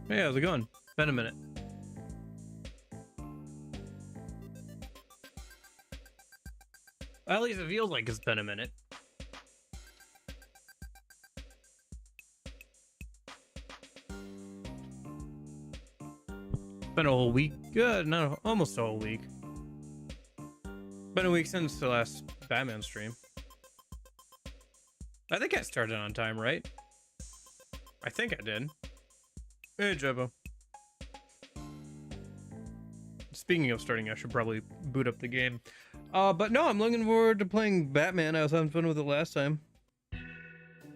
Hey, how's it going? Been a minute. At least it feels like it's been a minute. Been a whole week. No, almost a whole week. Been a week since the last Batman stream. I think I started on time, right? I think I did. Hey, Jebo. Speaking of starting, I should probably boot up the game. But no, I'm looking forward to playing Batman. I was having fun with it last time.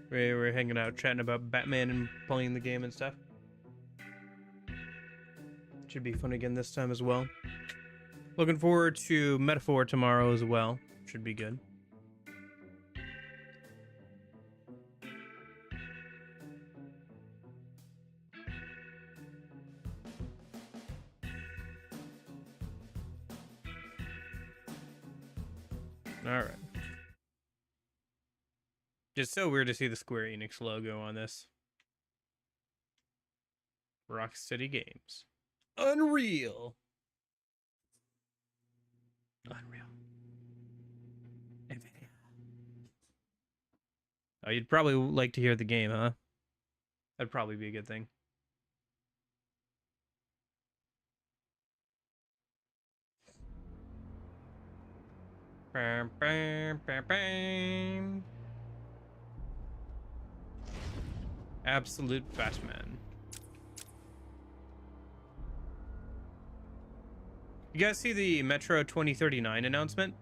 We were hanging out, chatting about Batman and playing the game and stuff. Should be fun again this time as well. Looking forward to Metaphor tomorrow as well. Should be good. Alright. Just so weird to see the Square Enix logo on this. Rocksteady Games. Unreal. Unreal. NVIDIA. Oh, you'd probably like to hear the game, huh? That'd probably be a good thing. Bam, bam, bam, bam. Absolute Batman. You guys see the Metro 2039 announcement?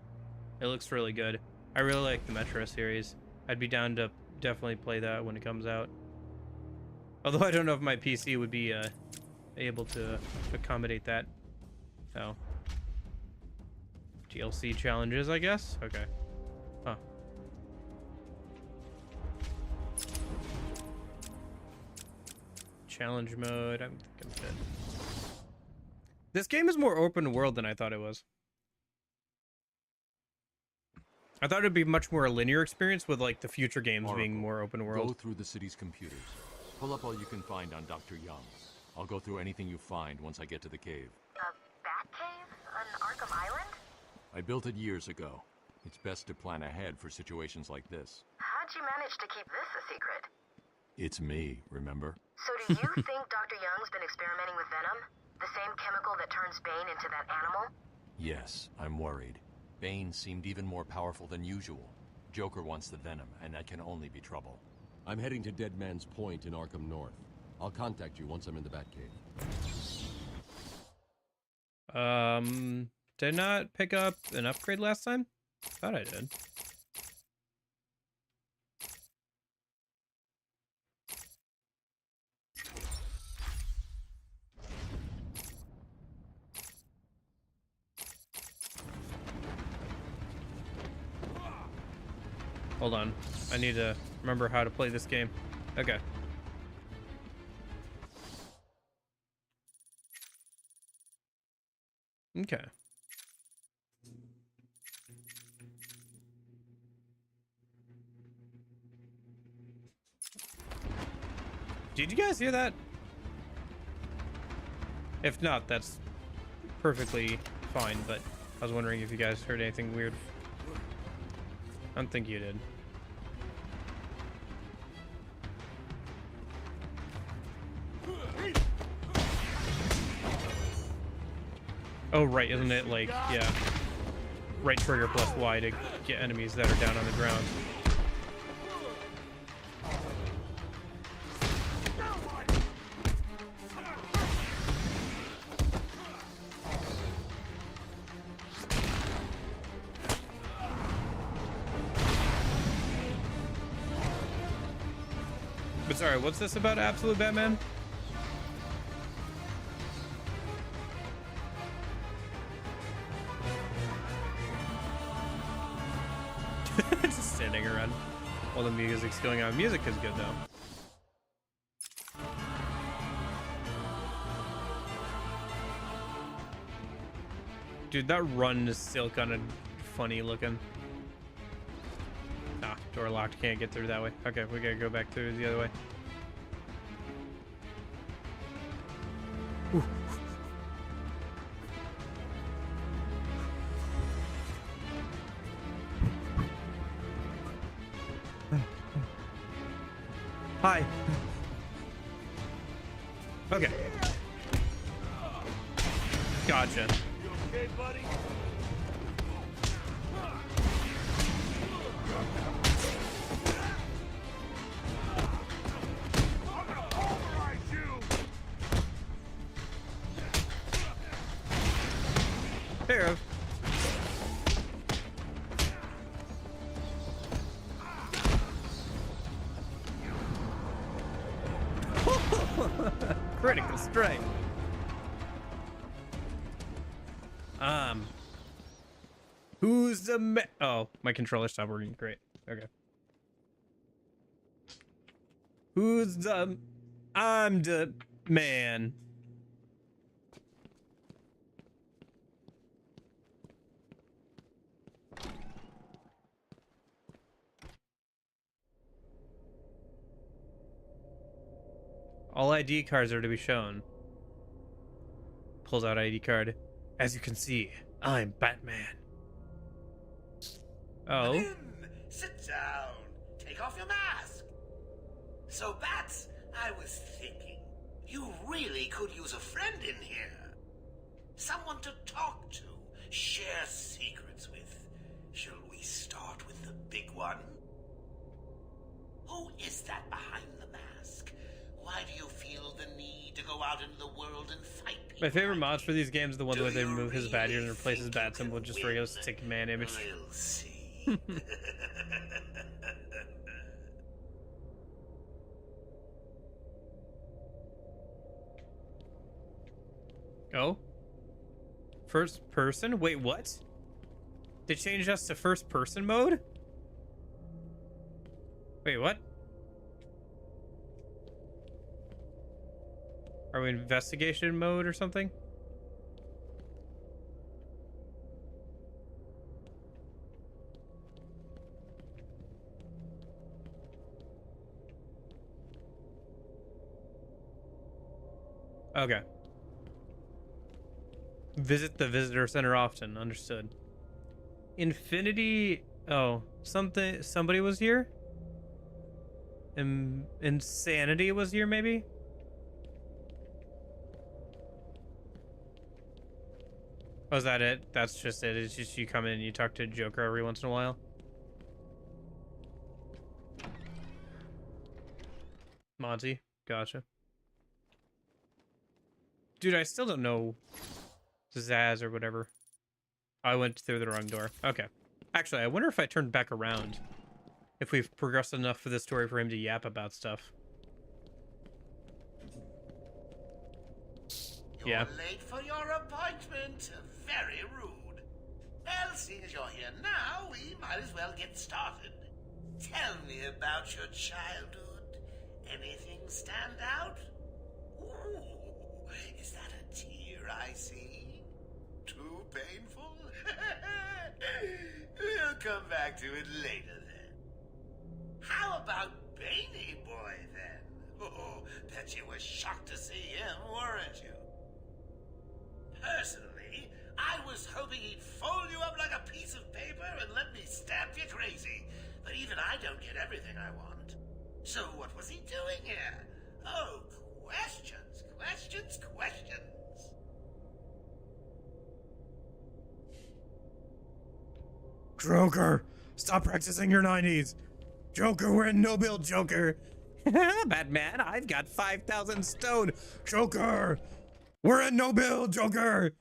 It looks really good. I really like the Metro series. I'd be down to definitely play that when it comes out. Although I don't know if my PC would be able to accommodate that. So. DLC challenges, I guess? Okay. Huh. Challenge mode. I'm good. This game is more open world than I thought it was. I thought it'd be much more a linear experience with like the future games being more open world. Go through the city's computers. Pull up all you can find on Dr. Young. I'll go through anything you find once I get to the cave. A bat cave on Arkham Island? I built it years ago. It's best to plan ahead for situations like this. How'd you manage to keep this a secret? It's me, remember? So do you think Dr. Young's been experimenting with venom? The same chemical that turns Bane into that animal? Yes, I'm worried. Bane seemed even more powerful than usual. Joker wants the venom, and that can only be trouble. I'm heading to Dead Man's Point in Arkham North. I'll contact you once I'm in the Batcave. Did I not pick up an upgrade last time? Thought I did. Hold on. I need to remember how to play this game. Okay. Okay. Did you guys hear that? If not, that's perfectly fine, but I was wondering if you guys heard anything weird. I don't think you did. Oh, right, isn't it like, yeah. Right trigger plus Y to get enemies that are down on the ground. But sorry, what's this about Absolute Batman? Just standing around while the music's going on. Music is good though. Dude, that run is still kind of funny looking. Ah, door locked. Can't get through that way. Okay, we gotta go back through the other way. Hi. Okay. Gotcha. You okay, buddy? I'm gonna pulverize you! Fair of. Critical strike. Who's the oh, my controller stopped working. Great. Okay. Who's the I'm the man. All ID cards are to be shown. Pulls out ID card. As you can see, I'm Batman. Come Oh. in, sit down, take off your mask. So, Bats, I was thinking, you really could use a friend in here. Someone to talk to, share secrets with. Shall we start with the big one? Who is that behind the mask? Why do you feel the need to go out into the world and fight people? My favorite mods for these games is the one Do where they you remove his badge and really replace his think bat you symbol with can just regular win? stick man image. We'll see. Oh? First person? Wait, what? They changed us to first person mode? Wait, what? Are we in investigation mode or something? Okay. Visit the visitor center often. Understood. Infinity. Oh, somebody was here? Insanity was here, maybe? Oh, is that it? That's just it. It's just you come in and you talk to Joker every once in a while. Monty. Gotcha. Dude, I still don't know Zaz or whatever. I went through the wrong door. Okay. Actually, I wonder if I turned back around. If we've progressed enough for this story for him to yap about stuff. You're Yeah. late for your appointment. Very rude. Well, seeing as you're here now, we might as well get started. Tell me about your childhood. Anything stand out? Ooh, is that a tear I see? Too painful? We'll come back to it later then. How about Baby Boy then? Oh, bet you were shocked to see him, weren't you? Personally, I was hoping he'd fold you up like a piece of paper and let me stamp you crazy. But even I don't get everything I want. So what was he doing here? Oh, questions, questions, questions. Joker, stop practicing your 90s. Joker, we're in no build, Joker. Batman, I've got 5,000 stone. Joker, we're in no build, Joker.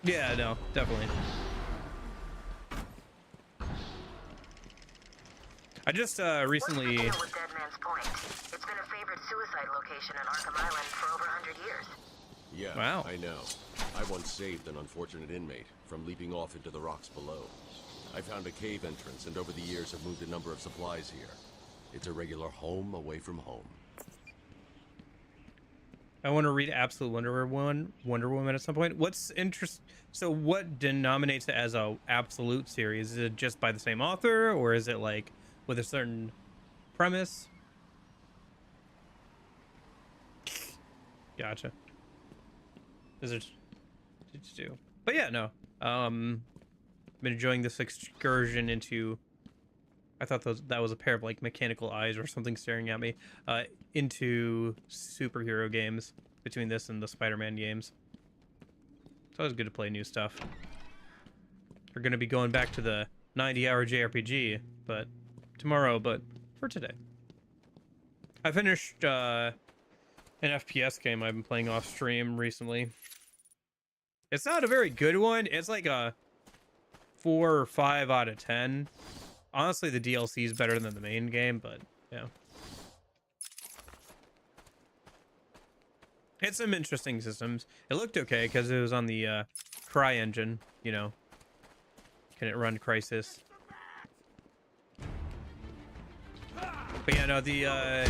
Yeah, no, definitely. I just recently. What's the deal with Dead Man's Point? It's been a favorite suicide location in Arkham Island for over 100 years. Yeah, Wow. I know. I once saved an unfortunate inmate from leaping off into the rocks below. I found a cave entrance and over the years have moved a number of supplies here. It's a regular home away from home. I want to read Absolute Wonder Woman at some point. What's interest? So, what denominates it as a absolute series? Is it just by the same author, or is it like with a certain premise? Gotcha. Is it to do? But yeah, no. Been enjoying this excursion into. I thought that was a pair of like mechanical eyes or something staring at me. Into superhero games between this and the Spider-Man games. It's always good to play new stuff. We're gonna be going back to the 90-hour JRPG, but tomorrow. But for today, I finished an FPS game I've been playing off stream recently. It's not a very good one. It's like a 4 or 5 out of 10. Honestly, the DLC is better than the main game, but yeah. It's some interesting systems. It looked okay because it was on the Cry engine, you know. Can it run Crisis? But yeah, no, the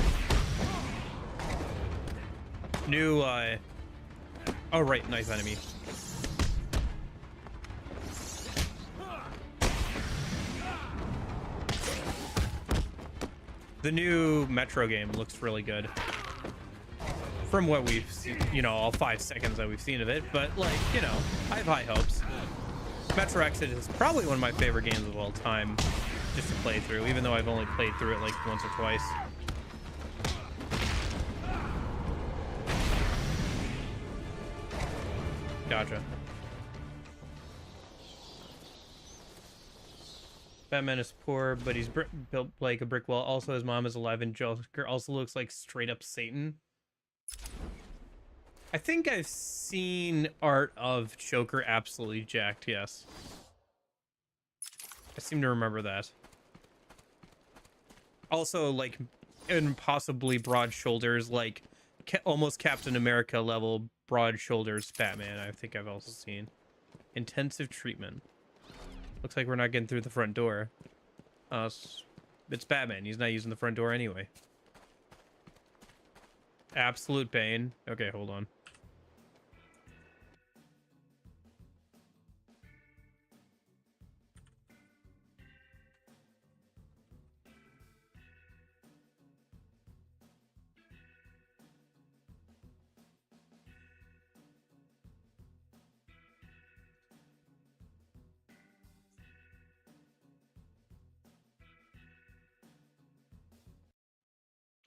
new oh right, knife enemy. The new Metro game looks really good. From what we've seen, you know, all 5 seconds that we've seen of it, but like, you know, I have high hopes. Metro Exodus is probably one of my favorite games of all time just to play through, even though I've only played through it like once or twice. Gotcha. Batman is poor, but he's built like a brick wall. Also, his mom is alive, and Joker also looks like straight up Satan. I think I've seen art of Joker absolutely jacked, yes. I seem to remember that. Also, like, impossibly broad shoulders, like almost Captain America level broad shoulders Batman, I think I've also seen. Intensive treatment. Looks like we're not getting through the front door. It's Batman. He's not using the front door anyway. Absolute Bane. Okay, hold on.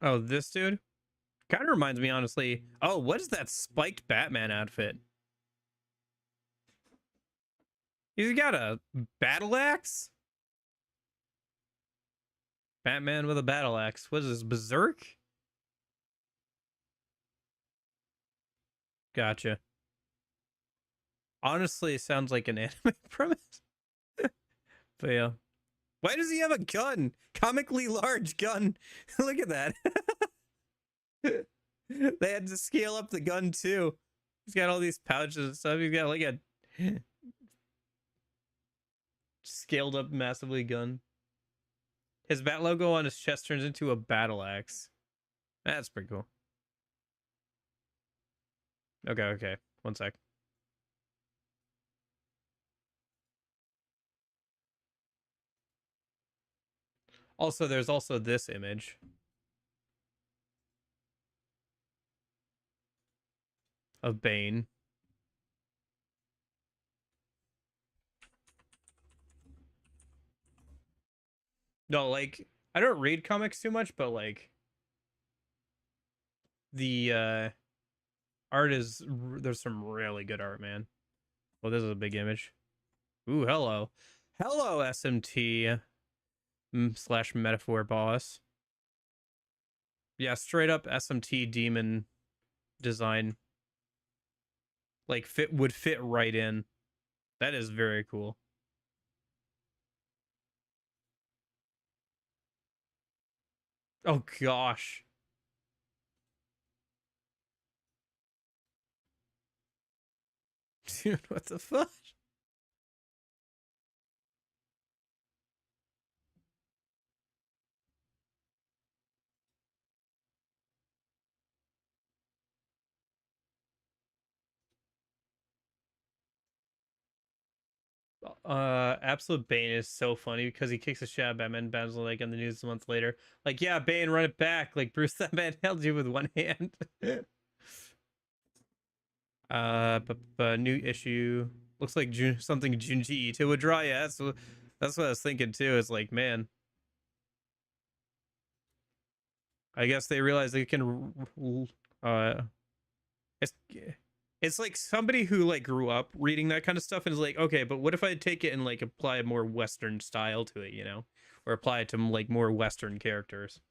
Oh, this dude? Kind of reminds me, honestly. Oh, what is that spiked Batman outfit? He's got a battle axe? Batman with a battle axe. What is this, Berserk? Gotcha. Honestly, it sounds like an anime premise. But yeah. Why does he have a gun? Comically large gun. Look at that. They had to scale up the gun too. He's got all these pouches and stuff. He's got like a scaled up massively gun. His bat logo on his chest turns into a battle axe. That's pretty cool. Okay. 1 sec. Also, there's also this image. Of Bane. No, like, I don't read comics too much, but like the art is, there's some really good art, man. Well, this is a big image. Ooh, hello SMT slash metaphor boss. Yeah, straight up SMT demon design. Like would fit right in. That is very cool. Oh gosh. Dude, what the fuck? Absolute Bane is so funny because he kicks a shot at Batman, Batman's like on the news a month later. Like, yeah, Bane, run it back. Like, Bruce, that man held you with one hand. New issue. Looks like something Junji Ito would draw. Yeah, that's what I was thinking too. It's like, man, I guess they realize they can. It's it's like somebody who like grew up reading that kind of stuff and is like, okay, but what if I take it and like apply a more Western style to it, you know, or apply it to like more Western characters.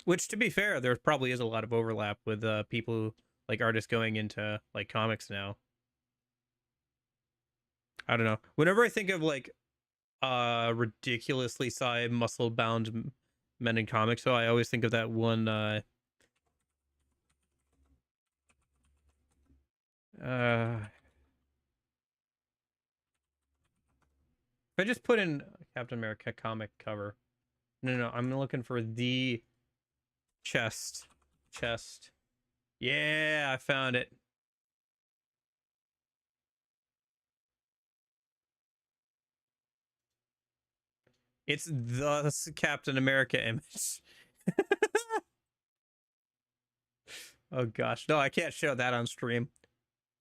Which, to be fair, there probably is a lot of overlap with people like artists going into like comics now. I don't know. Whenever I think of like ridiculously sized muscle bound men in comics, so I always think of that one if I just put in Captain America comic cover. No, I'm looking for the chest. Yeah, I found it. It's the Captain America image. Oh gosh, no, I can't show that on stream.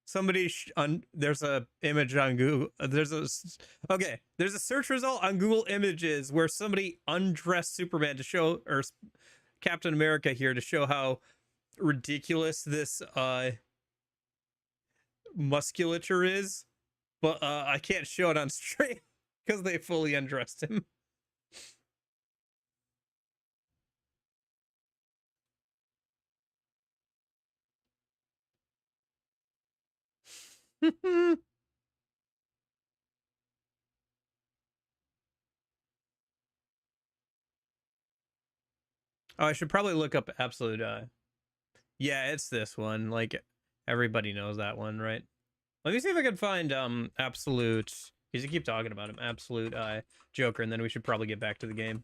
Somebody there's a image on Google. There's a search result on Google Images where somebody undressed Superman to show, or Captain America here to show how ridiculous this musculature is, but I can't show it on stream because they fully undressed him. Oh, I should probably look up Absolute. Yeah, it's this one. Like everybody knows that one, right? Let me see if I can find Absolute. Because you keep talking about him, Absolute Joker, and then we should probably get back to the game.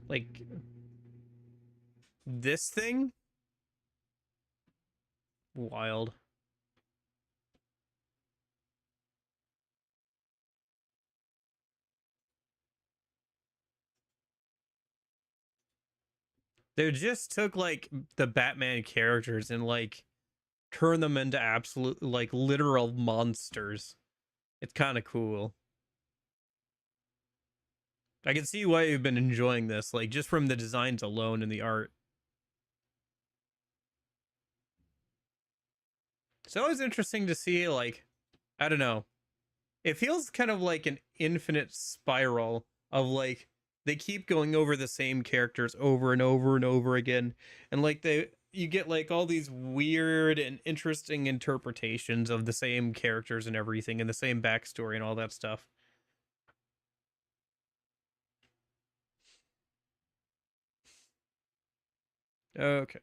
Like this thing? Wild. They just took like the Batman characters and like turned them into absolute like literal monsters. It's kind of cool. I can see why you've been enjoying this, like just from the designs alone and the art. It's always interesting to see, like, I don't know. It feels kind of like an infinite spiral of like they keep going over the same characters over and over and over again, and like you get like all these weird and interesting interpretations of the same characters and everything, and the same backstory and all that stuff. Okay.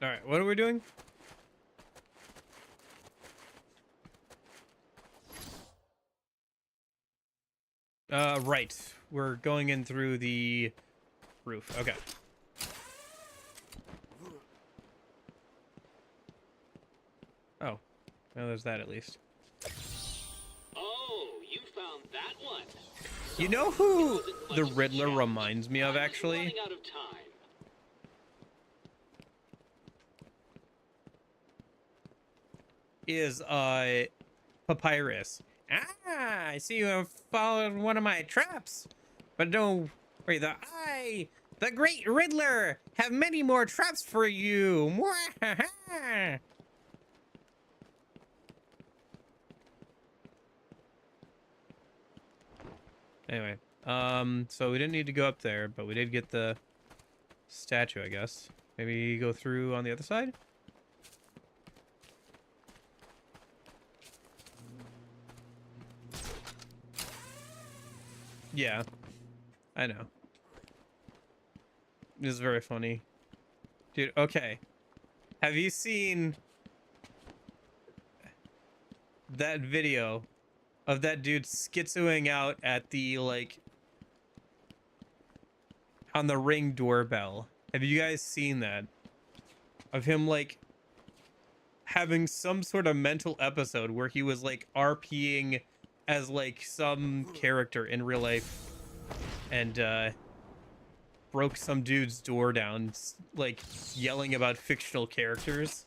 All right, what are we doing? Right. We're going in through the roof. Okay. Oh. Well, there's that at least. Oh, you found that one. You know who the Riddler reminds me of, actually? Running out of time. Is Papyrus. Ah, I see you have followed one of my traps. But don't worry, the great Riddler, have many more traps for you. Anyway, so we didn't need to go up there, but we did get the statue, I guess. Maybe go through on the other side? Yeah, I know. This is very funny. Dude, okay. Have you seen that video of that dude schizoing out at the, like, on the Ring doorbell. Have you guys seen that? Of him, like, having some sort of mental episode where he was, like, RPing as, like, some character in real life and, broke some dude's door down, like, yelling about fictional characters.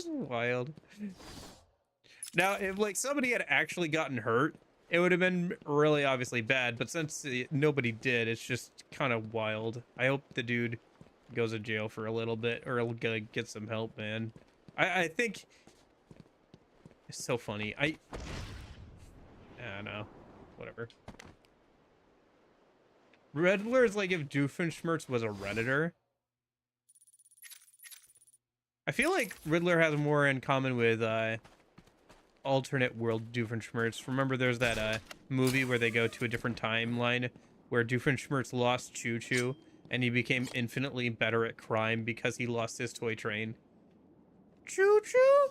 Wild. Now, if, like, somebody had actually gotten hurt, it would have been really obviously bad, but since nobody did, it's just kind of wild. I hope the dude goes to jail for a little bit, or like, get some help, man. I think it's so funny. I don't know. Whatever. Riddler is like if Doofenshmirtz was a Redditor. I feel like Riddler has more in common with alternate world Doofenshmirtz. Remember there's that movie where they go to a different timeline where Doofenshmirtz lost Choo Choo and he became infinitely better at crime because he lost his toy train. Choo Choo?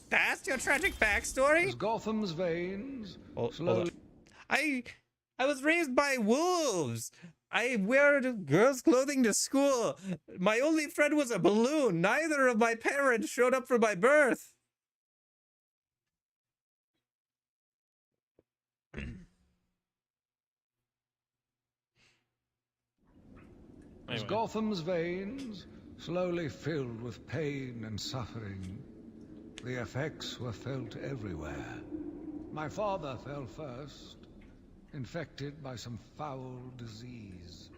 That's your tragic backstory? As Gotham's veins Hold on. I was raised by wolves. I wear girls' clothing to school. My only friend was a balloon. Neither of my parents showed up for my birth. As Anyway. Gotham's veins slowly filled with pain and suffering, the effects were felt everywhere. My father fell first, infected by some foul disease.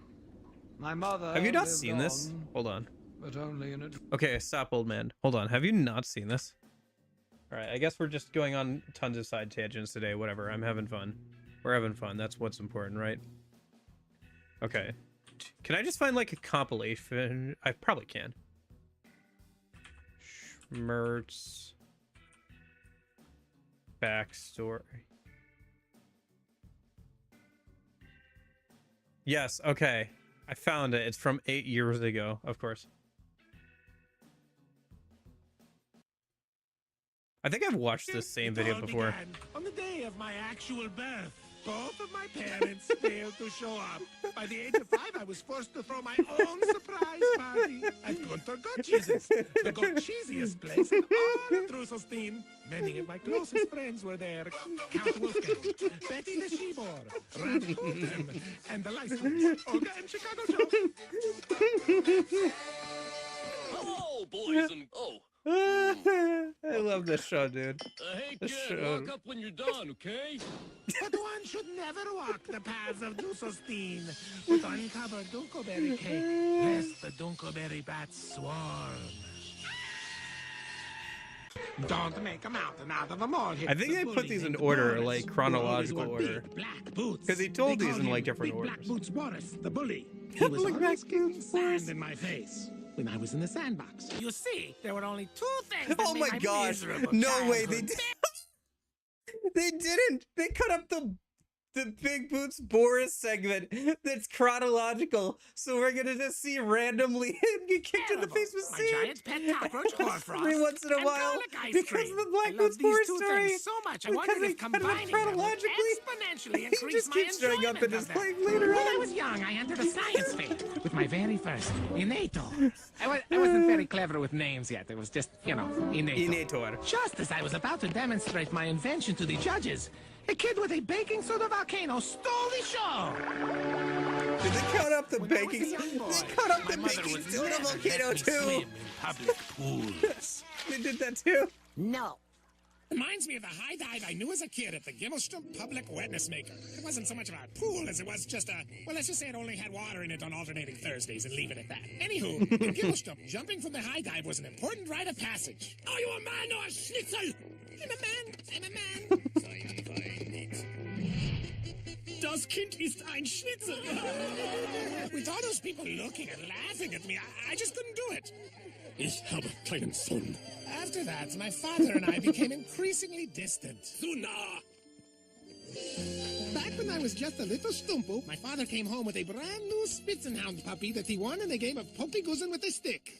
My mother Have you not lived seen this? on, Hold on. but only in a... Okay, stop, old man. Hold on. Have you not seen this? All right, I guess we're just going on tons of side tangents today. Whatever. I'm having fun. We're having fun. That's what's important, right? Okay. Can I just find like a compilation? I probably can. Schmertz backstory. Yes, okay. I found it. It's from 8 years ago, of course. I think I've watched this same video before. On the day of my actual birth, both of my parents failed to show up. By the age of 5, I was forced to throw my own surprise party at Gunter Gottcheese's, the cheesiest place in all of Drusselstein. Many of my closest friends were there. Count Wolfgang, Betty the She-Boar, Randy Holtem, and the license, Olga and Chicago Joe. Hello, boys and... Oh. I love this show, dude. Hey, This kid, show. walk up when you're done, okay? But one should never walk the paths of Drusselstein with uncovered Dunkelberry cake, lest the Dunkelberry bats swarm. Don't make a mountain out of a molehill. I think they put these in order, like chronological order. Because he told these in like different orders. Black Boots Boris, the bully. He was Like always Black kicking Boots Boris. sand in my face when I was in the sandbox. You see, there were only two things that Oh made my gosh. miserable No way, they childhood. did. They didn't. They cut up the Big Boots Boris segment that's chronological, so we're gonna just see randomly him get kicked in the face with My sand giant pet cockroach, Hoarfrost, every once in a and while garlic ice because cream. of the I Black love Boots these Boris two story. things so much. I Because wondered they if cut it up combining them would chronologically. exponentially He increase just my keeps showing up in enjoyment his of them. life later When I on. was young, I entered a science fair with my very first Inator. I wasn't very clever with names yet. It was just, Inator. Inator. Just as I was about to demonstrate my invention to the judges, a kid with a baking soda volcano stole the show. Did they cut up the When I was baking? a young boy, They cut up my the mother baking would soda never volcano let me swim too. in public pools. They did that too. No. Reminds me of the high dive I knew as a kid at the Gimelstrup Public Wetness Maker. It wasn't so much of a pool as it was just let's just say it only had water in it on alternating Thursdays and leave it at that. Anywho, in Gimelstrup, jumping from the high dive was an important rite of passage. Are you a man or a schnitzel? I'm a man. I'm a man. Das Kind ist ein Schnitzel. With all those people looking and laughing at me, I just couldn't do it. Ich habe keinen Sohn. After that, my father and I became increasingly distant. Zu nah. Back when I was just a little stumpo, my father came home with a brand new Spitzenhound puppy that he won in a game of Pokey-Goosen with a stick.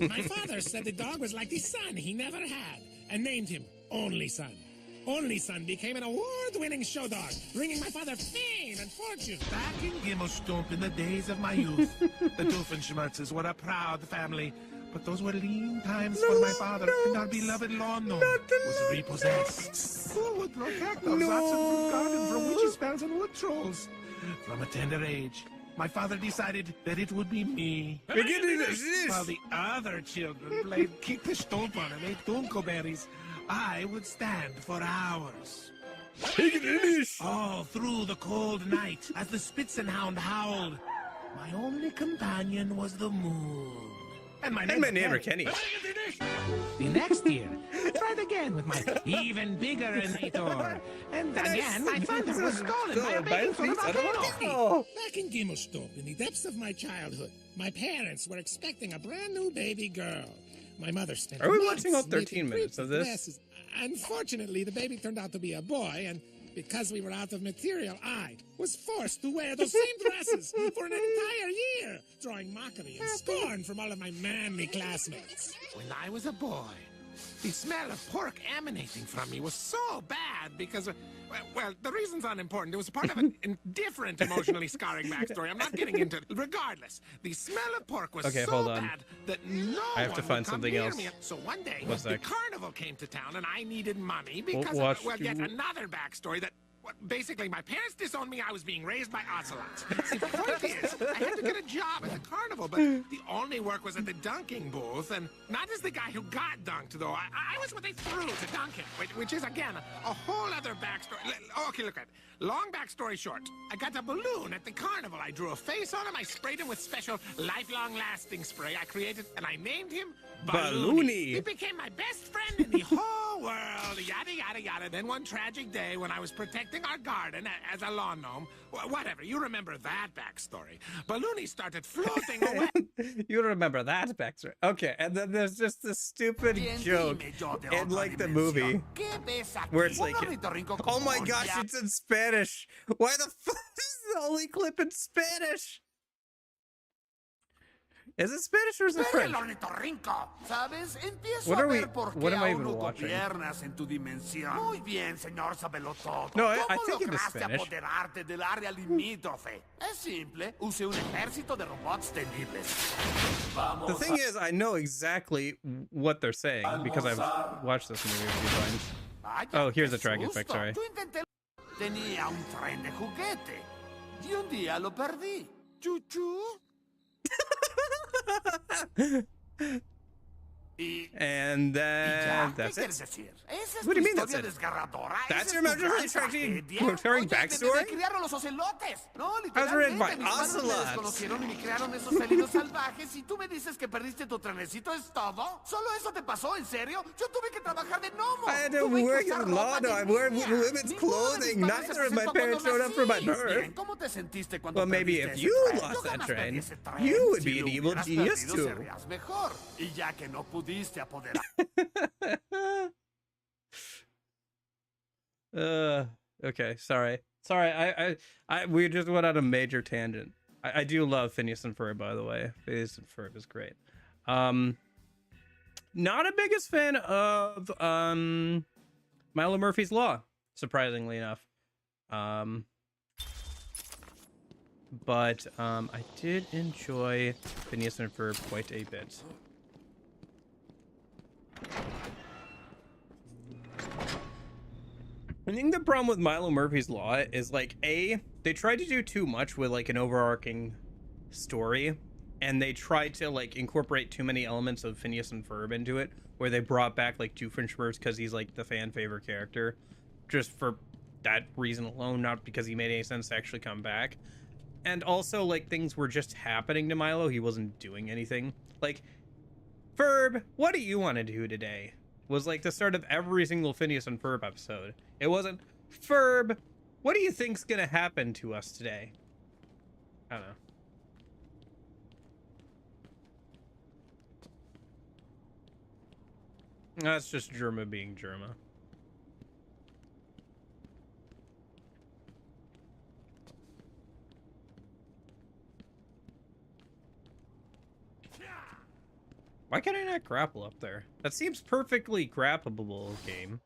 My father said the dog was like the son he never had, and named him only son. Only son became an award-winning show dog, bringing my father fame and fortune. Back in Gimmelstump in the days of my youth, the Doofenshmirtzes were a proud family. But those were lean times for my father, and our beloved lawn gnome was repossessed. Who would protect our Zatzenfruit garden from witchy spells and wood trolls? From a tender age, my father decided that it would be me. While the other children played Keep the Stomper and ate dunkelberries, I would stand for hours. All through the cold night, as the Spitzenhound howled, my only companion was the moon. And my neighbor Kenny. The next year, I tried again with my even bigger Enator. And again, my thunder was stolen by a baking soda volcano. Back in Gimmelstump, in the depths of my childhood, my parents were expecting a brand new baby girl. My mother spent Are we months watching all knitting 13 minutes of this? dresses. Unfortunately, the baby turned out to be a boy, and because we were out of material, I was forced to wear those same dresses for an entire year, drawing mockery and scorn from all of my manly classmates. When I was a boy, the smell of pork emanating from me was so bad because, well, the reason's unimportant. It was part of a different emotionally scarring backstory. I'm not getting into it. Regardless, the smell of pork was so bad that no I have to one find would come something near else. me. So one day, What's the that? carnival came to town, and I needed money because Watch of, well, yet you- another backstory that... Basically, my parents disowned me. I was being raised by ocelots. See, the point is, I had to get a job at the carnival, but the only work was at the dunking booth, and not as the guy who got dunked, though. I was what they threw to dunk him, which is, again, a whole other backstory. Okay, look at it. Long backstory short. I got a balloon at the carnival. I drew a face on him. I sprayed him with special lifelong lasting spray I created, and I named him Balloony. He became my best friend in the whole world. Yada, yada, yada. Then one tragic day when I was protecting our garden as a lawn gnome, whatever, you remember that backstory. Balloony started floating away. You remember that backstory. Okay, and then there's just this stupid joke in like the movie where it's like, oh my gosh, it's in Spanish. Why the fuck is the only clip in Spanish? Is it Spanish or is it French? ¿Sabes? Empiezo What a are we? ver por What qué am I aún even no watching? gobiernas en tu dimensión. Muy bien, señor Sabelotodo. No, I ¿Cómo think it is lograste Spanish. apoderarte del área limítrofe? Es simple. Use un ejército de robots temibles. The thing is, I know exactly what they're saying because I've watched this movie a few times. Vaya, Oh, here's qué a track effect, susto. sorry. Yo intenté... Tenía un tren de juguete. Y un día lo perdí. Chuchu. And ¿Ya? ¿Qué that's quieres it. decir? ¿Esa es What do tu you mean that's historia it? desgarradora? That's ¿Esa your es tu gran recurring tragedia? backstory? Me criaron los ocelotes. No, was written by literalmente. Mis padres me ocelots. desconocieron y me crearon esos felinos salvajes. Y tú me dices que perdiste tu trenecito, ¿es todo? ¿Solo eso te pasó? ¿En serio? Yo tuve que trabajar de gnomo. I had to Tuve que work usar in ropa law, de I wear niña. women's Ninguno de mis clothing. padres se Neither of my presentó parents cuando showed up for my nací. birth. Bien, ¿cómo te sentiste cuando Well, maybe perdiste if ese you tren? lost Yo that jamás train, perdí ese tren. you would Si be lo an evil hubieras genius perdido, too. serías mejor. Y ya que no pudiste apoderar. Okay, sorry. We just went on a major tangent. I do love Phineas and Ferb, by the way. Phineas and Ferb is great. Not a biggest fan of Milo Murphy's Law, surprisingly enough. But I did enjoy Phineas and Ferb quite a bit. I think the problem with Milo Murphy's Law is like, they tried to do too much with like an overarching story, and they tried to like incorporate too many elements of Phineas and Ferb into it, where they brought back like Doofenshmirtz because he's like the fan favorite character, just for that reason alone, not because he made any sense to actually come back. And also like things were just happening to Milo, he wasn't doing anything. Like, Ferb, what do you want to do today? Was like the start of every single Phineas and Ferb episode. It wasn't, Ferb, what do you think's gonna happen to us today? I don't know. That's just Germa being Germa. Why can I not grapple up there? That seems perfectly grappable, game.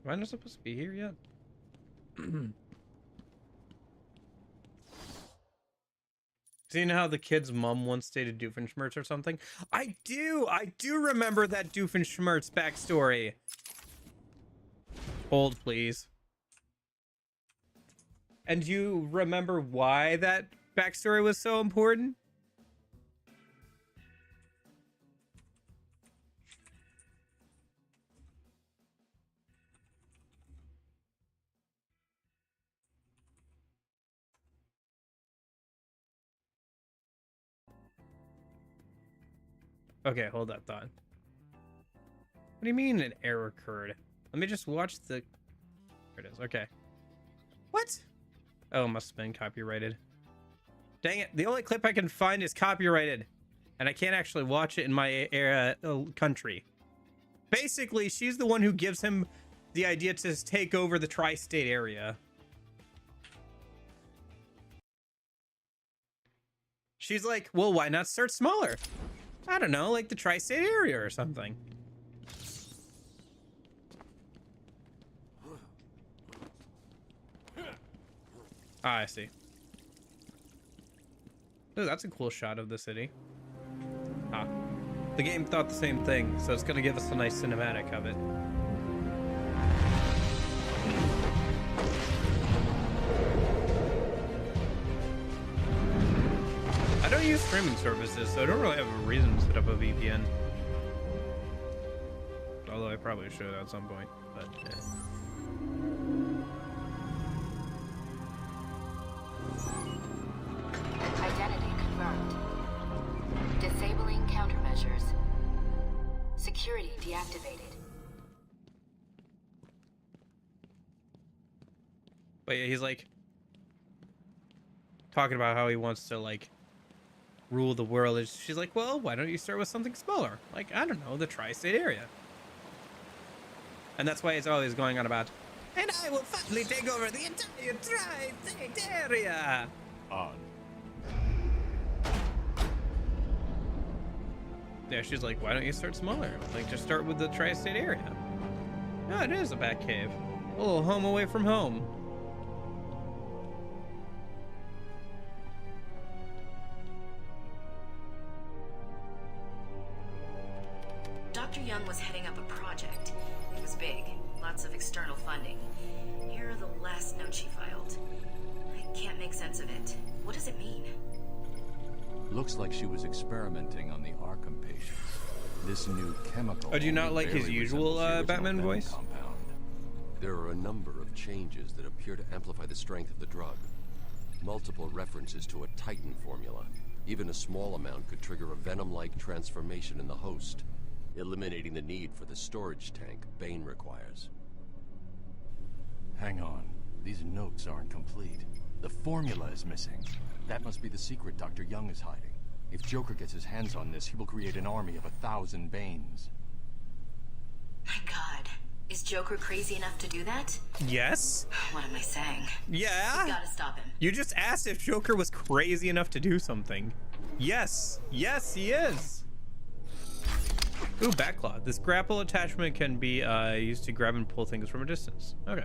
Am I not supposed to be here yet? Seeing how the kid's mom once dated Doofenshmirtz or something? I do remember that Doofenshmirtz backstory. Hold, please. And you remember why that backstory was so important? Okay, hold that thought. What do you mean an error occurred? Let me just watch the... There it is. Okay. What? Oh, it must have been copyrighted. Dang it. The only clip I can find is copyrighted. And I can't actually watch it in my country. Basically, she's the one who gives him the idea to take over the tri-state area. She's like, well, why not start smaller? I don't know, like the tri-state area or something. Ah, I see. Ooh, that's a cool shot of the city. Ah. The game thought the same thing, so it's gonna give us a nice cinematic of it. I don't use streaming services, so I don't really have a reason to set up a VPN. Although I probably should at some point, but yeah. Identity confirmed. Disabling countermeasures. Security deactivated. But yeah, he's like talking about how he wants to like rule the world. She's like, well, why don't you start with something smaller? Like, I don't know, the tri-state area. And that's why it's always going on about, and I will finally take over the entire tri-state area. Odd. Yeah, she's like, why don't you start smaller? Like, just start with the tri-state area. No, it is a bat cave. A little home away from home. Dr. Young was heading up a project. It was big, lots of external funding. Here are the last notes she filed. I can't make sense of it. What does it mean? Looks like she was experimenting on the Arkham patients. This new chemical... Oh, do you not only like his barely usual resembles the original Batman Venom voice? compound. There are a number of changes that appear to amplify the strength of the drug. Multiple references to a Titan formula. Even a small amount could trigger a Venom-like transformation in the host, eliminating the need for the storage tank Bane requires. Hang on. These notes aren't complete. The formula is missing. That must be the secret Dr. Young is hiding. If Joker gets his hands on this, he will create an army of 1,000 Banes. My God. Is Joker crazy enough to do that? Yes. What am I saying? Yeah. We gotta stop him. You just asked if Joker was crazy enough to do something. Yes. Yes, he is. Ooh, Batclaw. This grapple attachment can be used to grab and pull things from a distance. Okay.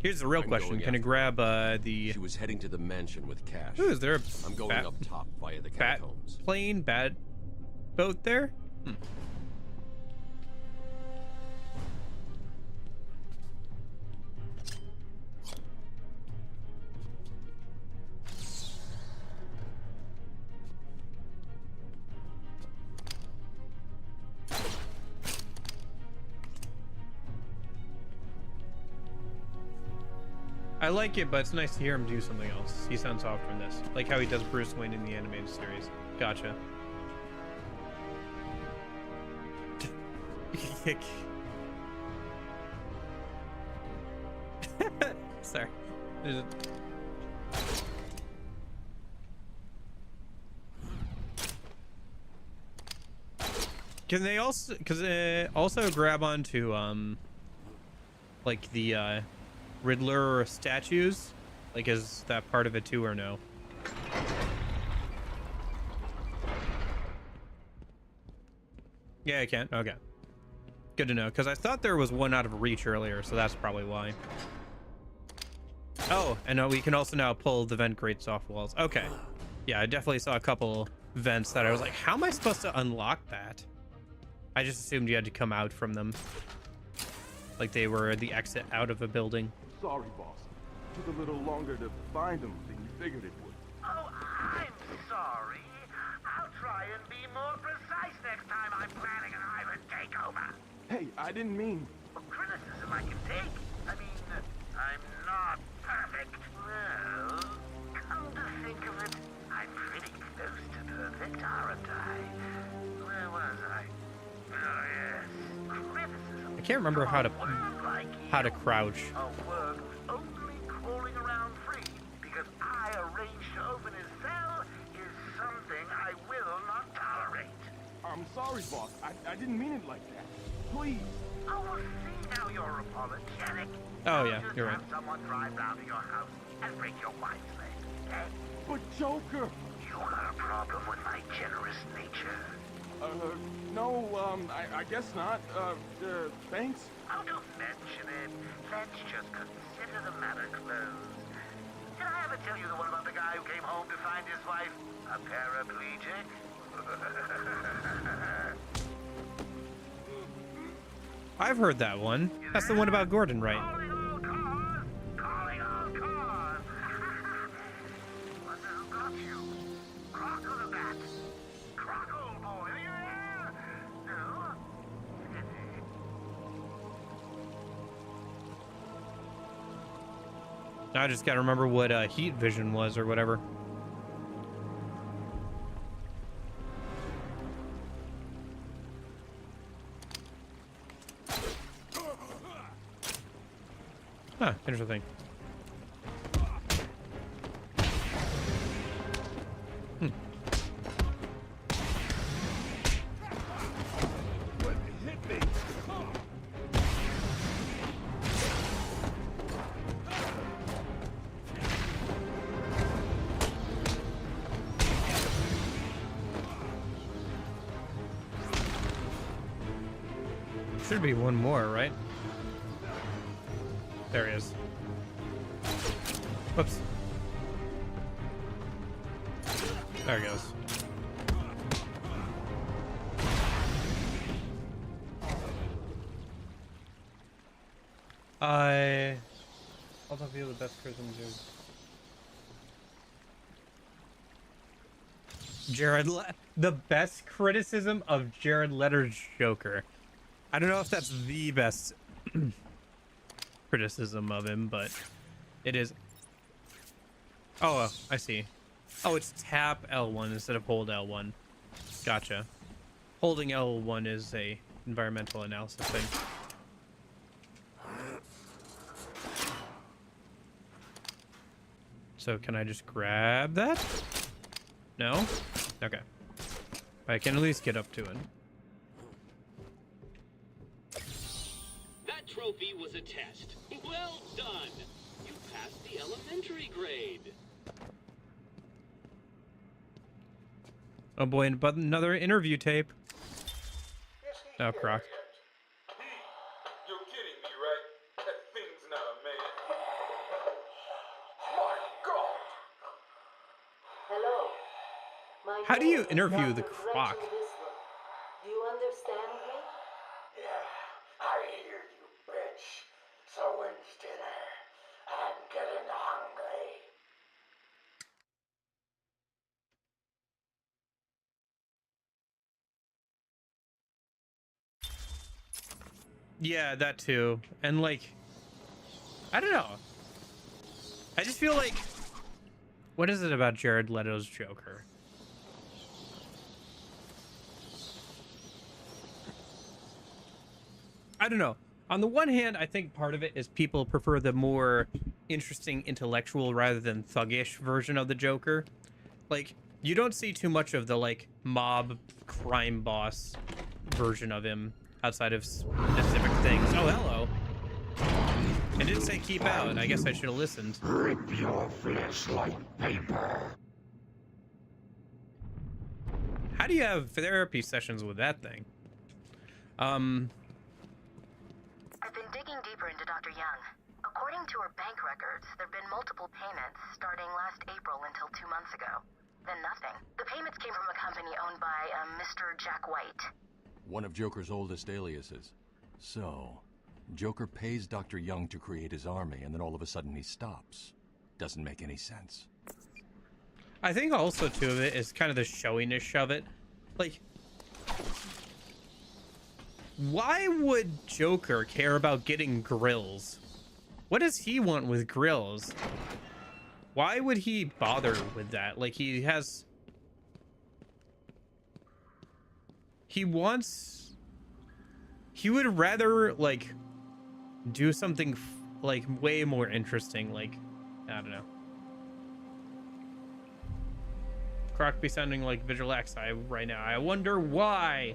Here's the real question. Can I grab the... She was heading to the mansion with cash. Ooh, is there a I'm going bat, up top via the bat catacombs. plane, bat boat there? Hmm. I like it, but it's nice to hear him do something else. He sounds softer in this. Like how he does Bruce Wayne in the animated series. Gotcha. Sorry. Can they also, also grab onto like the Riddler statues? Like, is that part of it too, or no? Yeah, I can. Okay. Good to know, because I thought there was one out of reach earlier, so that's probably why. Oh, and we can also now pull the vent grates off walls. Okay. Yeah, I definitely saw a couple vents that I was like, how am I supposed to unlock that? I just assumed you had to come out from them. Like they were the exit out of a building. Sorry, boss. Took a little longer to find them than you figured it would. Oh, I'm sorry. I'll try and be more precise next time I'm planning an island takeover. Hey, I didn't mean... Criticism I can take. I mean, I'm not perfect. Well, come to think of it, I'm pretty close to perfect, aren't I? Where was I? Oh, yes. Criticism. I can't remember how to crouch. A work only crawling around free because I arranged to open his cell is something I will not tolerate. I'm sorry, boss. I didn't mean it like that. Please. Oh, well, see now you're apologetic. Oh, yeah, you're right. Have someone drive round to your house and break your wife's leg, okay? But Joker... You got a problem with my generous nature? No, I guess not. Thanks. Oh, don't mention it. Let's just consider the matter closed. Did I ever tell you the one about the guy who came home to find his wife a paraplegic? I've heard that one. That's the one about Gordon, right? Calling all cars! Calling all cars! Wonder who got you? Crockle the bat! Crockle, boy, are you there? No? I just gotta remember what heat vision was or whatever. Huh, interesting. Hit me. Should be one more, right? There he is. Whoops. There he goes. I'll talk to you the best criticism the best criticism of Jared Leto's Joker. I don't know if that's the best criticism of him, but it is. Oh, I see. Oh, it's tap L1 instead of hold L1. Gotcha. Holding L1 is a environmental analysis thing. So can I just grab that? No? Okay. I can at least get up to it. That trophy was a test. Well done. You passed the elementary grade. Oh boy, but another interview tape. Oh, Croc. You're kidding me, right? That thing's not a man. My God! Hello. My How do you name is interview the Dr. Croc? Gretchen Whistler. Do you understand me? Yeah, I hear you, bitch. So when's dinner? I'm getting hungry. Yeah, that too. And like, I don't know. I just feel like, what is it about Jared Leto's Joker? I don't know. On the one hand, I think part of it is people prefer the more interesting intellectual rather than thuggish version of the Joker. Like, you don't see too much of the like mob crime boss version of him outside of specific things. Oh, hello. It didn't say keep out. I guess I should have listened. Rip your flesh like paper. How do you have therapy sessions with that thing? I've been digging deeper into Dr. Young. According to her bank records, there have been multiple payments starting last April until 2 months ago. Then nothing. The payments came from a company owned by Mr. Jack White. One of Joker's oldest aliases. So, Joker pays Dr. Young to create his army, and then all of a sudden he stops. Doesn't make any sense. I think also too of it is kind of the showiness of it. Like, why would Joker care about getting grills? What does he want with grills? Why would he bother with that? Like, he would rather, like, do something, like, way more interesting. Like, I don't know. Croc be sounding like Visual X right now. I wonder why.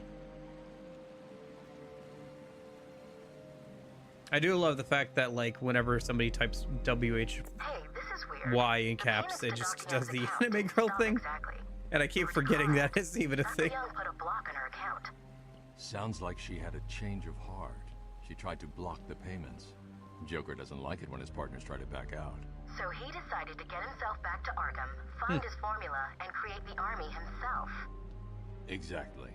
I do love the fact that, like, whenever somebody types WHY in caps, it just does the anime girl thing. And I keep forgetting that it's even a thing. Sounds like she had a change of heart. She tried to block the payments. Joker doesn't like it when his partners try to back out. So he decided to get himself back to Arkham, find his formula, and create the army himself. Exactly.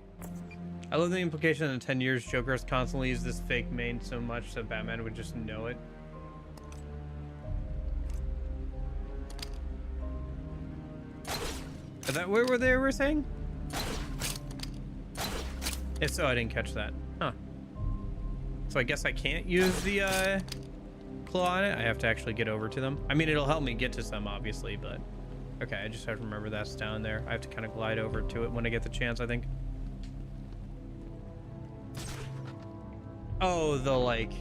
I love the implication that in 10 years, Joker has constantly used this fake mane so much that Batman would just know it. Is that what they were saying? If so, I didn't catch that. Huh. So I guess I can't use the claw on it. I have to actually get over to them. I mean, it'll help me get to some, obviously, but... Okay, I just have to remember that's down there. I have to kind of glide over to it when I get the chance, I think. Oh, the, like...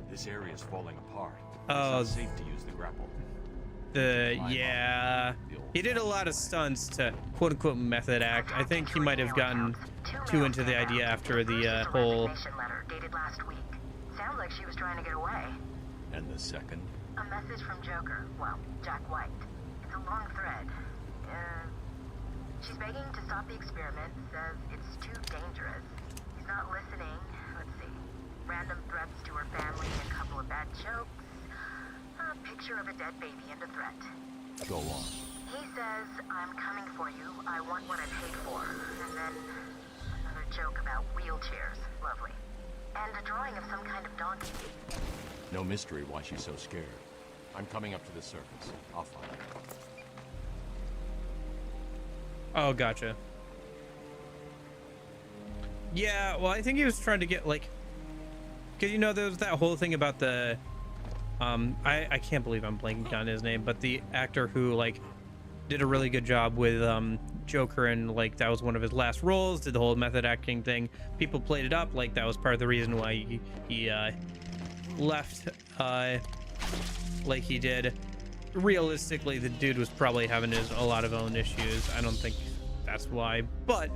This area is falling apart. Oh, it's not safe to use the grapple. Yeah. He did a lot of stunts to quote-unquote method act. I think he might have gotten too into the idea after the whole... letter dated last week. Sounds like she was trying to get away. And the second? A message from Joker. Well, Jack White. It's a long thread. She's begging to stop the experiment. Says it's too dangerous. He's not listening. Let's see. Random threats to her family, a couple of bad jokes. A picture of a dead baby and a threat. Go on. He says, I'm coming for you. I want what I paid for. And then another joke about wheelchairs. Lovely. And a drawing of some kind of donkey. No mystery why she's so scared. I'm coming up to the surface. I'll find her. Oh, gotcha. Yeah, well, I think he was trying to get, like... Because, you know, there was that whole thing about the... I can't believe I'm blanking on his name, but the actor who, like, did a really good job with Joker, and, like, that was one of his last roles, did the whole method acting thing. People played it up like that was part of the reason why he left like he did. Realistically, the dude was probably having a lot of own issues. I don't think that's why, but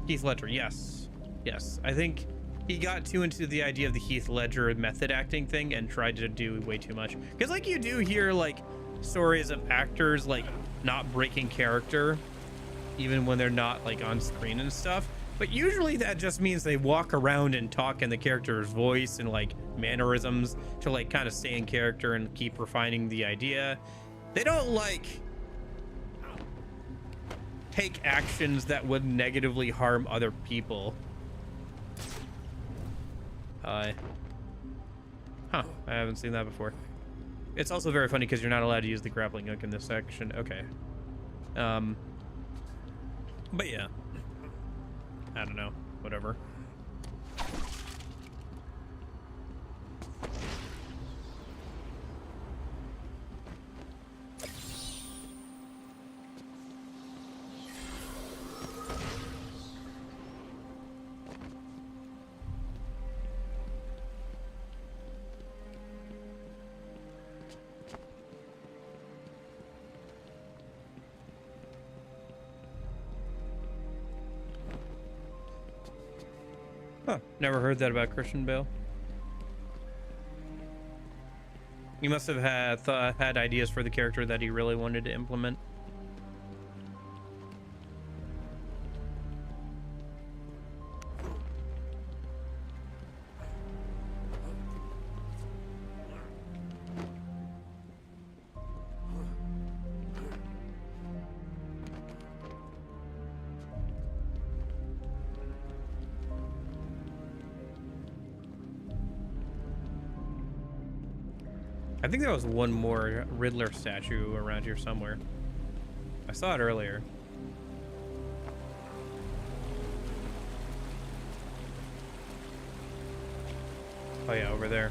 Heath Ledger, yes. I think he got too into the idea of the Heath Ledger method acting thing and tried to do way too much. Because, like, you do hear, like, stories of actors, like, not breaking character even when they're not, like, on screen and stuff. But usually that just means they walk around and talk in the character's voice and, like, mannerisms to, like, kind of stay in character and keep refining the idea. They don't, like, take actions that would negatively harm other people. I haven't seen that before. It's also very funny because you're not allowed to use the grappling hook in this section. Okay. But yeah. I don't know. Whatever. Huh, never heard that about Christian Bale. He must have had ideas for the character that he really wanted to implement. I think there was one more Riddler statue around here somewhere. I saw it earlier. Oh yeah, over there.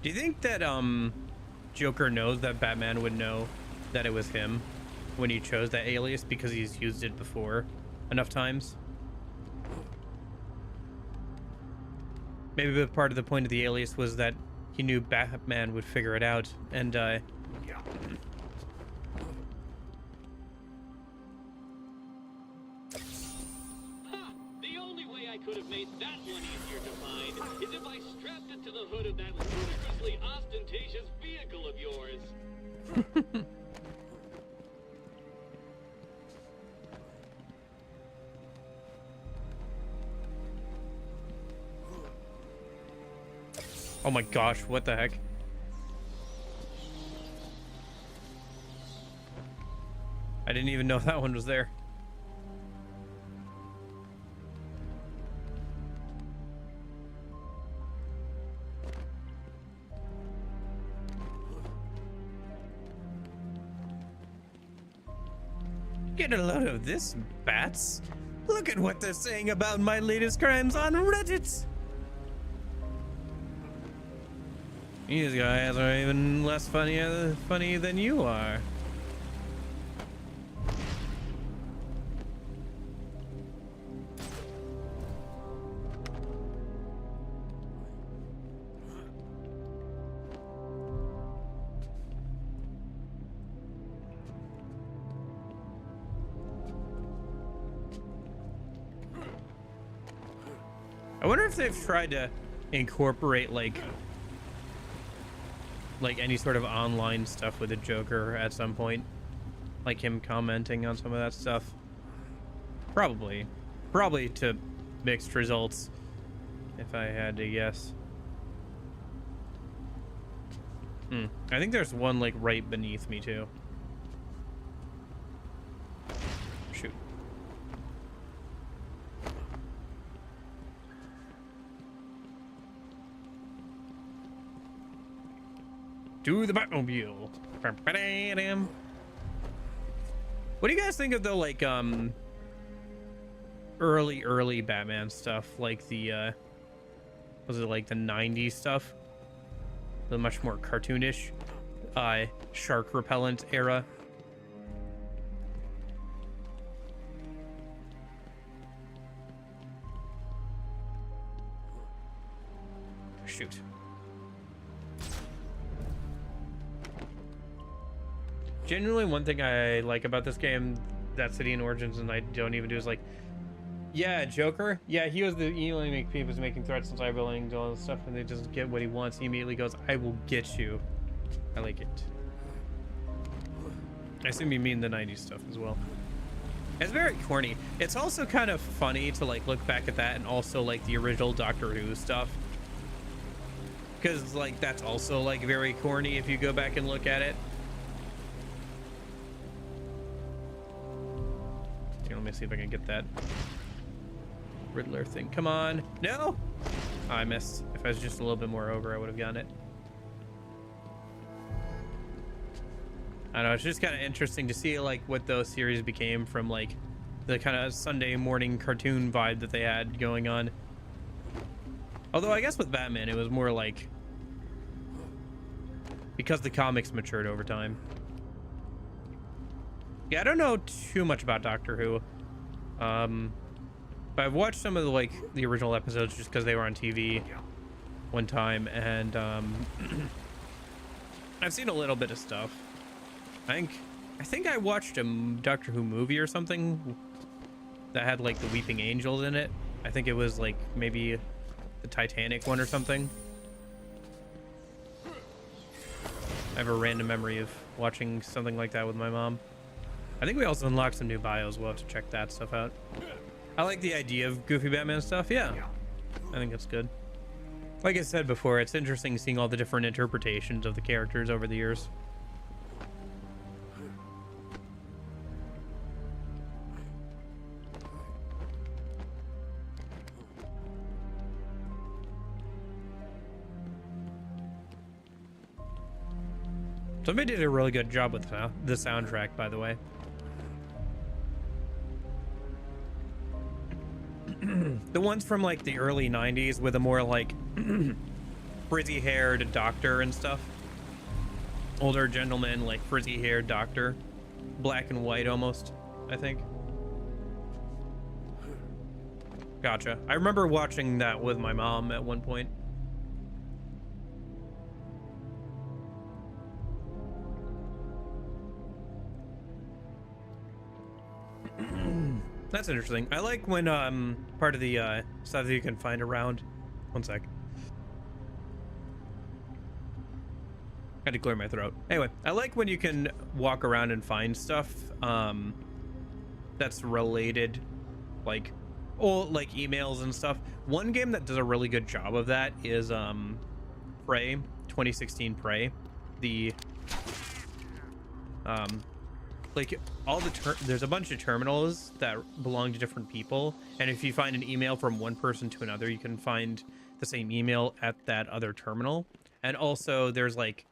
Do you think that Joker knows that Batman would know that it was him when he chose that alias because he's used it before enough times? Maybe the part of the point of the alias was that he knew Batman would figure it out and The only way I could have made that one easier to find is if I strapped it to the hood of that ludicrously ostentatious vehicle of yours. oh my gosh, what the heck? I didn't even know that one was there. Get a load of this, bats. Look at what they're saying about my latest crimes on Reddit. These guys are even less funny than you are. I wonder if they've tried to incorporate like any sort of online stuff with the Joker at some point, like him commenting on some of that stuff. Probably to mixed results, if I had to guess. I think there's one like right beneath me too. Shoot. To the Batmobile. What do you guys think of the like early Batman stuff, like the was it like the 90s stuff, the much more cartoonish shark repellent era? Shoot. Genuinely, one thing I like about this game that City and Origins and I don't even do is like, yeah, Joker, yeah, he only was making threats and cyberbullying and all this stuff, and they just get what he wants. He immediately goes, I will get you. I like it. I assume you mean the 90s stuff as well. It's very corny. It's also kind of funny to like look back at that and also like the original Doctor Who stuff, because like that's also like very corny if you go back and look at it. Let me see if I can get that Riddler thing. Come on. No! Oh, I missed. If I was just a little bit more over, I would have gotten it. I don't know. It's just kind of interesting to see like what those series became from like the kind of Sunday morning cartoon vibe that they had going on. Although I guess with Batman, it was more like because the comics matured over time. Yeah, I don't know too much about Doctor Who, but I've watched some of the original episodes just because they were on TV one time, and I've seen a little bit of stuff. I think I watched a Doctor Who movie or something that had like the Weeping Angels in it. I think it was like maybe the Titanic one or something. I have a random memory of watching something like that with my mom. I think we also unlocked some new bios. We'll have to check that stuff out. I like the idea of goofy Batman stuff. Yeah, I think that's good. Like I said before, it's interesting seeing all the different interpretations of the characters over the years. Somebody did a really good job with the soundtrack, by the way. The ones from like the early 90s with a more like frizzy-haired doctor and stuff. Older gentleman, like frizzy-haired doctor. Black and white almost, I think. Gotcha. I remember watching that with my mom at one point. That's interesting. I like when part of the stuff that you can find around. One sec. Had to clear my throat. Anyway, I like when you can walk around and find stuff that's related, like emails and stuff. One game that does a really good job of that is Prey, 2016 Prey. The like all the there's a bunch of terminals that belong to different people, and if you find an email from one person to another, you can find the same email at that other terminal. And also there's like,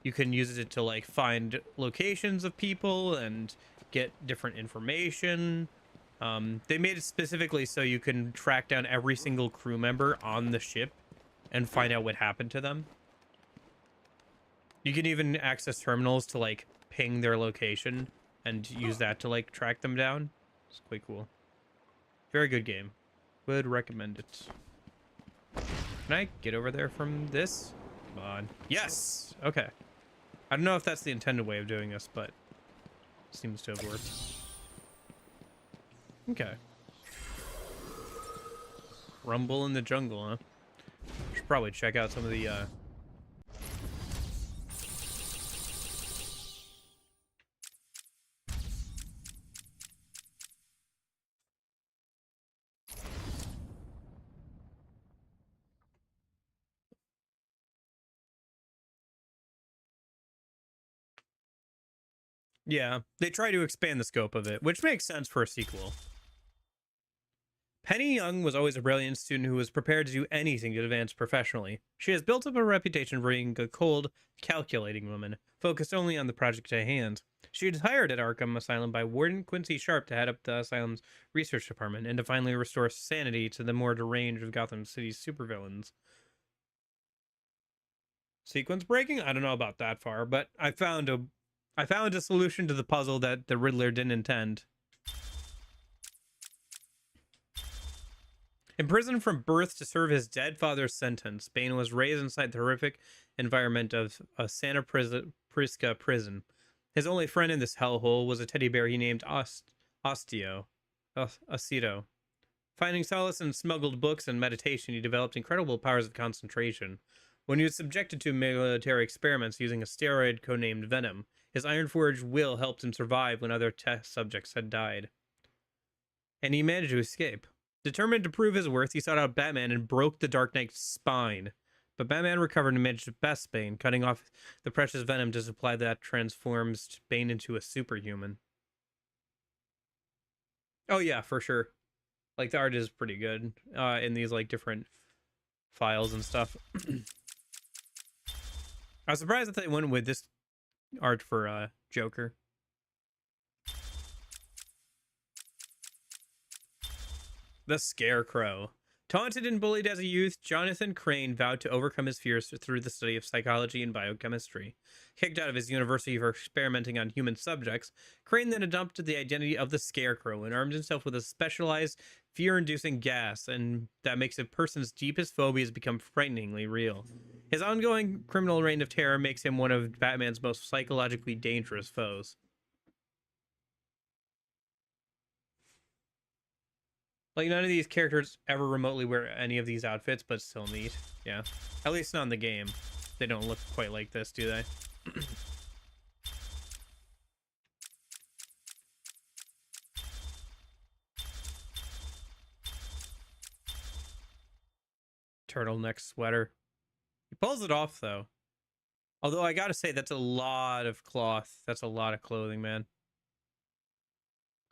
you can use it to like find locations of people and get different information. They made it specifically so you can track down every single crew member on the ship and find out what happened to them. You can even access terminals to like ping their location and use that to like track them down. It's quite cool. Very good game. Would recommend it. Can I get over there from this? Come on. Yes! Okay. I don't know if that's the intended way of doing this, but it seems to have worked. Okay. Rumble in the jungle, huh? Should probably check out some of the yeah, they try to expand the scope of it, which makes sense for a sequel. Penny Young was always a brilliant student who was prepared to do anything to advance professionally. She has built up a reputation for being a cold, calculating woman, focused only on the project at hand. She was hired at Arkham Asylum by Warden Quincy Sharp to head up the Asylum's research department and to finally restore sanity to the more deranged of Gotham City's supervillains. Sequence breaking? I don't know about that far, but I found a solution to the puzzle that the Riddler didn't intend. Imprisoned from birth to serve his dead father's sentence, Bane was raised inside the horrific environment of a Santa Prisca prison. His only friend in this hellhole was a teddy bear he named Ostio. Finding solace in smuggled books and meditation, he developed incredible powers of concentration. When he was subjected to military experiments using a steroid codenamed Venom, his iron-forged will helped him survive when other test subjects had died. And he managed to escape. Determined to prove his worth, he sought out Batman and broke the Dark Knight's spine. But Batman recovered and managed to best Bane, cutting off the precious venom to supply that transforms Bane into a superhuman. Oh yeah, for sure. Like, the art is pretty good in these like different files and stuff. I was surprised that they went with this art for Joker. The Scarecrow. Taunted and bullied as a youth, Jonathan Crane vowed to overcome his fears through the study of psychology and biochemistry. Kicked out of his university for experimenting on human subjects, Crane then adopted the identity of the Scarecrow and armed himself with a specialized, fear-inducing gas, and that makes a person's deepest phobias become frighteningly real. His ongoing criminal reign of terror makes him one of Batman's most psychologically dangerous foes. Like, none of these characters ever remotely wear any of these outfits, but still neat. Yeah. At least not in the game. They don't look quite like this, do they? turtleneck sweater. He pulls it off though. Although I gotta say, that's a lot of cloth. That's a lot of clothing, man.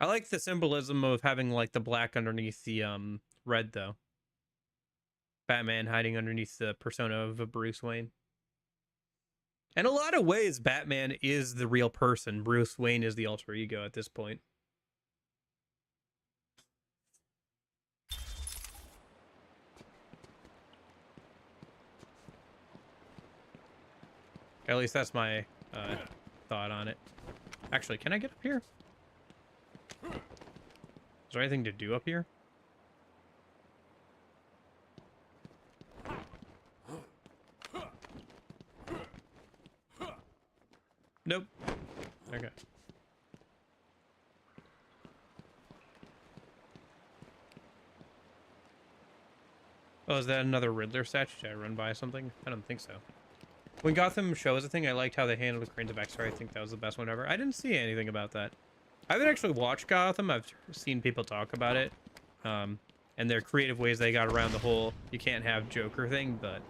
I like the symbolism of having like the black underneath the red though. Batman hiding underneath the persona of a Bruce Wayne. In a lot of ways, Batman is the real person. Bruce Wayne is the alter ego at this point. At least that's my thought on it. Actually, can I get up here? Is there anything to do up here? Nope. Okay. Oh, is that another Riddler statue? Did I run by something? I don't think so. When Gotham shows a thing, I liked how they handled Cranes of X-Ray. I think that was the best one ever. I didn't see anything about that. I haven't actually watched Gotham. I've seen people talk about it. And their creative ways they got around the whole you can't have Joker thing, but...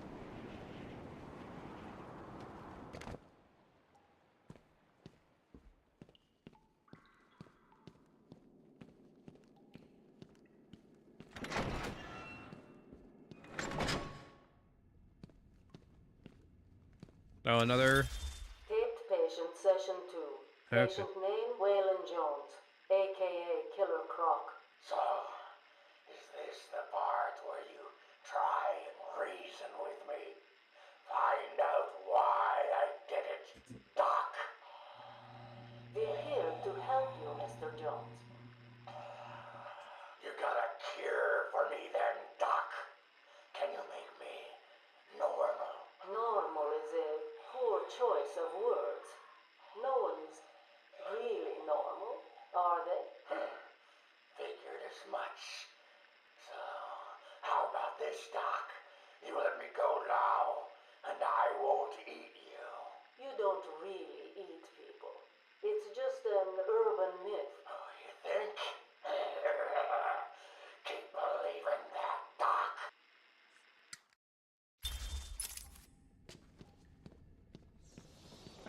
Oh, another... Taped patient session 2. Okay. Patient name Waylon Jones, a.k.a. Killer Croc. So, is this the part where you try and reason with me? Find out why I did it, Doc. We're here to help you, Mr. Jones. You got a cure for me then, Doc? Can you make me normal? Normal is a poor choice of words. No one's really normal, are they? Figured as much. So, how about this, Doc? You let me go now, and I won't eat you. You don't really eat people. It's just an urban myth. Oh, you think? Keep believing that, Doc.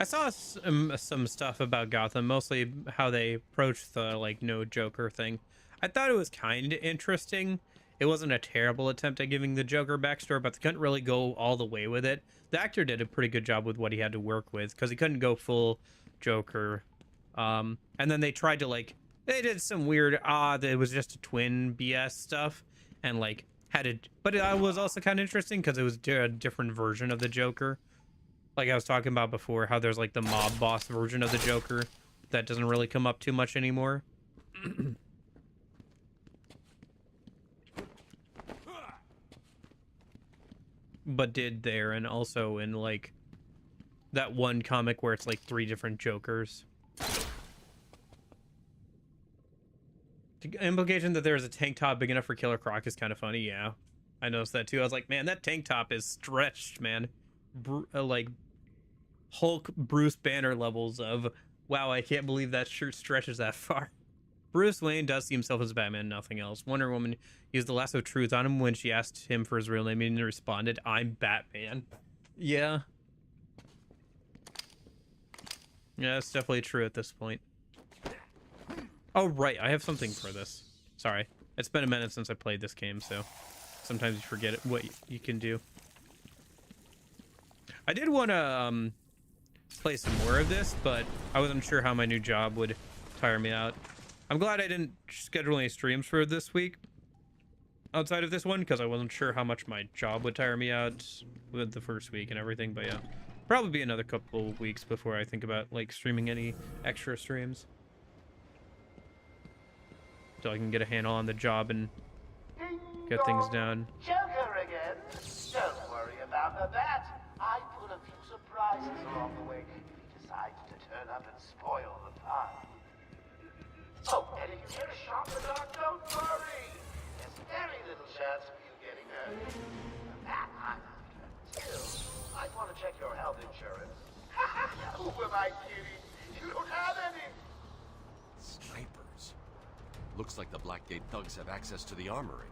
I saw some stuff about Gotham, mostly how they approached the, like, no Joker thing. I thought it was kind of interesting. It wasn't a terrible attempt at giving the Joker backstory, but they couldn't really go all the way with it. The actor did a pretty good job with what he had to work with, because he couldn't go full Joker. And then they tried to, like, they did some weird, it was just a twin BS stuff, and, like, had it, but it was also kind of interesting, because it was a different version of the Joker. Like I was talking about before, how there's like the mob boss version of the Joker that doesn't really come up too much anymore. But did there, and also in like that one comic where it's like 3 different Jokers. The implication that there's a tank top big enough for Killer Croc is kind of funny. Yeah, I noticed that too. I was like, man, that tank top is stretched, man. Like Hulk Bruce Banner levels of, wow, I can't believe that shirt stretches that far. Bruce Wayne does see himself as Batman, nothing else. Wonder Woman used the lasso of truth on him when she asked him for his real name, and he responded, I'm Batman. Yeah. Yeah, that's definitely true at this point. Oh, right, I have something for this. Sorry. It's been a minute since I played this game, so sometimes you forget what you can do. I did want to play some more of this, but I wasn't sure how my new job would tire me out. I'm glad I didn't schedule any streams for this week outside of this one, because I wasn't sure how much my job would tire me out with the first week and everything. But yeah, probably be another couple weeks before I think about like streaming any extra streams, so I can get a handle on the job and get things done. Joker again? Don't worry about that. I put a few surprises along the way if he decides to turn up and spoil the fun. Oh, and if you get a shot in the dark, don't worry. There's very little chance of you getting hurt. That I'm after. Still, I want to check your health insurance. Who am I kidding? You don't have any. Snipers. Looks like the Blackgate thugs have access to the armory.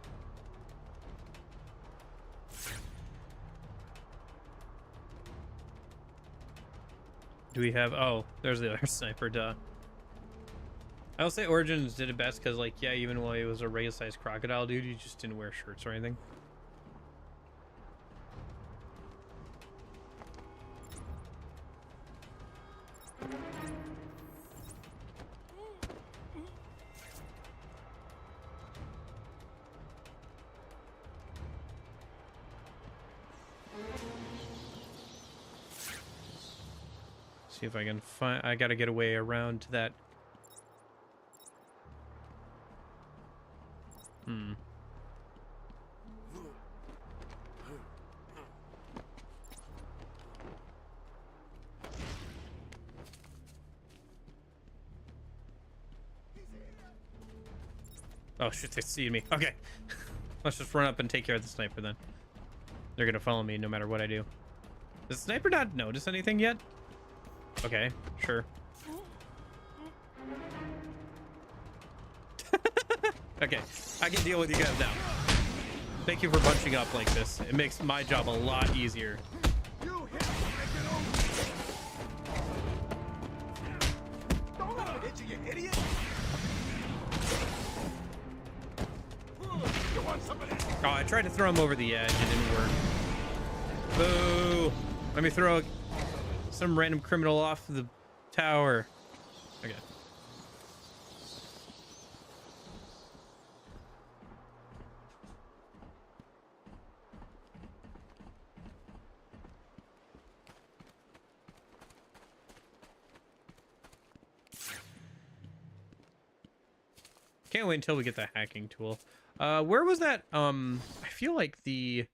Do we have... Oh, there's the other sniper, duh. I'll say Origins did it best because, like, yeah, even while he was a regular-sized crocodile dude, he just didn't wear shirts or anything. See if I can find... I gotta get away around to that... Oh shit, they see me. Okay. Let's just run up and take care of the sniper then. They're gonna follow me no matter what I do. Does the sniper not notice anything yet? Okay, sure. Okay, I can deal with you guys now. Thank you for bunching up like this. It makes my job a lot easier. You hit Don't let him hit you, you idiot! You want somebody? Oh, I tried to throw him over the edge. It didn't work. Boo! Let me throw some random criminal off the tower. Okay. Can't wait until we get the hacking tool. Where was that? I feel like the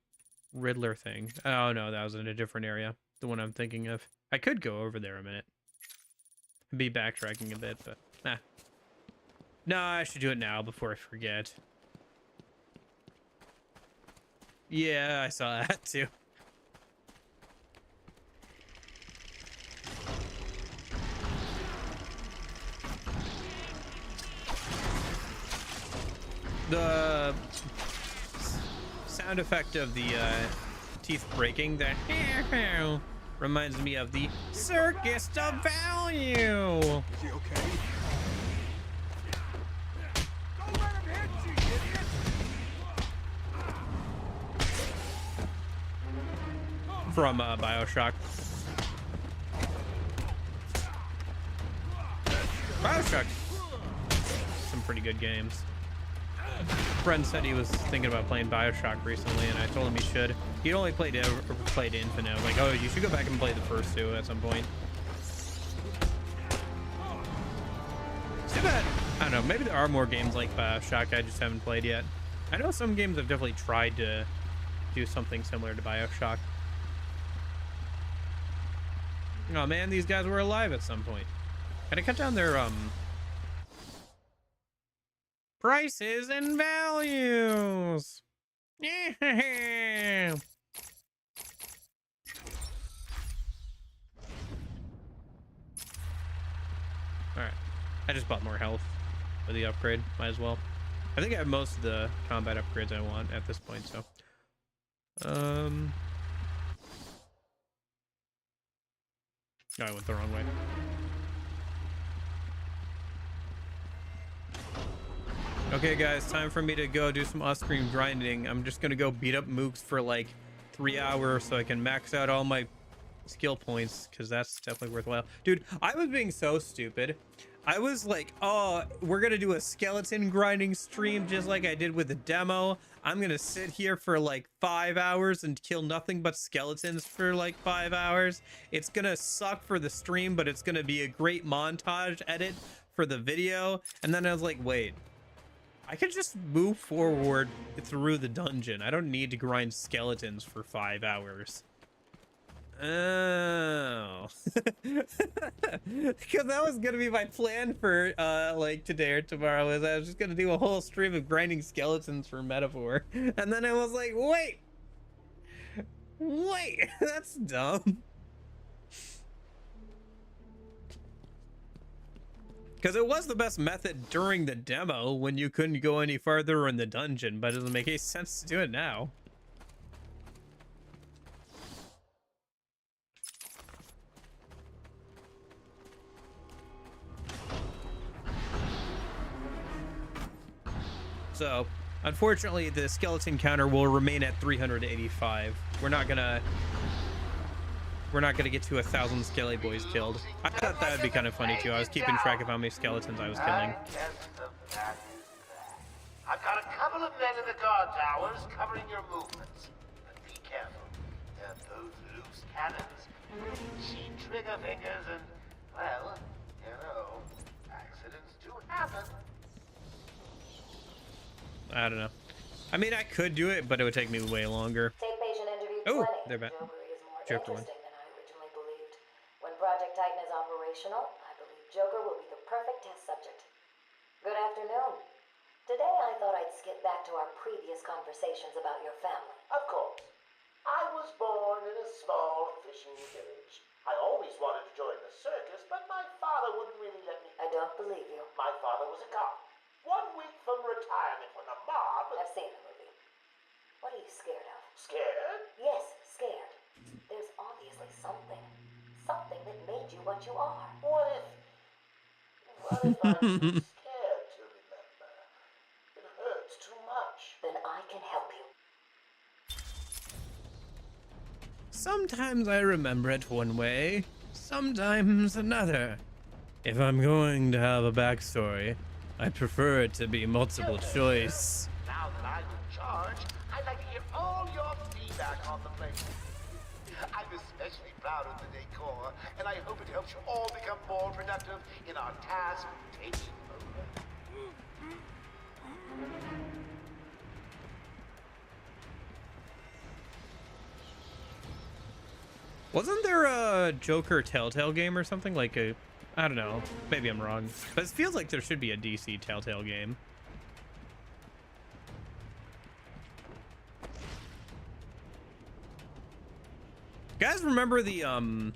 Riddler thing. Oh no, that was in a different area. The one I'm thinking of. I could go over there a minute. Be backtracking a bit, but nah. No, I should do it now before I forget. Yeah, I saw that too. The sound effect of the teeth breaking, the reminds me of the circus of value. Is he okay? Don't let him hit you, idiot! From BioShock. BioShock. Some pretty good games. Friend said he was thinking about playing BioShock recently, and I told him he should. He'd only played Infinite. I was like, oh, you should go back and play the first two at some point. It's too bad. I don't know. Maybe there are more games like BioShock I just haven't played yet. I know some games have definitely tried to do something similar to BioShock. Oh man, these guys were alive at some point. Gotta cut down their prices and values. Yeah. All right, I just bought more health for the upgrade. Might as well. I think I have most of the combat upgrades I want at this point. So, oh, I went the wrong way. Okay, guys, time for me to go do some off-screen grinding. I'm just gonna go beat up mooks for like 3 hours so I can max out all my skill points, because that's definitely worthwhile. Dude, I was being so stupid. I was like, oh, we're gonna do a skeleton grinding stream just like I did with the demo. I'm gonna sit here for like 5 hours and kill nothing but skeletons for like 5 hours. It's gonna suck for the stream, but it's gonna be a great montage edit for the video. And then I was like, wait, I could just move forward through the dungeon. I don't need to grind skeletons for 5 hours. Oh. Because that was gonna be my plan for like today or tomorrow, is I was just gonna do a whole stream of grinding skeletons for Metaphor. And then I was like, wait, that's dumb. Because it was the best method during the demo when you couldn't go any farther in the dungeon, but it doesn't make any sense to do it now. So, unfortunately, the skeleton counter will remain at 385. We're not gonna get to 1,000 skelly boys killed. I thought that would be kind of funny too. I was keeping track of how many skeletons I was killing. I've got a couple of men in the guard towers covering your movements. But be careful. Those loose cannons, cheap trigger fingers, and, well, you know, accidents do happen. I don't know. I mean, I could do it, but it would take me way longer. Tape patient interview Oh, 20. they're back. Joker is more interesting than I originally believed. When Project Titan is operational, I believe Joker will be the perfect test subject. Good afternoon. Today I thought I'd skip back to our previous conversations about your family. Of course. I was born in a small fishing village. I always wanted to join the circus, but my father wouldn't really let me. I don't believe you. My father was a cop. 1 week from retirement when the mob... I've seen the movie. What are you scared of? Scared? Yes, scared. There's obviously something that made you what you are. What if I'm too scared to remember? It hurts too much. Then I can help you. Sometimes I remember it one way, sometimes another. If I'm going to have a backstory, I prefer it to be multiple choice. Now that I'm in charge, I'd like to hear all your feedback on the place. I'm especially proud of the decor, and I hope it helps you all become more productive in our task of taking over. Wasn't there a Joker Telltale game or something? Like a... I don't know. Maybe I'm wrong. But it feels like there should be a DC Telltale game. Guys, remember the, Hello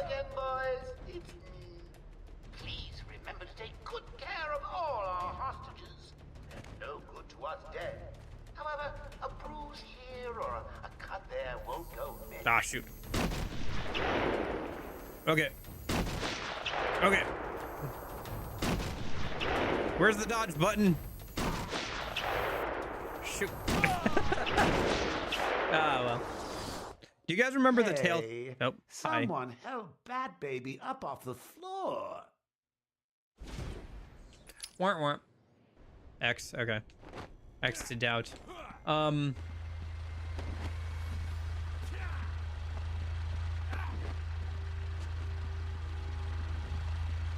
again, boys. It's me. Please remember to take good care of all our hostages. They're no good to us dead. However, a bruise here or a cut there won't go amiss. Ah, shoot. Okay. Okay. Where's the dodge button? Shoot. Ah, well. Do you guys remember the tail? Nope. Someone held Bat Baby up off the floor. Warrant, warrant. X, okay. X to doubt.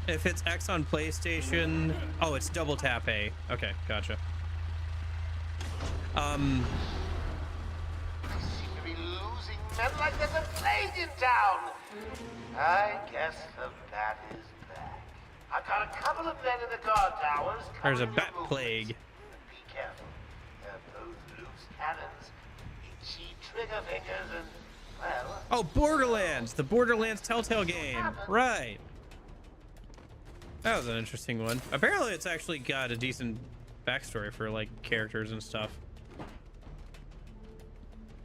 If it's X on PlayStation, oh, it's double tap A. Okay, gotcha. Men like there's a plague in town. I guess the bat is back. I've got a couple of men in the guard towers. There's a bat plague. Be careful. Those loose cannons, itchy trigger fingers, and, well... Oh, Borderlands! The Borderlands Telltale game. Right. That was an interesting one. Apparently it's actually got a decent backstory for, like, characters and stuff.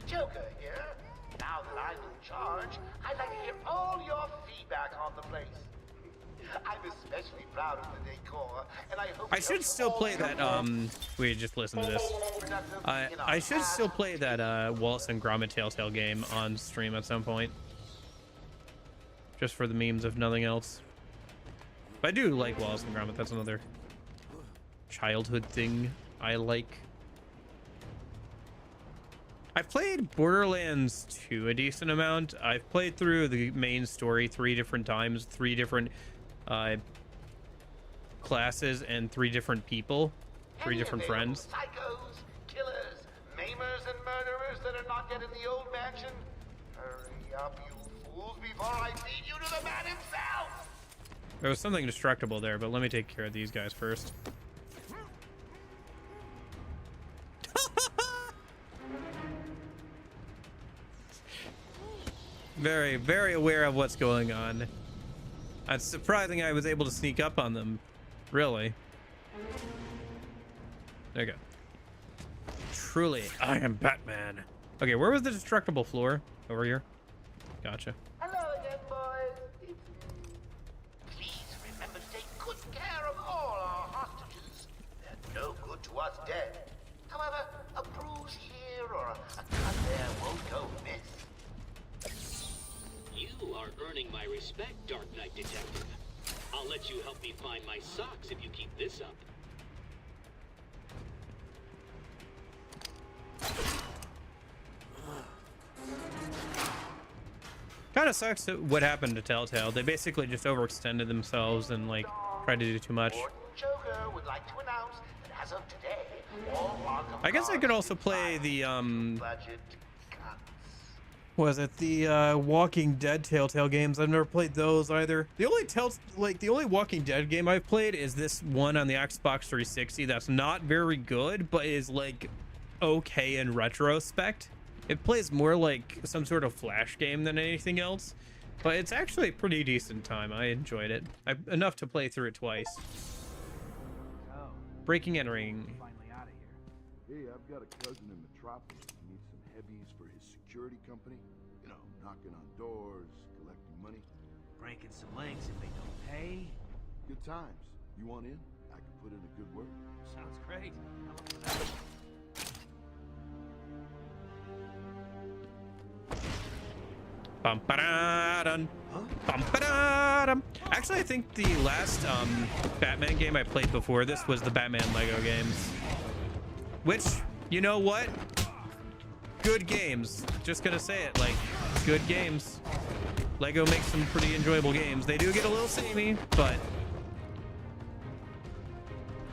Joker here. Now that I'm in charge, I'd like to hear all your feedback on the place. I'm especially proud of the decor, and I hope I should still play that, we just listened to this. I should still play that, Wallace and Gromit Telltale game on stream at some point. Just for the memes, if nothing else. But I do like Wallace and Gromit. That's another childhood thing I like. I've played Borderlands 2 a decent amount. I've played through the main story 3 different times, 3 different classes, and 3 different people, 3 different friends. Psychos, killers, maimers, and murderers that are not yet in the old mansion. Hurry up, you fools, before I feed you to the man himself! There was something destructible there, but let me take care of these guys first. Very, very aware of what's going on. It's surprising I was able to sneak up on them. Really. There you go. Truly, I am Batman. Okay, where was the destructible floor? Over here. Gotcha. Hello again, boys. It's me. Please remember to take good care of all our hostages. They're no good to dead. However, a bruise here or a cut there won't go amiss. You are earning my respect, Dark Knight Detective. I'll let you help me find my socks if you keep this up. Kind of sucks what happened to Telltale. They basically just overextended themselves and like tried to do too much. Joker would like to announce that as of today, all Arkham I guess I could also play the was it the Walking Dead Telltale games? I've never played those either. The only Walking Dead game I've played is this one on the Xbox 360 that's not very good, but is like okay in retrospect. It plays more like some sort of Flash game than anything else, but it's actually a pretty decent time. I enjoyed it. Enough to play through it twice. Breaking and Entering. Hey, I've got a cousin in Metropolis who needs some heavies for his security company. You know, knocking on doors, collecting money. Breaking some legs if they don't pay. Good times. You want in? I can put in a good word. Sounds great. I'll look for that. Actually, I think the last Batman game I played before this was the Batman Lego games. Which, you know what? Good games. Just gonna say it, like, good games. Lego makes some pretty enjoyable games. They do get a little samey, but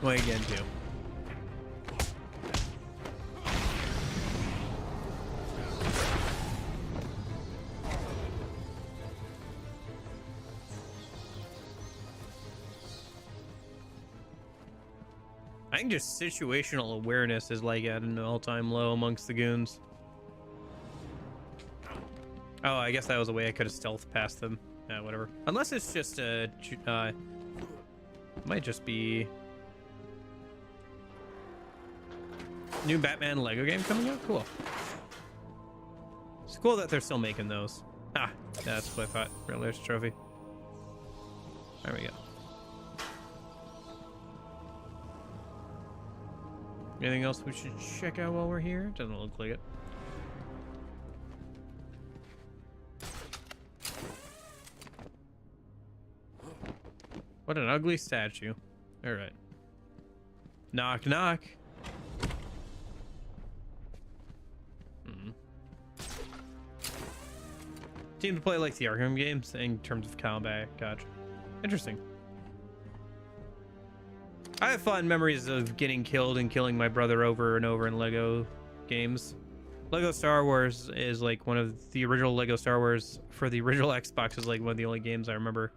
what are you gonna do? I think just situational awareness is like at an all-time low amongst the goons. Oh, I guess that was a way I could have stealth past them. Yeah, whatever. Unless it's just a... might just be... New Batman Lego game coming out? Cool. It's cool that they're still making those. Ah, that's what I thought. Riddler's trophy. There we go. Anything else we should check out while we're here? Doesn't look like it. What an ugly statue. All right. Knock, knock. Seem to play like the Arkham games in terms of combat. Gotcha. Interesting. I have fond memories of getting killed and killing my brother over and over in Lego games. Lego Star Wars is like one of the original Lego Star Wars for the original Xbox is like one of the only games I remember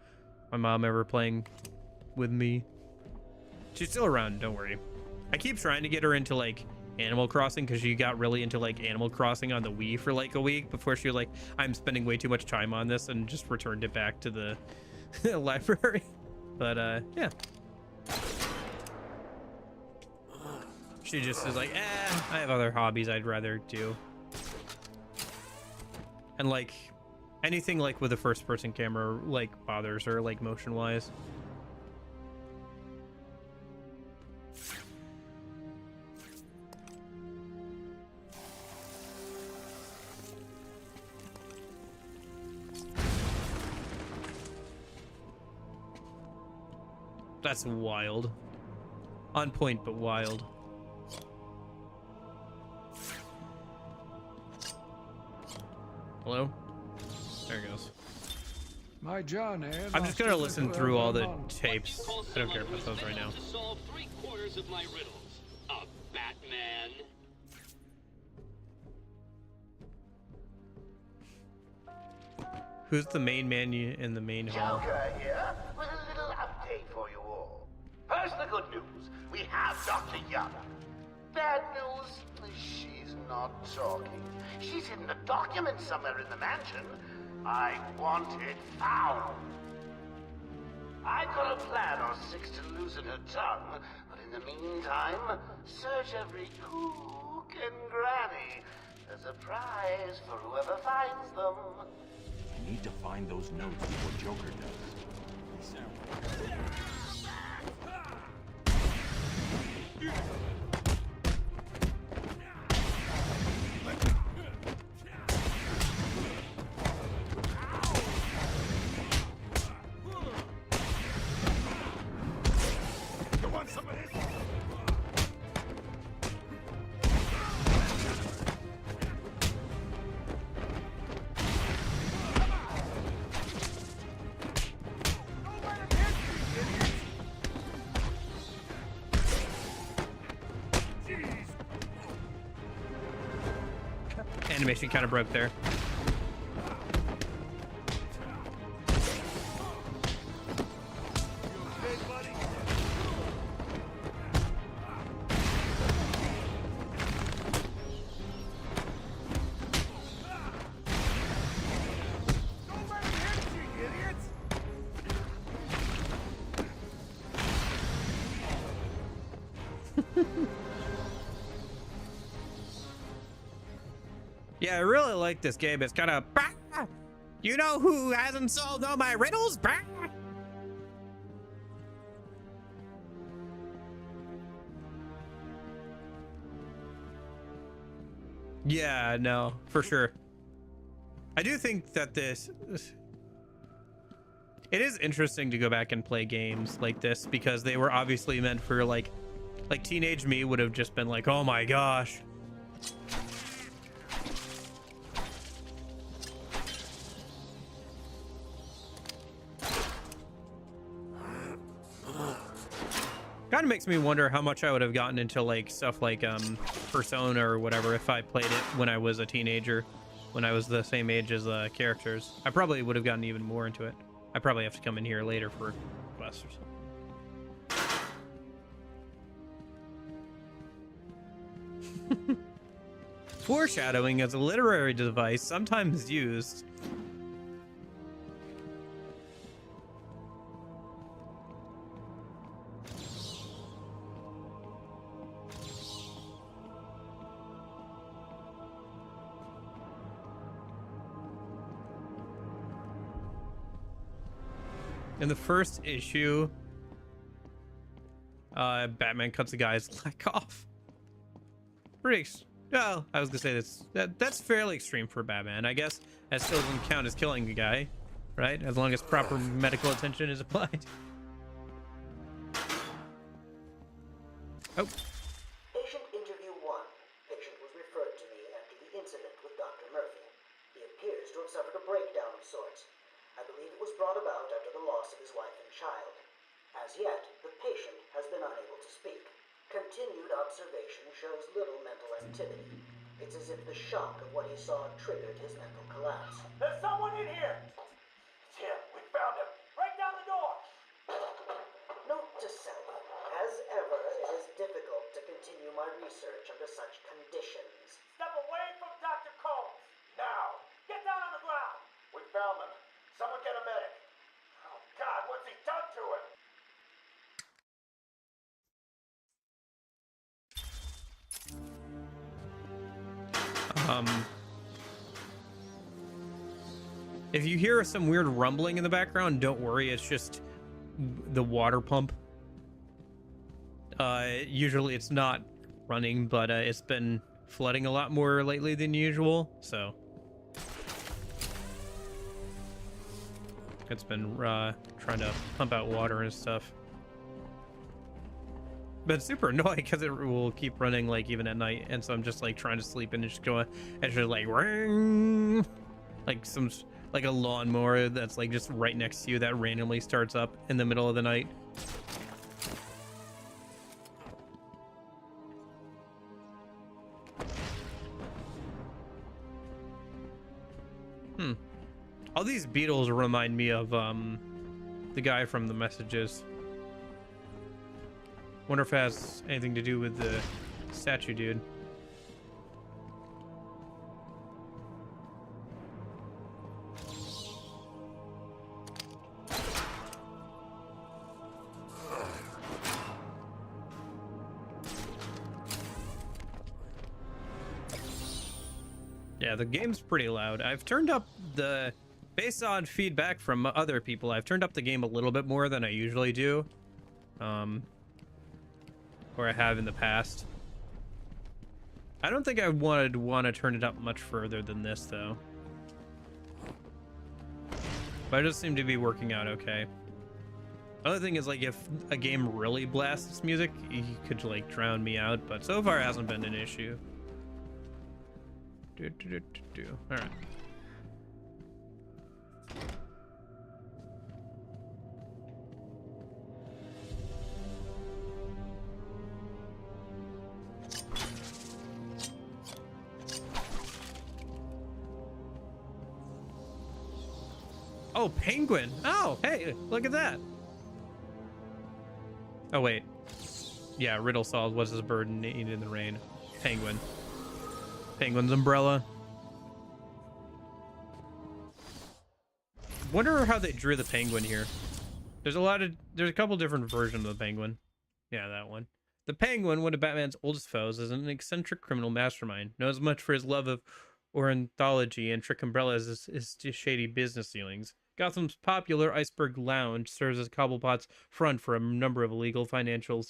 my mom ever playing with me. She's still around, don't worry. I keep trying to get her into like Animal Crossing because she got really into like Animal Crossing on the Wii for like a week before she was like, I'm spending way too much time on this, and just returned it back to the library. But yeah. She just is like, I have other hobbies I'd rather do. And like anything like with a first person camera like bothers her, like motion wise. That's wild. On point, but wild. Hello? There it goes. My journey. I'm just gonna listen through all the tapes. I don't care about those right now. To solve 3/4 of my riddles. A Batman. Who's the main man in the main hall? Joker here with a little update for you all. First, the good news. We have Dr. Young. Bad news, she's not talking. She's hidden a document somewhere in the mansion. I want it found. I've got a plan on Six to loosen her tongue, but in the meantime, search every cook and granny. There's a prize for whoever finds them. I need to find those notes before Joker does. animation kind of broke there. Yeah, I really like this game. It's kind of, you know who hasn't solved all my riddles? Yeah, no, for sure. I do think that it is interesting to go back and play games like this because they were obviously meant for like teenage me would have just been like, oh my gosh. Kind of makes me wonder how much I would have gotten into like stuff like Persona or whatever if I played it when I was a teenager, when I was the same age as the characters. I probably would have gotten even more into it. I probably have to come in here later for quests or something. Foreshadowing as a literary device sometimes used. In the first issue, Batman cuts a guy's leg off. Well, I was gonna say that's fairly extreme for Batman, I guess. That still doesn't count as killing a guy, right? As long as proper medical attention is applied. Oh. Patient interview 1. Patient was referred to me after the incident with Dr. Murphy. He appears to have suffered a breakdown of sorts. I believe it was brought about after the loss of his wife and child. As yet, the patient has been unable to speak. Continued observation shows little mental activity. It's as if the shock of what he saw triggered his mental collapse. There's someone in here! It's him. We found him. Break down the door! Note to self. As ever, it is difficult to continue my research under such conditions. Step away from Dr. Combs! Now! Get down on the ground! We found them. Someone get a medic. Oh, God, what's he done to him? If you hear some weird rumbling in the background, don't worry. It's just the water pump. Usually it's not running, but it's been flooding a lot more lately than usual, so it's been trying to pump out water and stuff. But it's super annoying because it will keep running like even at night, and so I'm just like trying to sleep and it's just going, it's just like ring, like a lawnmower that's like just right next to you that randomly starts up in the middle of the night. All these beetles remind me of the guy from the Messages. Wonder if it has anything to do with the statue dude. Yeah, the game's pretty loud. I've turned up the, based on feedback from other people, I've turned up the game a little bit more than I usually do. Or I have in the past. I don't think I would want to turn it up much further than this, though. But it does seem to be working out okay. Other thing is, like, if a game really blasts music, you could, like, drown me out, but so far it hasn't been an issue. Alright. Oh, penguin. Oh, hey, look at that. Oh, wait. Yeah, Riddle saw was his bird eaten in the rain. Penguin. Penguin's umbrella. Wonder how they drew the penguin here. There's a couple different versions of the penguin. Yeah, that one. The penguin, one of Batman's oldest foes, is an eccentric criminal mastermind, known as much for his love of ornithology and trick umbrellas as his shady business dealings. Gotham's popular Iceberg Lounge serves as Cobblepot's front for a number of illegal financial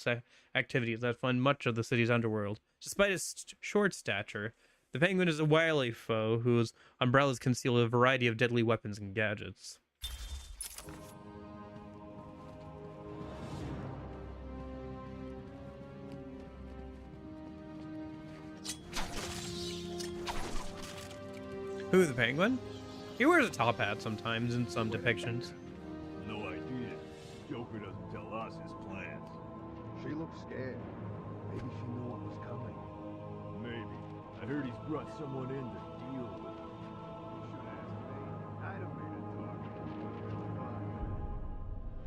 activities that fund much of the city's underworld. Despite his short stature, the Penguin is a wily foe whose umbrellas conceal a variety of deadly weapons and gadgets. Who, the Penguin? He wears a top hat sometimes in some depictions. No idea. Joker doesn't tell us his plans. She looks scared. Maybe she knew what was coming. Maybe. I heard he's brought someone in to deal with it. You should ask me. I'd have made it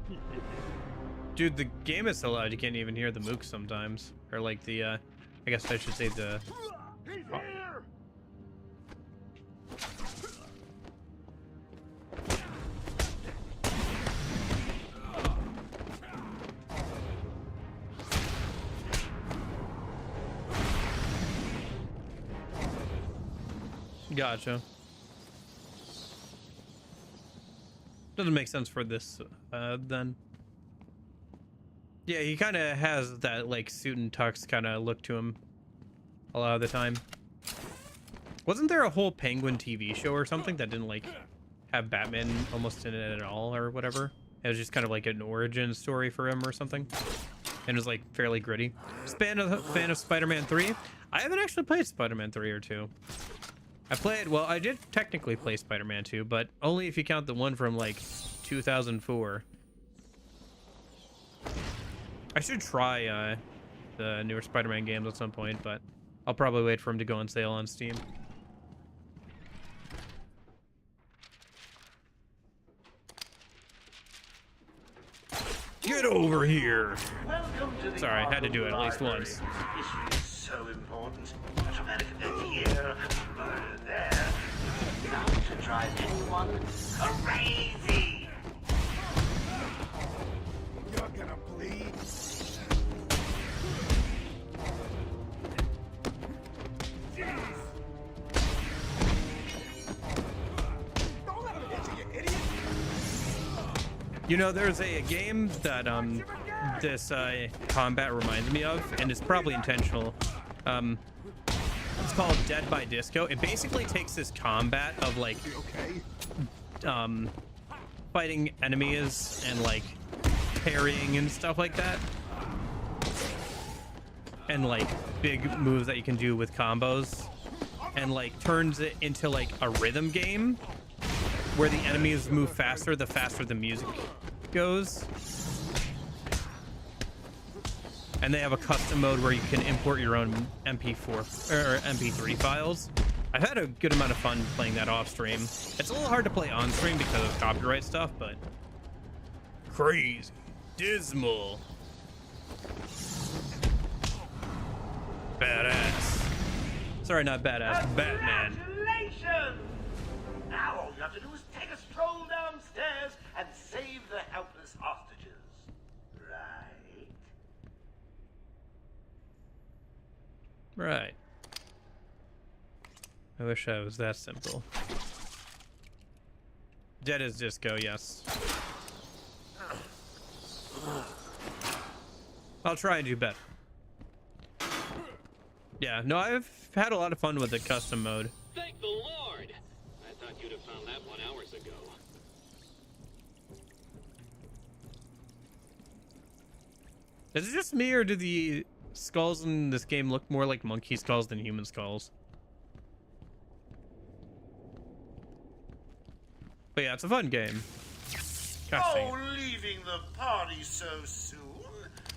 talk. Dude, the game is so loud you can't even hear the mooks sometimes. Or like the, I guess I should say the... He's here! Gotcha. Doesn't make sense for this, then. Yeah, he kind of has that, like, suit and tux kind of look to him a lot of the time. Wasn't there a whole Penguin TV show or something that didn't, like, have Batman almost in it at all or whatever? It was just kind of like an origin story for him or something. And it was, like, fairly gritty. Fan of Spider-Man 3? I haven't actually played Spider-Man 3 or 2. I did technically play Spider-Man 2, but only if you count the one from, like, 2004. I should try the newer Spider-Man games at some point, but I'll probably wait for them to go on sale on Steam. Get over here! Sorry, I had to do it at least once. History is so important. Not America here, murder there. Not to drive anyone crazy. You're gonna bleed. Don't let him hit you, you idiot. You know, there's a game that this combat reminds me of, and it's probably intentional. It's called Dead by Disco. It basically takes this combat of like fighting enemies and like parrying and stuff like that, and like big moves that you can do with combos, and like turns it into like a rhythm game where the enemies move faster the faster the music goes. And they have a custom mode where you can import your own MP4 or MP3 files. I've had a good amount of fun playing that off stream. It's a little hard to play on stream because of copyright stuff, but crazy, dismal, badass. Sorry, not badass, Batman. Congratulations! Now all you have to do is take a stroll downstairs and save the helpless hostages. Right? Right. I wish I was that simple. Dead as Disco, yes. I'll try and do better. Yeah, no, I've had a lot of fun with the custom mode. Thank the Lord! I thought you'd have found that 1 hours ago. Is it just me, or do the skulls in this game look more like monkey skulls than human skulls? But yeah, it's a fun game. Gosh, Oh, leaving the party so soon?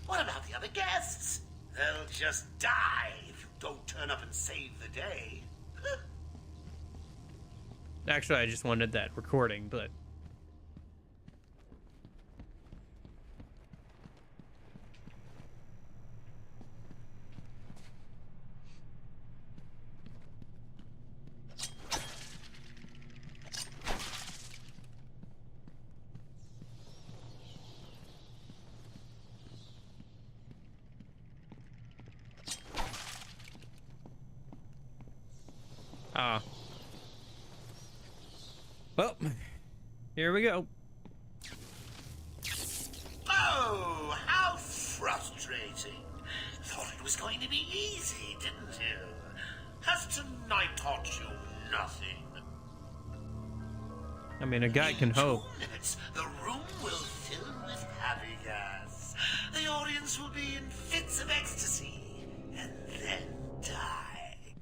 What about the other guests? They'll just die if you don't turn up and save the day. actually, I just wanted that recording, but Ah. Well, here we go. Oh, how frustrating. Thought it was going to be easy, didn't you? Has tonight taught you nothing? I mean, a guy can hope. 2 minutes, the room will fill with happy gas. The audience will be in fits of ecstasy, and then die.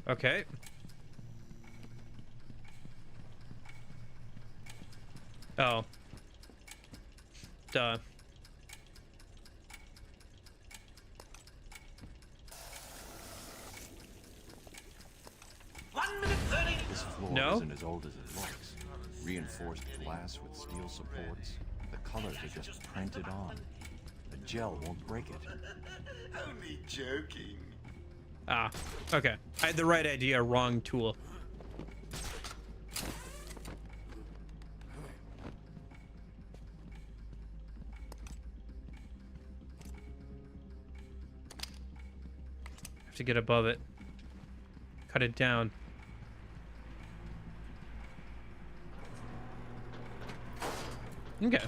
Okay. Oh. Duh. This floor No? isn't as old as it looks. Reinforced glass with steel supports. The colors are just printed on. The gel won't break it. Only joking. Ah. Okay. I had the right idea, wrong tool. Have to get above it. Cut it down. Okay.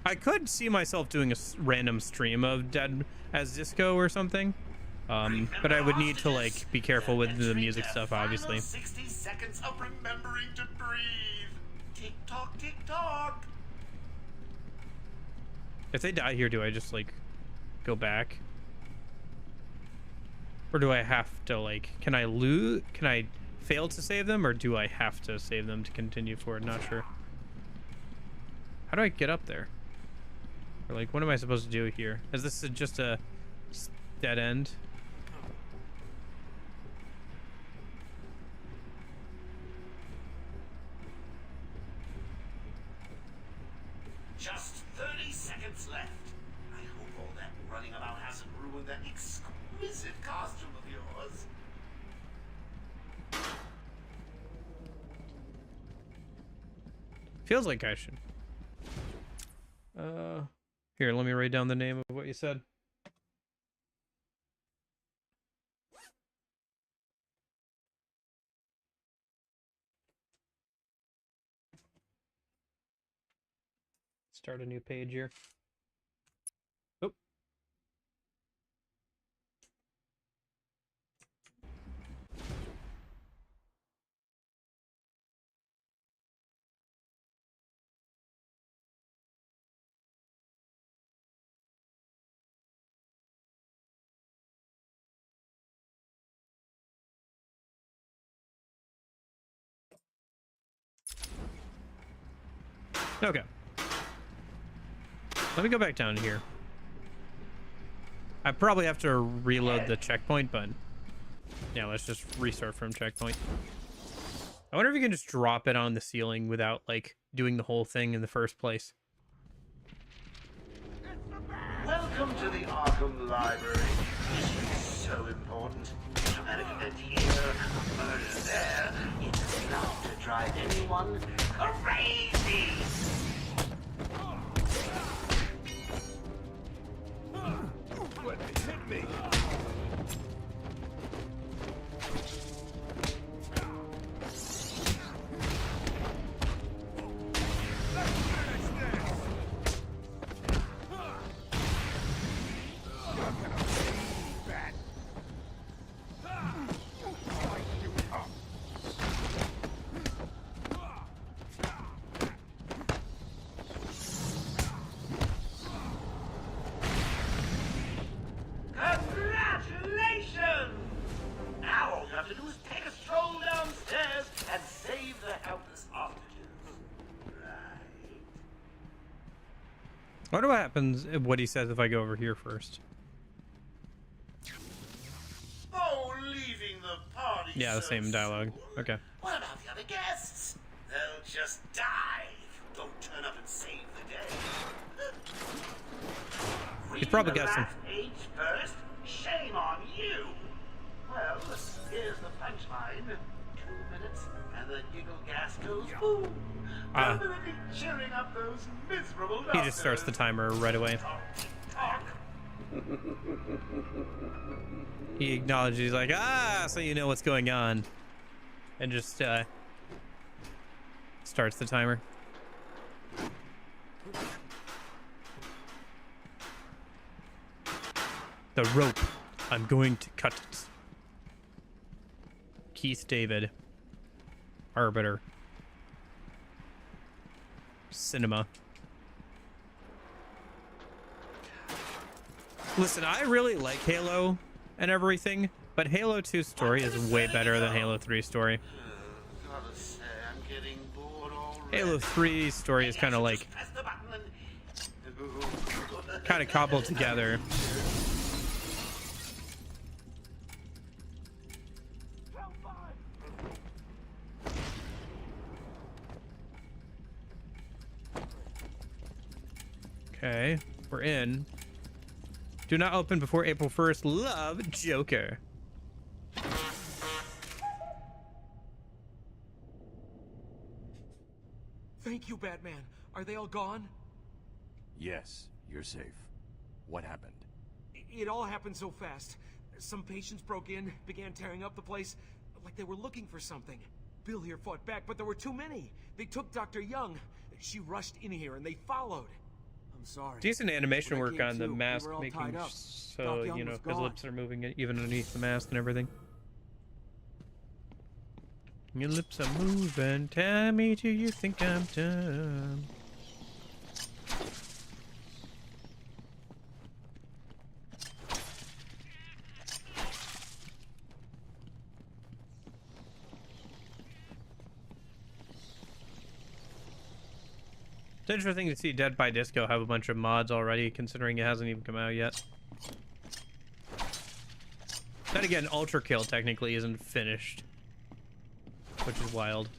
I could see myself doing a random stream of Dead as Disco or something. But I would need to like be careful with the music stuff, obviously. 60 seconds of remembering to breathe. Tick tock, tick tock. If they die here, do I just like go back? Or do I have to like, can I fail to save them, or do I have to save them to continue forward? Not sure. How do I get up there? Or like, what am I supposed to do here? Is this just a dead end? Just 30 seconds left. I hope all that running about hasn't ruined that exquisite costume of yours. Feels like I should. Here, let me write down the name of what you said. Start a new page here. Oh. Okay. Let me go back down here. I probably have to reload the checkpoint, but yeah, let's just restart from checkpoint. I wonder if you can just drop it on the ceiling without like doing the whole thing in the first place. Welcome to the Arkham Library. History is so important. Dramatic event here, murder there. It's enough to drive anyone crazy. What hit me? I wonder what happens, what he says if I go over here first. Oh, leaving the party. Yeah, the so same dialogue. soon. Okay. What about the other guests? They'll just die if you don't turn up and save the day. He's probably got some. Page first. Shame on you. Well, here's the punchline. 2 minutes, and the giggle gas goes boom. Permanently cheering up those miserable He just starts the timer right away. Talk. He acknowledges, he's like, ah, so you know what's going on. And just starts the timer. The rope. I'm going to cut it. Keith David. Arbiter. Cinema. Listen, I really like Halo and everything, but Halo 2 story is way better than Halo 3 story. Gotta say, I'm getting bored already. Halo 3 story is kind of like Press the button and... kind of cobbled together. Okay, we're in. Do not open before April 1st. Love, Joker. Thank you, Batman. Are they all gone? Yes, you're safe. What happened? It all happened so fast. Some patients broke in, began tearing up the place, like they were looking for something. Bill here fought back, but there were too many. They took Dr. Young. She rushed in here and they followed. I'm sorry. Decent animation work on the mask, we were all making tied up. so, Doc Young you know, was his gone. lips are moving even underneath the mask and everything. Your lips are moving. Tell me, do you think I'm dumb? It's interesting to see Dead by Disco have a bunch of mods already, considering it hasn't even come out yet. Then again, Ultra Kill technically isn't finished, which is wild.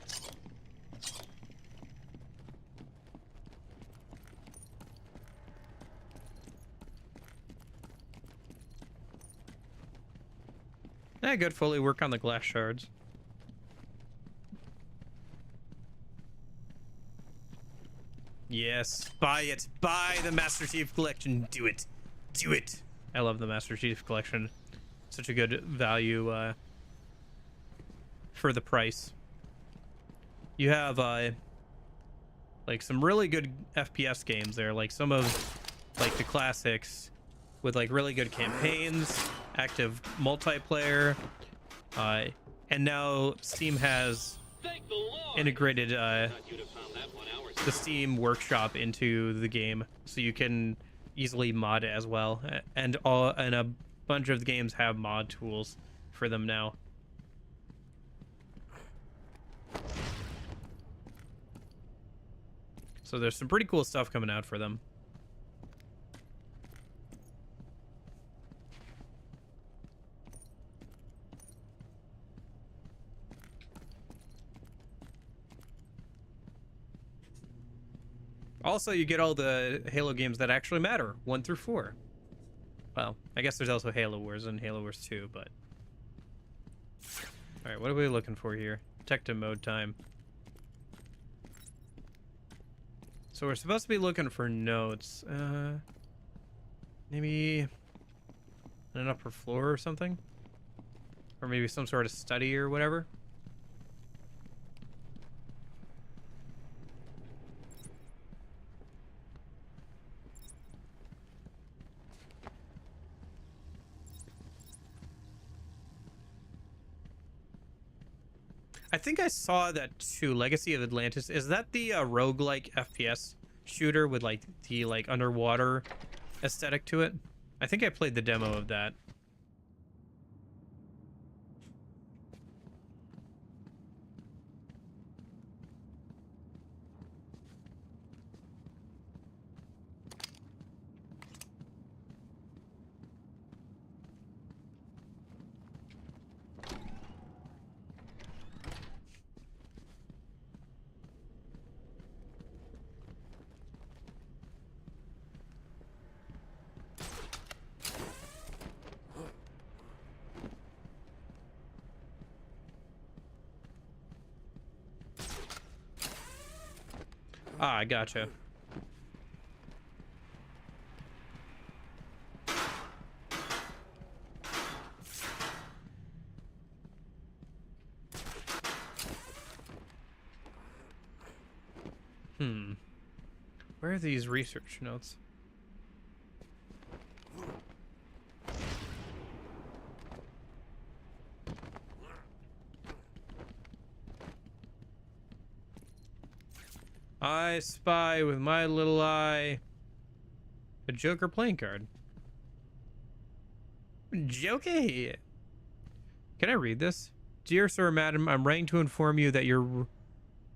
Yeah, good. Fully work on the glass shards. Yes, buy it. Buy the Master Chief Collection. Do it. Do it. I love the Master Chief Collection. Such a good value for the price. You have like some really good FPS games there, like some of like the classics with like really good campaigns, active multiplayer, and now Steam has integrated the Steam Workshop into the game, so you can easily mod it as well. And a bunch of the games have mod tools for them now. So there's some pretty cool stuff coming out for them. Also, you get all the Halo games that actually matter, 1 through 4. Well, I guess there's also Halo Wars and Halo Wars 2, but... Alright, what are we looking for here? Detective mode time. So we're supposed to be looking for notes. Maybe on an upper floor or something? Or maybe some sort of study or whatever? I think I saw that too. Legacy of Atlantis. Is that the roguelike FPS shooter with like the underwater aesthetic to it? I think I played the demo of that. Ah, I gotcha. Where are these research notes? I spy with my little eye a Joker playing card. Joker! Can I read this? Dear sir or madam, I'm writing to inform you that your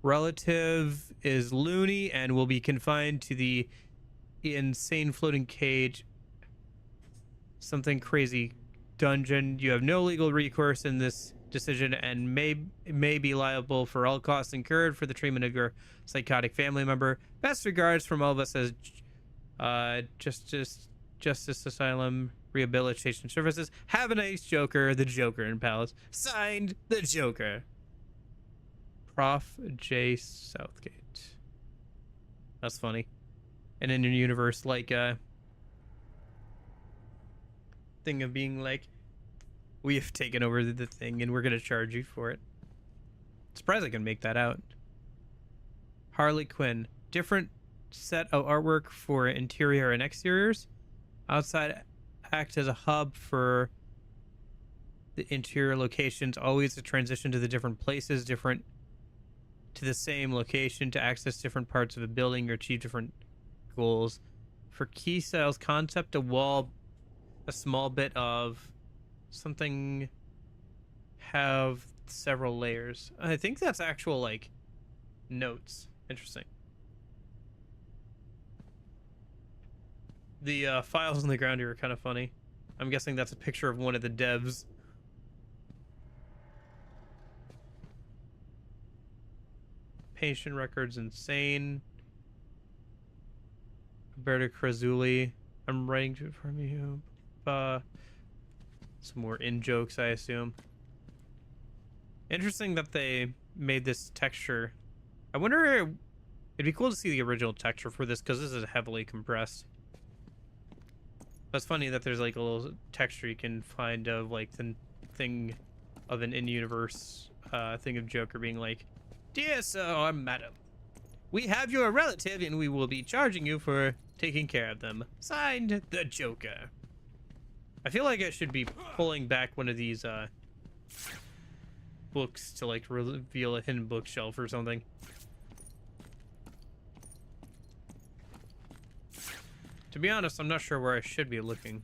relative is loony and will be confined to the insane floating cage. Something crazy dungeon. You have no legal recourse in this decision and may be liable for all costs incurred for the treatment of your psychotic family member. Best regards from all of us as Justice Asylum Rehabilitation Services. Have a nice Joker, the Joker in Palace. Signed, the Joker. Prof. J. Southgate. That's funny. And in your universe, like thing of being like, we have taken over the thing and we're gonna charge you for it. Surprised I can make that out. Harley Quinn. Different set of artwork for interior and exteriors. Outside act as a hub for the interior locations. Always a transition to the different places, different to the same location to access different parts of a building or achieve different goals. For key styles concept, a wall, a small bit of something, have several layers. I think that's actual like notes. Interesting. The files on the ground here are kind of funny. I'm guessing that's a picture of one of the devs. Patient records insane. Roberto Crazzulli. I'm writing to from you. Some more in-jokes, I assume. Interesting that they made this texture. I wonder, it'd be cool to see the original texture for this because this is heavily compressed. That's funny that there's like a little texture you can find of like the thing of an in-universe thing of Joker being like, "Dear sir or madam, we have your relative and we will be charging you for taking care of them. Signed, the Joker." I feel like I should be pulling back one of these books to like reveal a hidden bookshelf or something. To be honest, I'm not sure where I should be looking.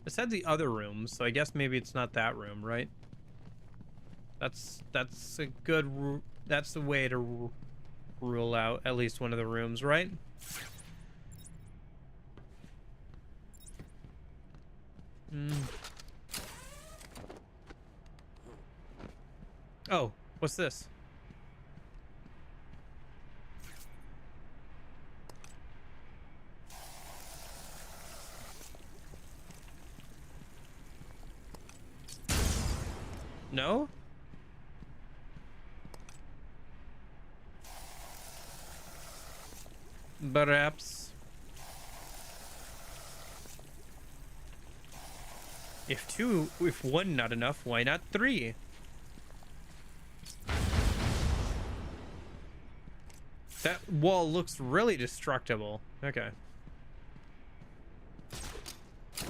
It said the other room, so I guess maybe it's not that room, right? That's a good that's the way to rule out at least one of the rooms, right? Oh, what's this? No? Perhaps. If one not enough, why not three? That wall looks really destructible. Okay. Let's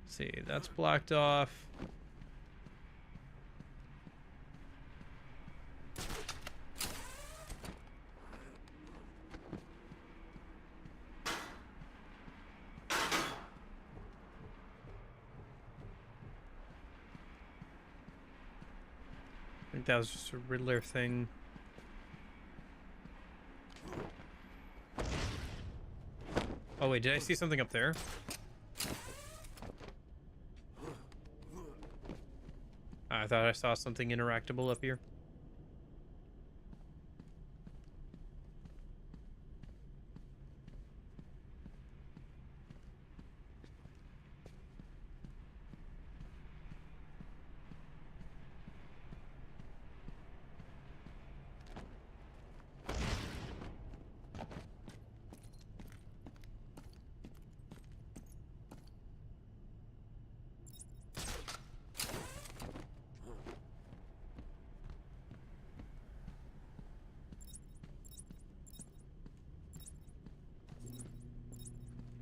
see, that's blocked off. I think that was just a Riddler thing. Oh wait, did I see something up there? I thought I saw something interactable up here.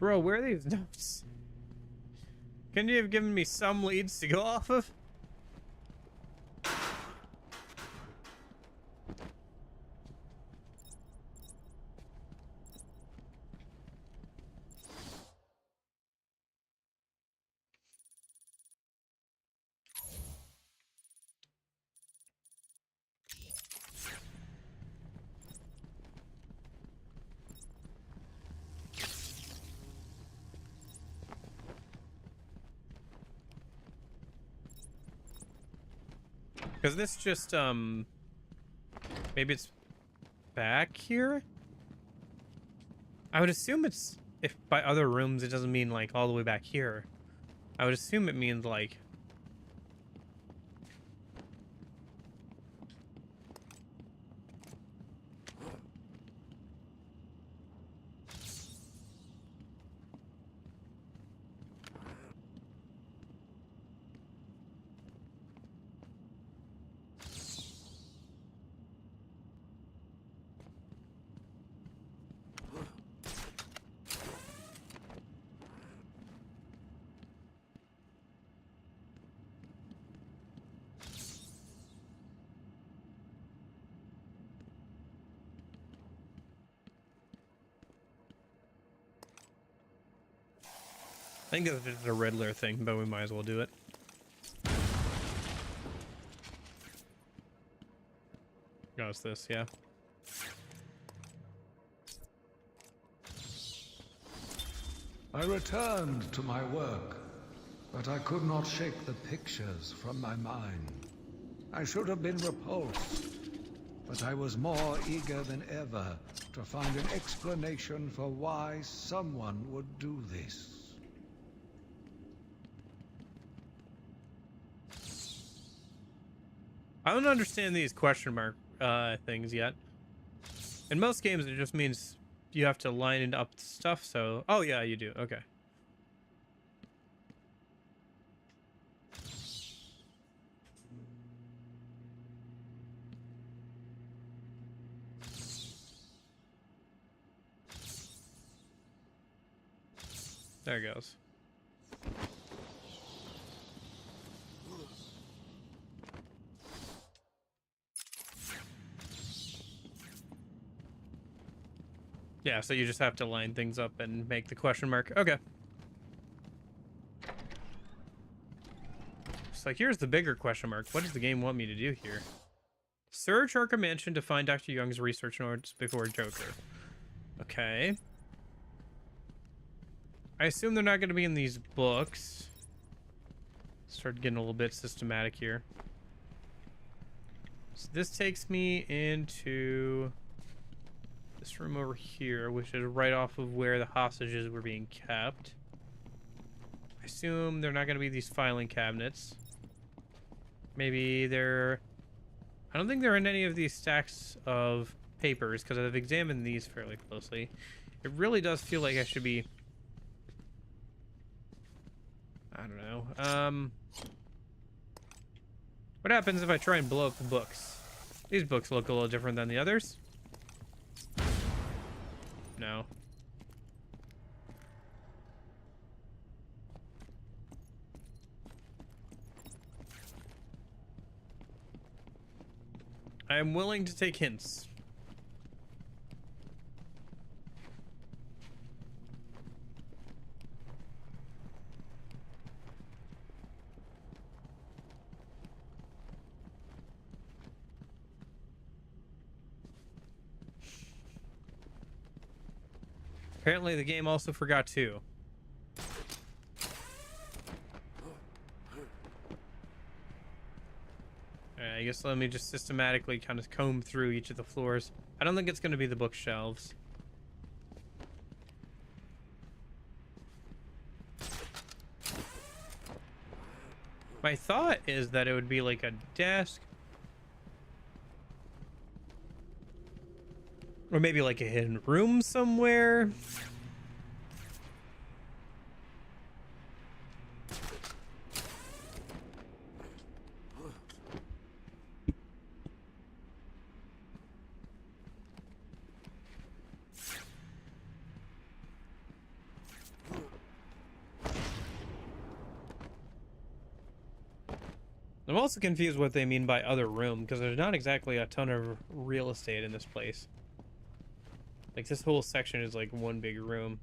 Bro, where are these notes? Couldn't you have given me some leads to go off of? Because this just, maybe it's back here? I would assume it's, if by other rooms it doesn't mean, like, all the way back here. I would assume it means, like... I think it's just a Riddler thing, but we might as well do it. Oh, it's this, yeah. I returned to my work, but I could not shake the pictures from my mind. I should have been repulsed, but I was more eager than ever to find an explanation for why someone would do this. I don't understand these question mark things yet. In most games, it just means you have to line it up stuff, so... Oh, yeah, you do. Okay. There it goes. Yeah, so you just have to line things up and make the question mark. Okay. It's like, here's the bigger question mark. What does the game want me to do here? Search Arkham Mansion to find Dr. Young's research notes before Joker. Okay. I assume they're not going to be in these books. Start getting a little bit systematic here. So this takes me into... this room over here, which is right off of where the hostages were being kept. I assume they're not going to be these filing cabinets. Maybe they're... I don't think they're in any of these stacks of papers, because I've examined these fairly closely. It really does feel like I should be... I don't know. What happens if I try and blow up the books? These books look a little different than the others. No. I am willing to take hints. Apparently the game also forgot to. Alright, I guess let me just systematically kind of comb through each of the floors. I don't think it's going to be the bookshelves. My thought is that it would be like a desk. Or maybe like a hidden room somewhere. I'm also confused what they mean by other room, because there's not exactly a ton of real estate in this place. Like, this whole section is like one big room.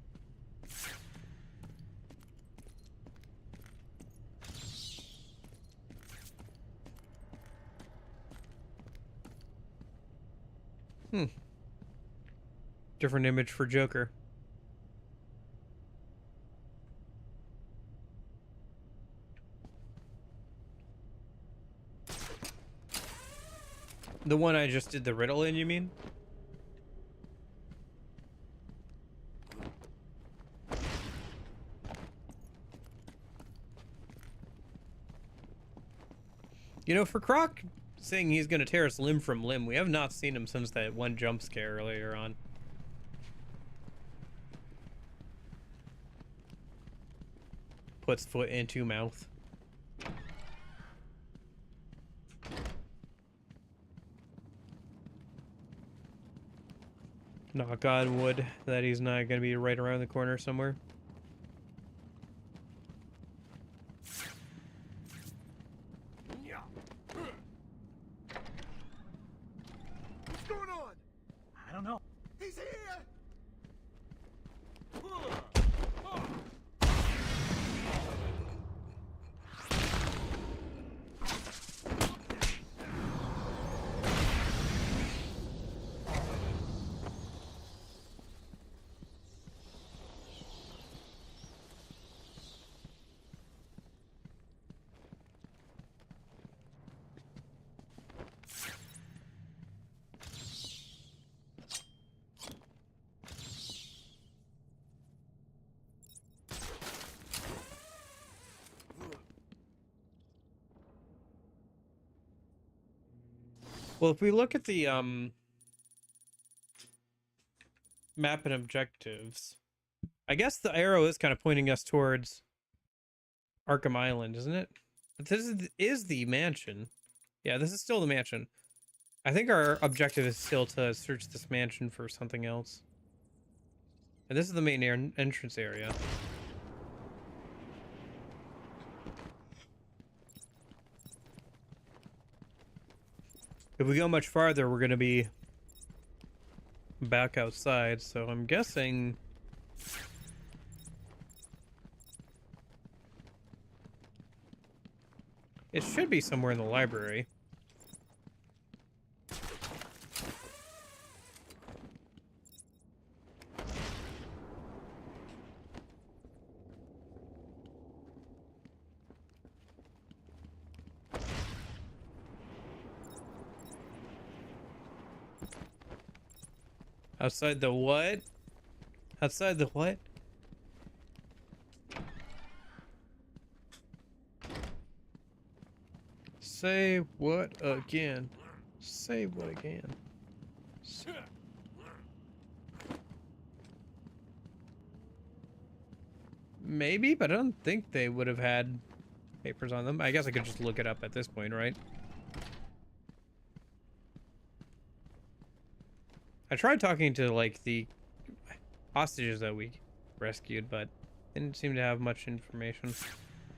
Different image for Joker. The one I just did the riddle in, you mean? You know, for Croc saying he's gonna tear us limb from limb, we have not seen him since that one jump scare earlier on. Puts foot into mouth. Knock on wood that he's not gonna be right around the corner somewhere. What's going on? I don't know. He's here! Well, if we look at the map and objectives, I guess the arrow is kind of pointing us towards Arkham Island, isn't it? But this is the mansion. Yeah, this is still the mansion. I think our objective is still to search this mansion for something else. And this is the main entrance area. If we go much farther, we're going to be back outside, so I'm guessing it should be somewhere in the library. Outside the what? Outside the what? Say what again? Say what again? Maybe, but I don't think they would have had papers on them. I guess I could just look it up at this point, right? I tried talking to, like, the hostages that we rescued, but didn't seem to have much information.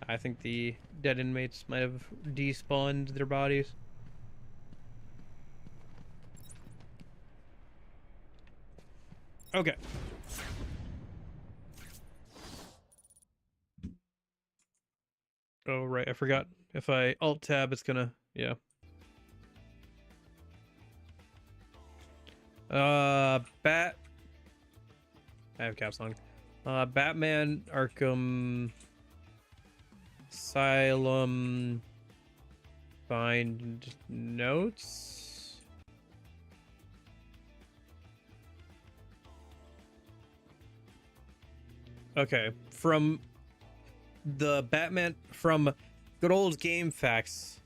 I think the dead inmates might have despawned their bodies. Okay. Oh, right, I forgot. If I Alt-Tab, it's gonna... yeah. I have caps on. Batman, Arkham, Asylum, find notes. Okay, from the Batman, from good old Game Facts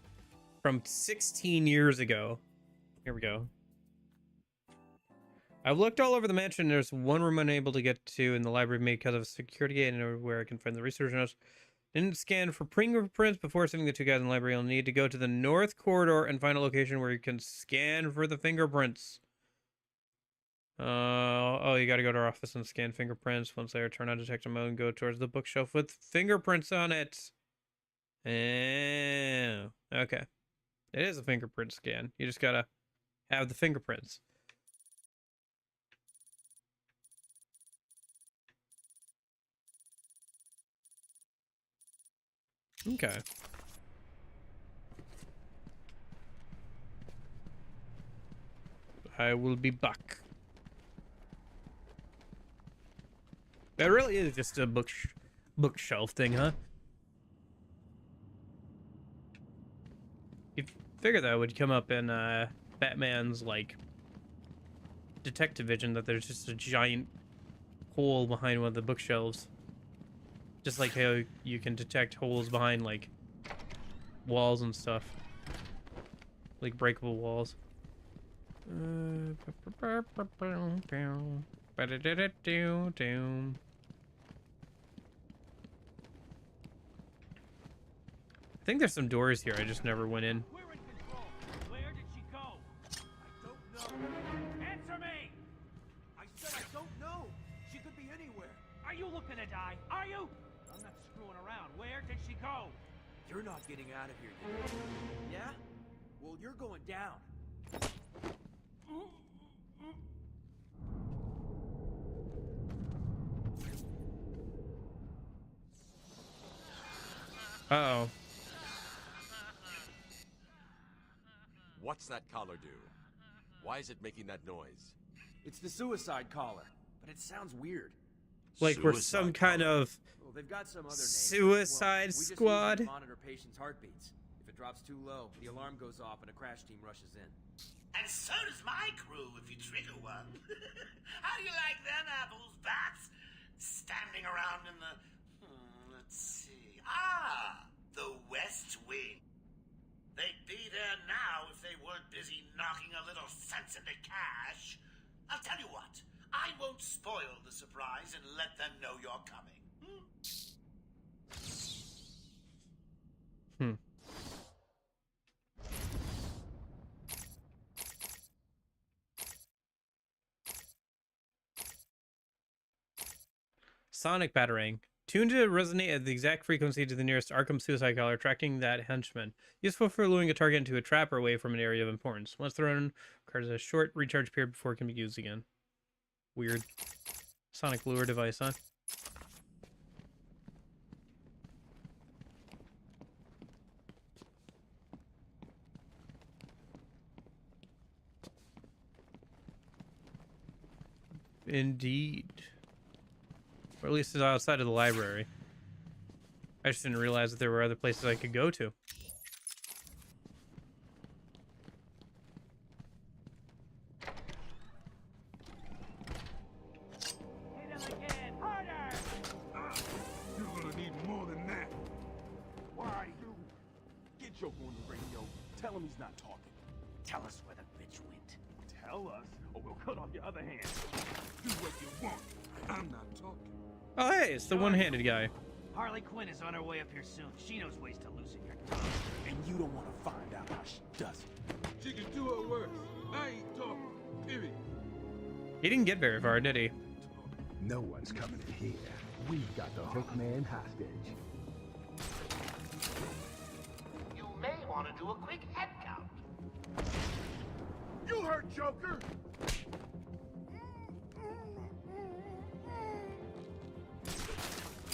from 16 years ago. Here we go. I've looked all over the mansion. There's one room unable to get to in the library made because of a security gate and where I can find the research notes. Didn't scan for fingerprints before sending the two guys in the library. You'll need to go to the north corridor and find a location where you can scan for the fingerprints. Oh, you gotta go to our office and scan fingerprints. Once they are turned on detective mode, and go towards the bookshelf with fingerprints on it. Okay. It is a fingerprint scan. You just gotta have the fingerprints. Okay. I will be back. That really is just a bookshelf thing, huh? You figure that would come up in Batman's like detective vision, that there's just a giant hole behind one of the bookshelves. Just like how you can detect holes behind like walls and stuff. Like breakable walls. I think there's some doors here. I just never went in. We're in control. Where did she go? I don't know. Answer me! I said I don't know. She could be anywhere. Are you looking to die? Are you? I'm not screwing around. Where did she go? You're not getting out of here yet. Yeah? Well, you're going down. Uh-oh. What's that collar do? Why is it making that noise? It's the suicide collar, but it sounds weird. Like we're some kind of Well, they've got some other name. Suicide we just Squad? use it to monitor patients' heartbeats. If it drops too low, the alarm goes off and a crash team rushes in. And so does my crew if you trigger one. How do you like them apples, bats? Standing around in the... let's see... the West Wing. They'd be there now if they weren't busy knocking a little sense into cash. I'll tell you what. I won't spoil the surprise and let them know you're coming. Sonic Batarang. Tuned to resonate at the exact frequency to the nearest Arkham suicide collar, attracting that henchman. Useful for luring a target into a trap or away from an area of importance. Once thrown, requires a short recharge period before it can be used again. Weird. Sonic lure device, huh? Indeed. Or at least it's outside of the library. I just didn't realize that there were other places I could go to. Hit him again! Harder! You're gonna need more than that. Why, you? Get Joker on the radio. Tell him he's not talking. Tell us where the bitch went. Tell us, or we'll cut off your other hand. Do what you want. I'm not talking. Oh, hey, it's the one-handed guy. Harley Quinn is on her way up here soon. She knows ways to loosen your tongue. And you don't want to find out how she does it. She can do her worst. I ain't talking. Period. He didn't get very far, did he? No one's coming in here. We've got the Hookman hostage. You may want to do a quick head count. You heard Joker!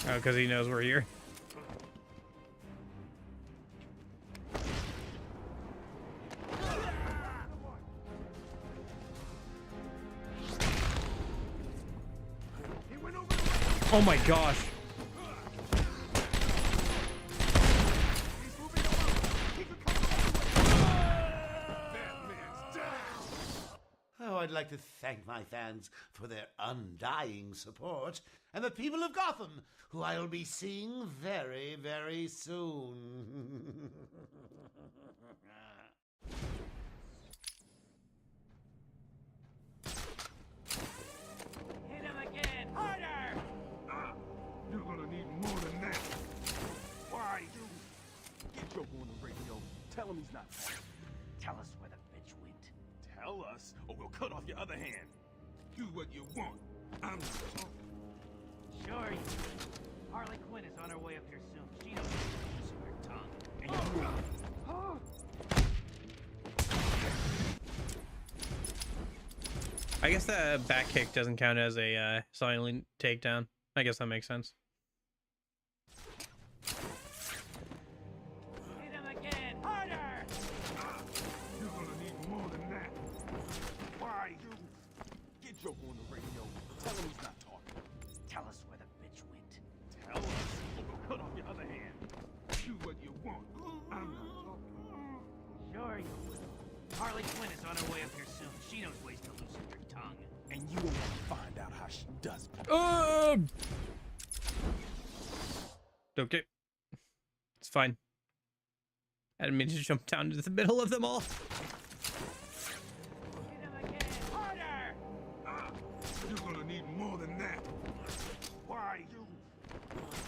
Oh, because he knows we're here. Oh my gosh. Oh, I'd like to thank my fans for their undying support, and the people of Gotham, who I'll be seeing very, very soon. Hit him again! Harder! You're gonna need more than that. Why, you? Get Joker on the radio. Tell him he's not talking. Tell us where the bitch went. Tell us, or we'll cut off your other hand. Do what you want. I'm not talking. Sure you will. Harley Quinn is on her way up here soon. She knows ways to loosen your tongue. I guess that back kick doesn't count as a silent takedown. I guess that makes sense. Hit him again, harder! You're gonna need more than that. Why, you... Get Joker on the radio. Tell him he's not talking. Tell us where the bitch went. Tell us, or we'll cut off your other hand. Do what you want. I'm not talking. Sure you will. Harley Quinn is on her way up here soon. She knows ways to loosen your tongue. And you will want to find out how she does it. Okay. It's fine. I didn't mean to jump down into the middle of them all. Hit him again, harder! You're gonna need more than that. Why, you...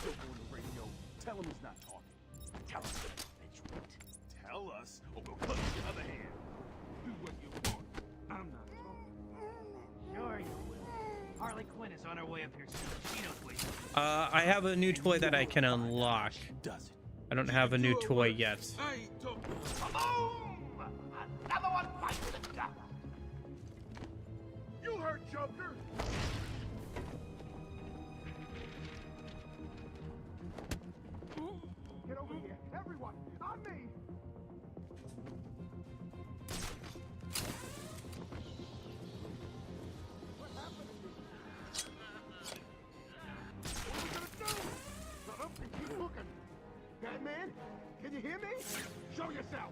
Joker on the radio. Tell him he's not talking. Tell us where the bitch went. Tell us, or we'll cut off your other hand. Do what you want. I'm not talking. Sure you will. Harley Quinn is on her way up here soon. She knows ways to loosen I have a new toy that I can unlock. Does it? I don't have a new toy yet. I ain't talking. Boom! Another one bites the dust. You heard Joker. Get over here, everyone, on me. What happened to you? What are we gonna do? Shut up and keep looking. Batman, can you hear me? Show yourself.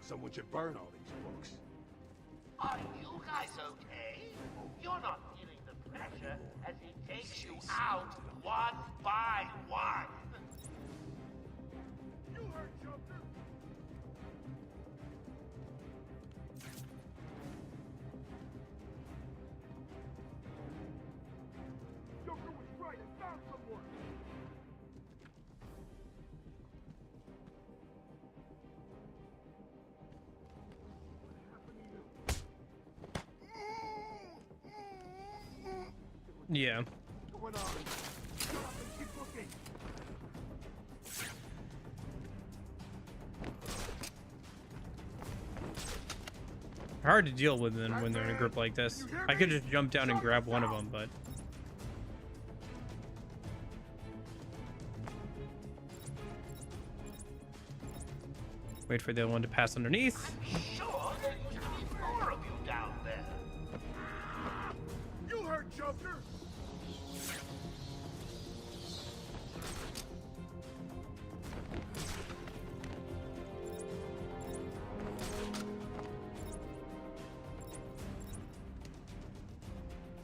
Someone should burn all these books. Are you guys okay? You're not feeling the pressure as he takes you out one by one. You heard Joker. Joker was right. I found someone. Yeah. What's going on? Shut up and keep looking. Hard to deal with them when they're in a group like this. I could just jump down and grab one of them, but... Wait for the other one to pass underneath. Sure, there used to be more of you down there. You heard Joker.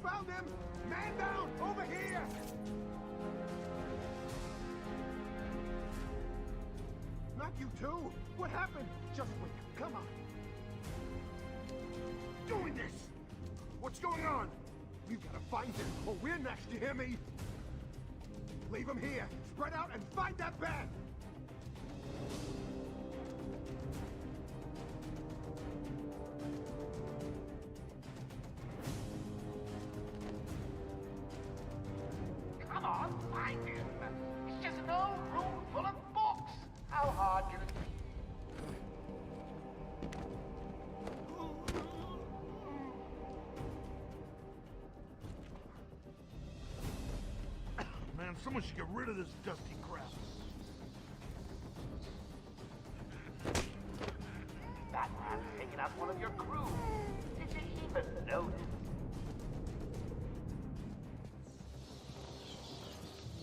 Found him! Man down! Over here! Not you too! What happened? Just wait. Come on. Doing this! What's going on? We've got to find him, or we're next, you hear me? Leave him here. Spread out and find that bat! Come on, find him. It's just an old room full of books. How hard can it be? Man, someone should get rid of this dusty crap. Batman's taken out one of your crew. Did you even notice?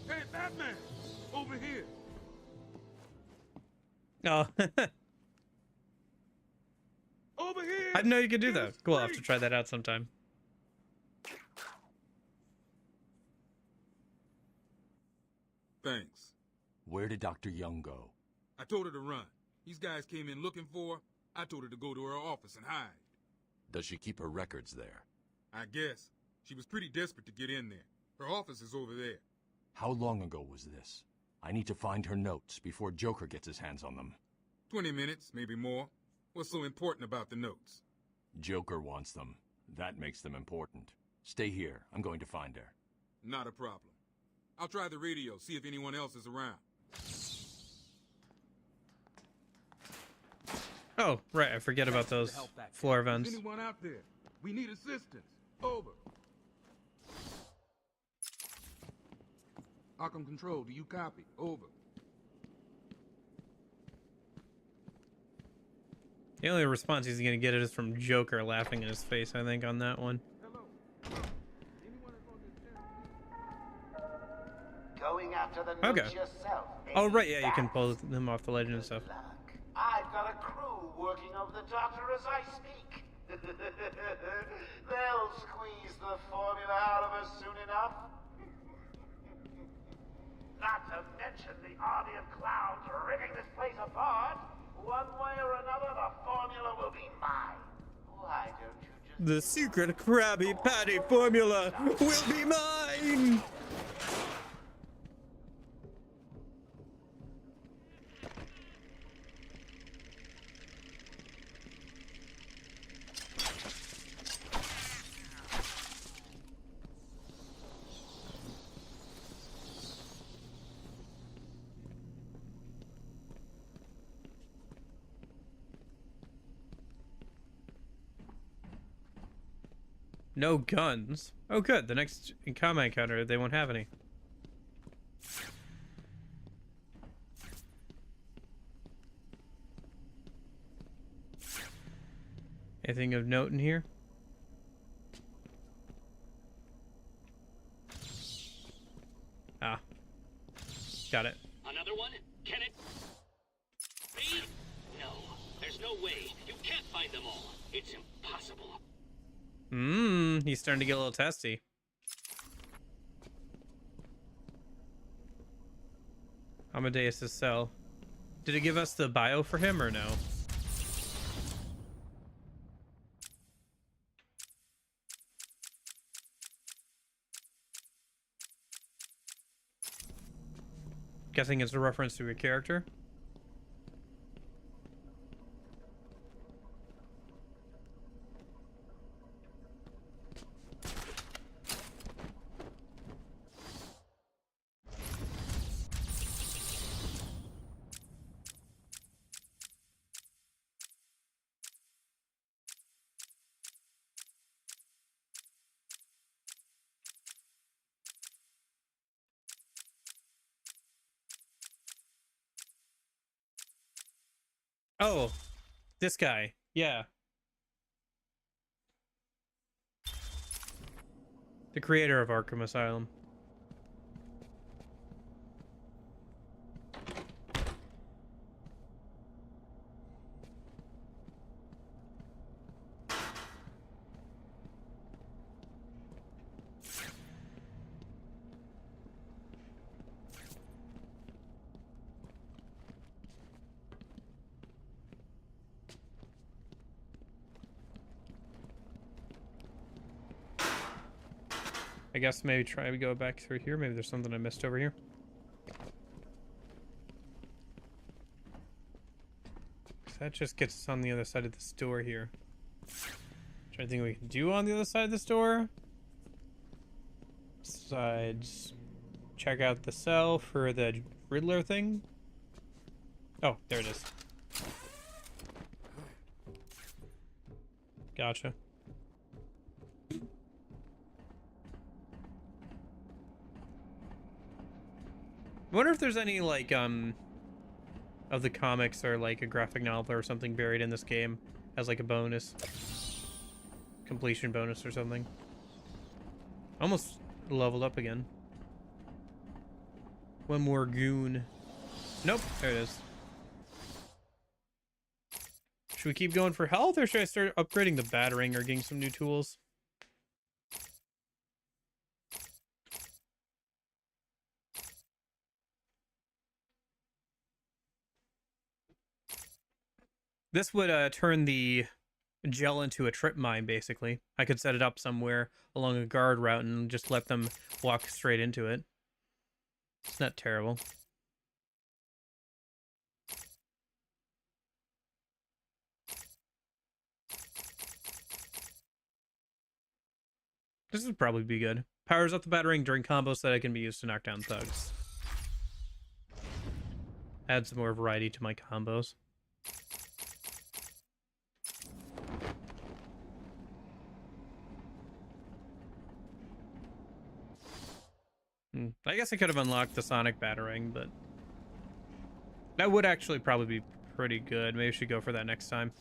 Hey, Batman! Over here! Oh. Over here! I didn't know you could do that. Cool, I'll have to try that out sometime. Thanks. Where did Dr. Young go? I told her to run. These guys came in looking for her. I told her to go to her office and hide. Does she keep her records there? I guess. She was pretty desperate to get in there. Her office is over there. How long ago was this? I need to find her notes before Joker gets his hands on them. 20 minutes, maybe more. What's so important about the notes? Joker wants them. That makes them important. Stay here. I'm going to find her. Not a problem. I'll try the radio, see if anyone else is around. Oh, right. I forget about those floor vents. Is anyone out there? We need assistance. Over. Arkham Control, do you copy? Over. The only response he's gonna get is from Joker laughing in his face, I think, on that one. Going after the Okay. notes yourself. Oh, right, yeah, you can pull them off the legend and stuff. I've got a crew working over the doctor as I speak. They'll squeeze the formula out of us soon enough. Not to mention the army of clowns ripping this place apart. One way or another, the formula will be mine. Why don't you just... The secret Krabby Patty formula will be mine! No guns. Oh, good. The next combat encounter, they won't have any. Anything of note in here? Ah. Got it. Another one? Can it be? No, there's no way. You can't find them all. It's impossible. He's starting to get a little testy. Amadeus' cell. Did it give us the bio for him or no? Guessing it's a reference to a character. Oh, this guy. Yeah. The creator of Arkham Asylum. I guess maybe try to go back through here. Maybe there's something I missed over here. That just gets us on the other side of this door here. Trying to think what we can do on the other side of this door. Besides, check out the cell for the Riddler thing. Oh, there it is. Gotcha. I wonder if there's any, like, of the comics or, like, a graphic novel or something buried in this game as, like, a bonus. Completion bonus or something. Almost leveled up again. One more goon. Nope, there it is. Should we keep going for health, or should I start upgrading the battering or getting some new tools? This would turn the gel into a trip mine, basically. I could set it up somewhere along a guard route and just let them walk straight into it. It's not terrible. This would probably be good. Powers up the battering during combos so that it can be used to knock down thugs. Add some more variety to my combos. I guess I could have unlocked the sonic batarang, but that would actually probably be pretty good. Maybe I should go for that next time,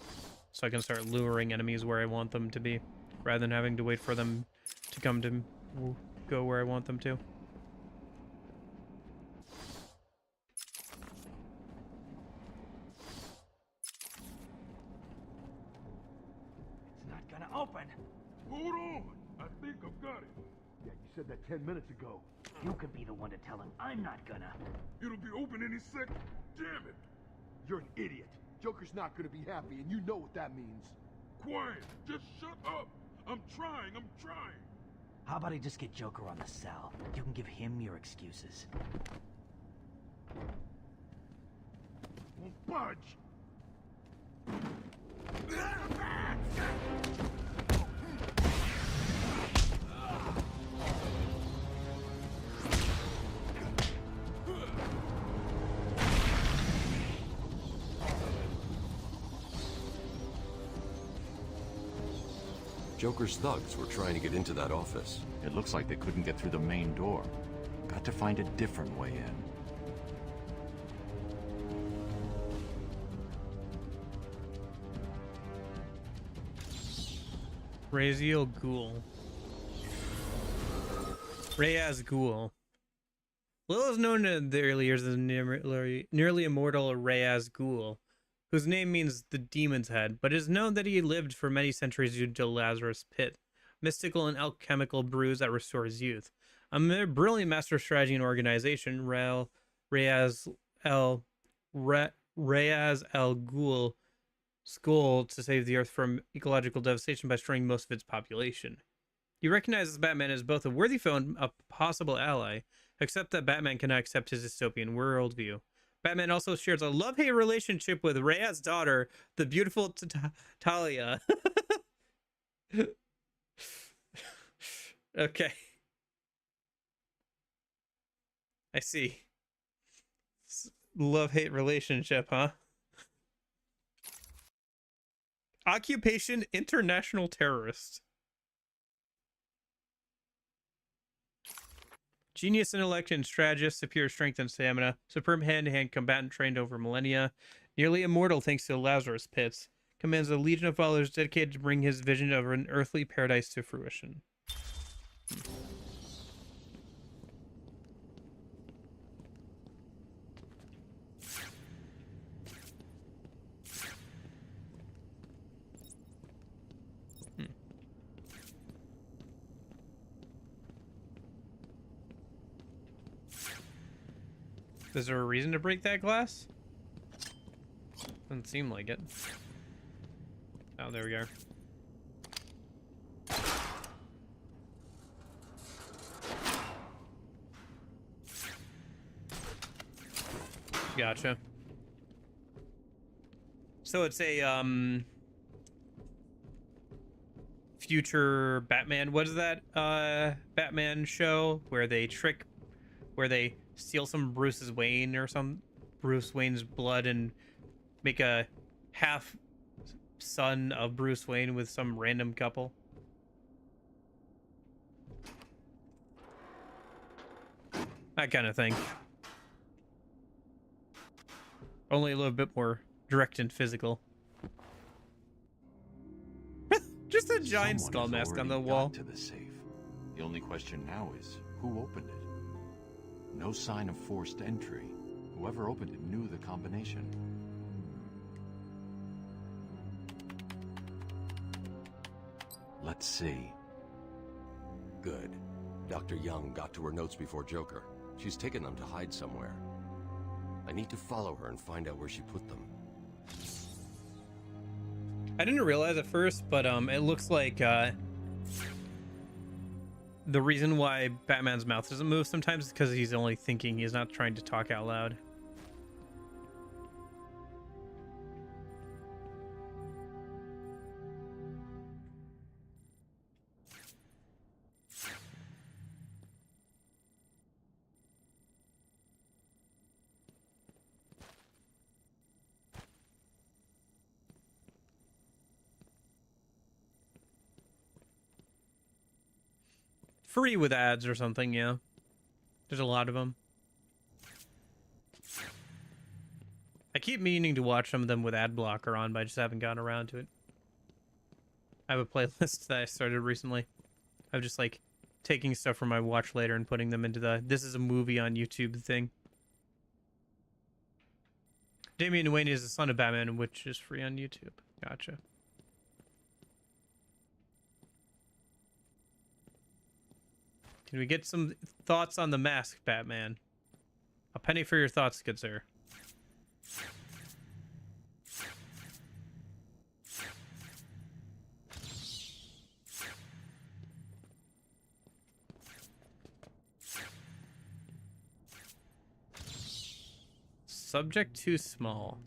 so I can start luring enemies where I want them to be, rather than having to wait for them to come to go where I want them to. It's not gonna open. Hold on! I think I've got it. Yeah, you said that 10 minutes ago. You could be the one to tell him. I'm not gonna. It'll be open any second. Damn it! You're an idiot. Joker's not gonna be happy, and you know what that means. Quiet! Just shut up! I'm trying! How about I just get Joker on the cell? You can give him your excuses. Won't budge! Joker's thugs were trying to get into that office. It looks like they couldn't get through the main door. Got to find a different way in. Ra's al Ghul. Ra's Ghul. Little is known in the early years as nearly immortal Ra's Ghul, whose name means the demon's head, but it is known that he lived for many centuries due to Lazarus Pit, mystical and alchemical brews that restores youth. A brilliant master of strategy and organization, Ra's al Ghul's goal to save the Earth from ecological devastation by destroying most of its population. You recognize Batman as both a worthy foe and a possible ally, except that Batman cannot accept his dystopian worldview. Batman also shares a love-hate relationship with Ra's daughter, the beautiful Talia. Okay. I see. Love-hate relationship, huh? Occupation: international terrorist. Genius intellect and strategist, superior strength and stamina, superb hand-to-hand combatant trained over millennia, nearly immortal thanks to Lazarus Pits, commands a legion of followers dedicated to bring his vision of an earthly paradise to fruition. Is there a reason to break that glass? Doesn't seem like it. Oh, there we go. Gotcha. So it's a future Batman. What is that Batman show where they steal some Bruce Wayne's blood and make a half son of Bruce Wayne with some random couple? That kind of thing. Only a little bit more direct and physical. Just a giant skull mask on the wall. To the safe. The only question now is, who opened it? No sign of forced entry. Whoever opened it knew the combination. Let's see. Good. Dr. Young got to her notes before Joker. She's taken them to hide somewhere. I need to follow her and find out where she put them. I didn't realize at first, but it looks like the reason why Batman's mouth doesn't move sometimes is because he's only thinking. He's not trying to talk out loud. Free with ads or something, yeah. There's a lot of them. I keep meaning to watch some of them with ad blocker on, but I just haven't gotten around to it. I have a playlist that I started recently. I'm just like taking stuff from my watch later and putting them into the "this is a movie on YouTube" thing. Damian Wayne is the son of Batman, which is free on YouTube. Gotcha. Can we get some thoughts on the mask, Batman? A penny for your thoughts, good sir. Subject too small.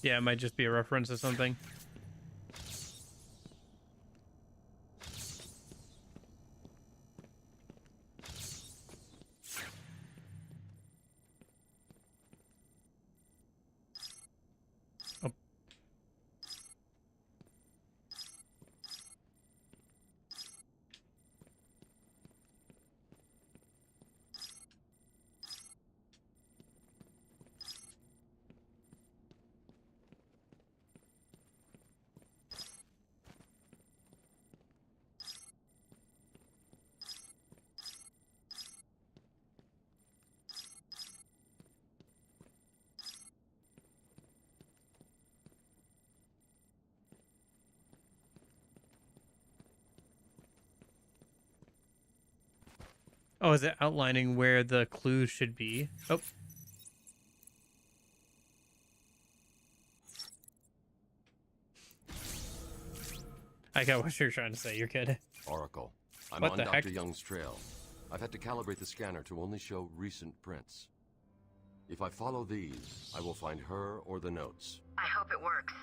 Yeah, it might just be a reference to something. Oh. Oh, is it outlining where the clues should be? Oh. I got what you're trying to say. You're good. Oracle, I'm What on the Dr. heck? Young's trail. I've had to calibrate the scanner to only show recent prints. If I follow these, I will find her or the notes. I hope it works.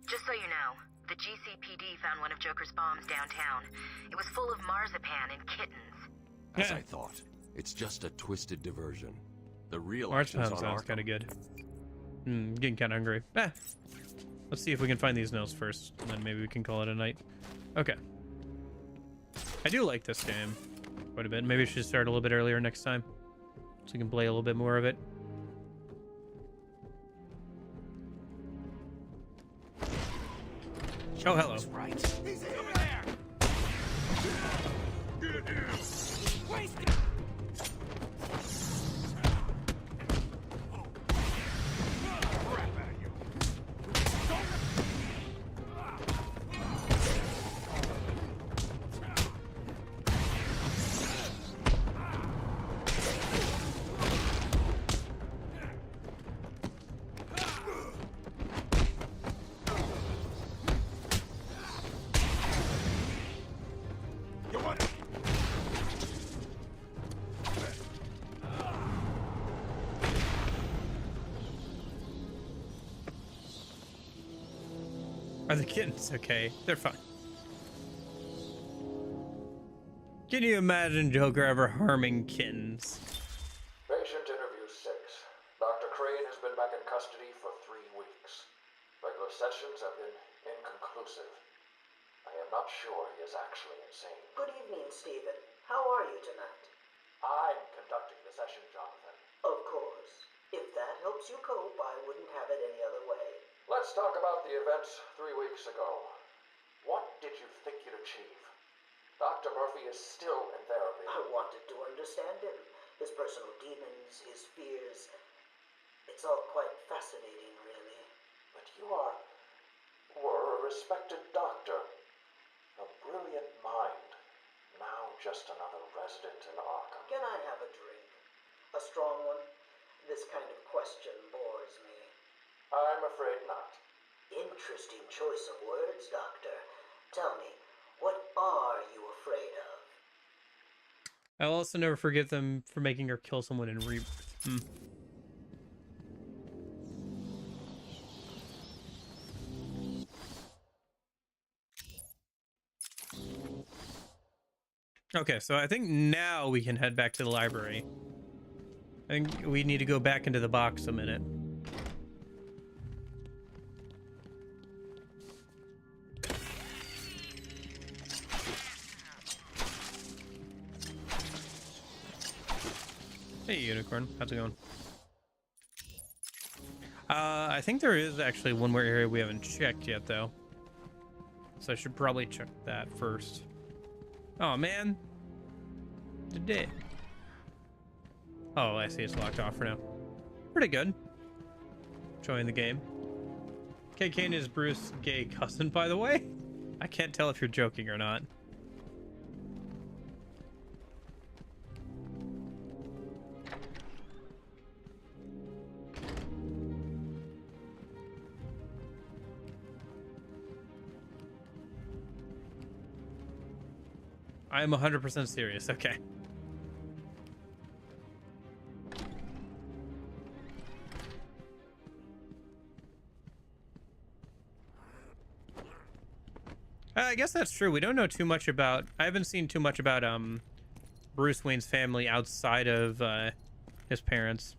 Just so you know, the GCPD found one of Joker's bombs downtown. It was full of marzipan and kittens. As I thought, it's just a twisted diversion. The real action's Marzipan on sounds Arkham. kind of good. Getting kind of hungry. Let's see if we can find these notes first, and then maybe we can call it a night. Okay. I do like this game quite a bit. Maybe we should start a little bit earlier next time, so we can play a little bit more of it. Oh, hello. Right. He's over there. Waste it. Are the kittens okay? They're fine. Can you imagine Joker ever harming kittens? Patient interview 6. Dr. Crane has been back in custody for 3 weeks. Regular sessions have been inconclusive. I am not sure he is actually insane. Good evening, Stephen. How are you tonight? I'm conducting the session, Jonathan. Of course. If that helps you cope, I wouldn't have it any other way. Let's talk about the events 3 weeks ago. What did you think you'd achieve? Dr. Murphy is still in therapy. I wanted to understand him. His personal demons, his fears. It's all quite fascinating, really. But you were a respected doctor. A brilliant mind. Now just another resident in Arkham. Can I have a drink? A strong one? This kind of question bores me. I'm afraid not. Interesting choice of words, Doctor. Tell me, what are you afraid of? I'll also never forgive them for making her kill someone in Rebirth. Okay, so I think now we can head back to the library. I think we need to go back into the box a minute. Hey, Unicorn. How's it going? I think there is actually one more area we haven't checked yet, though. So I should probably check that first. Oh, man. Today. Oh, I see. It's locked off for now. Pretty good. Enjoying the game. K. Kane is Bruce's gay cousin, by the way. I can't tell if you're joking or not. I am 100% serious. Okay. I guess that's true. We don't know too much about... I haven't seen too much about Bruce Wayne's family outside of his parents.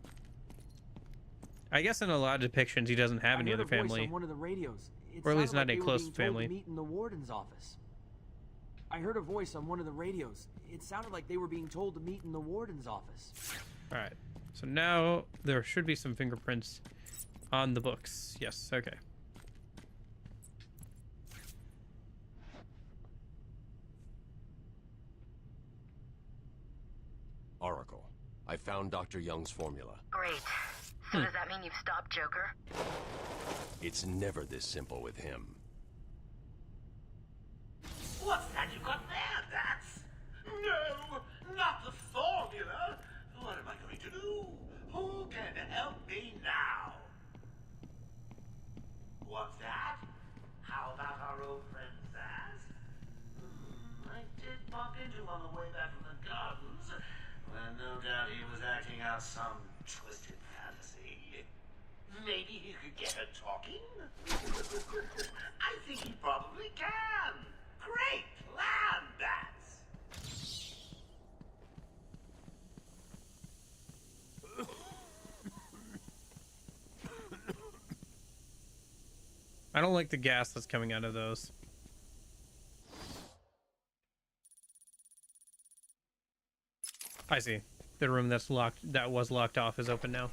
I guess in a lot of depictions he doesn't have any other family. On one of the radios. Or at least not a close family. Meet in the warden's office. I heard a voice on one of the radios. It sounded like they were being told to meet in the warden's office. All right. So now there should be some fingerprints on the books. Yes. Okay. Oracle, I found Dr. Young's formula. Great. So does that mean you've stopped Joker? It's never this simple with him. What's that you got there, Bats? No, not the formula. What am I going to do? Who can help me now? What's that? How about our old friend Zaz? I did bump into him on the way back from the gardens, when no doubt he was acting out some twisted fantasy. Maybe he could get her talking? I think he probably can. Great plan, Bats! I don't like the gas that's coming out of those. I see. The room that's locked, that was locked off, is open now.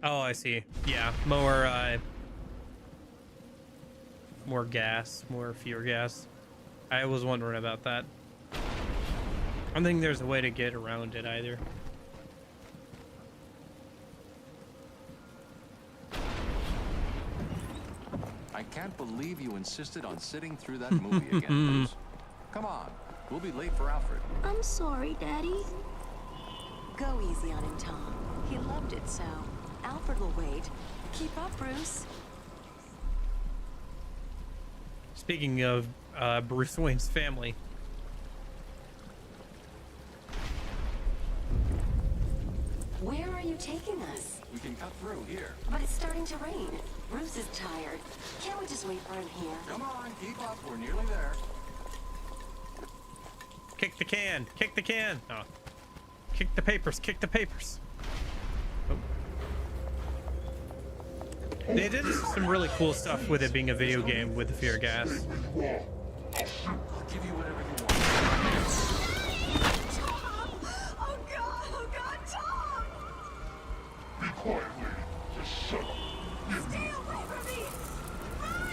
Oh, I see. Yeah, more gas, fewer gas. I was wondering about that. I don't think there's a way to get around it either. I can't believe you insisted on sitting through that movie again, Bruce. Come on, we'll be late for Alfred. I'm sorry, Daddy. Go easy on him, Tom. He loved it so. Alfred will wait. Keep up, Bruce. Speaking of Bruce Wayne's family. Where are you taking us? We can cut through here. But it's starting to rain. Bruce is tired. Can't we just wait for him here? Come on, keep up. We're nearly there. Kick the can. Kick the can. Oh. Kick the papers. Kick the papers. Oh. They did some really cool stuff with it being a video game with the fear gas. I'll give you whatever you want. Tom! Oh God, Tom! Be quiet, lady. Just shut up. Stay away from me! Run!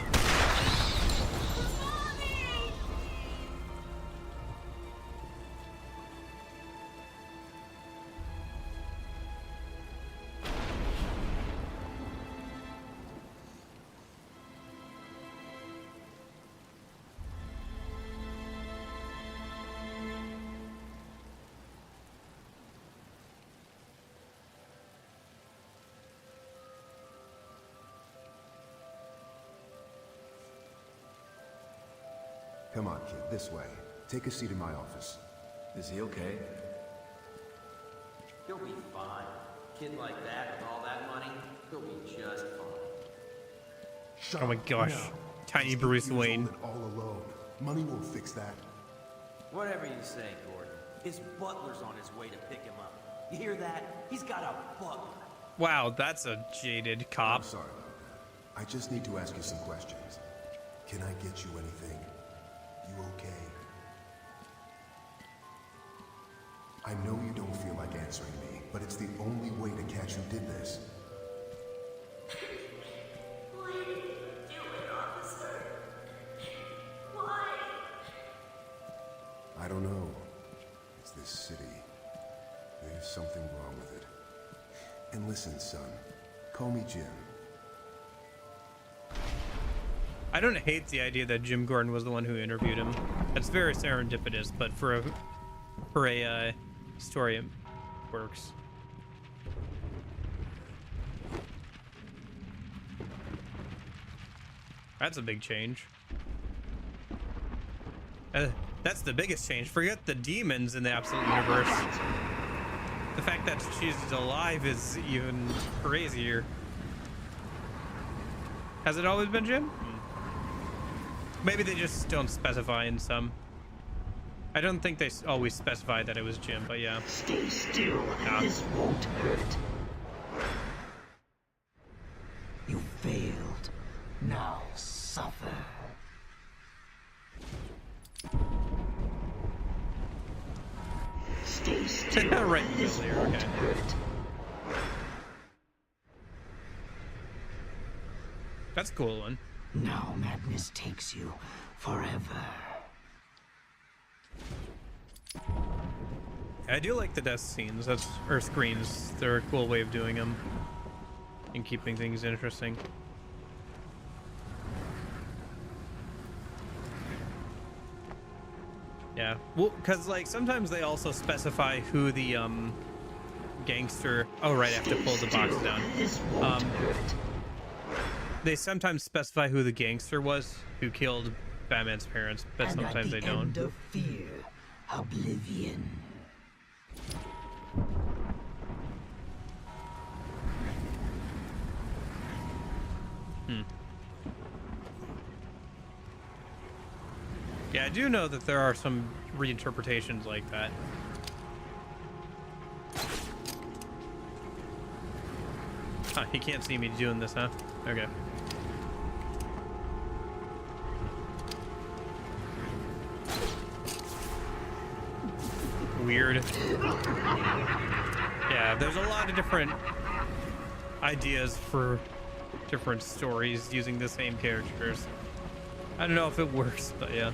Mommy! Come on, kid, this way. Take a seat in my office. Is he okay? He'll be fine. Kid like that with all that money, he'll be just fine. Oh my gosh. Tiny Bruce Wayne. All alone. Money won't fix that. Whatever you say, Gordon. His butler's on his way to pick him up. You hear that? He's got a butler. Wow, that's a jaded cop. I'm sorry about that. I just need to ask you some questions. Can I get you anything? You okay? I know you don't feel like answering me, but it's the only way to catch who did this. Why did you do it, officer? Why? I don't know. It's this city. There's something wrong with it. And listen, son. Call me Jim. I don't hate the idea that Jim Gordon was the one who interviewed him. That's very serendipitous, but for a story, it works. That's a big change. That's the biggest change. Forget the demons in the Absolute Universe. The fact that she's alive is even crazier. Has it always been Jim? Maybe they just don't specify in some. I don't think they always specify that it was Jim, but yeah. Stay still. This won't hurt. You failed. Now suffer. Stay still. Right in the middle here, okay. That's a cool one. Now madness takes you forever. I do like the death scenes, or screens. They're a cool way of doing them and keeping things interesting. Yeah, well, because like sometimes they also specify who the gangster. Oh right, I have to pull the box down. They sometimes specify who the gangster was who killed Batman's parents, but sometimes they don't. End of fear, oblivion. Yeah, I do know that there are some reinterpretations like that. Huh, he can't see me doing this, huh? Okay. Weird. Yeah, there's a lot of different ideas for different stories using the same characters. I don't know if it works, but yeah.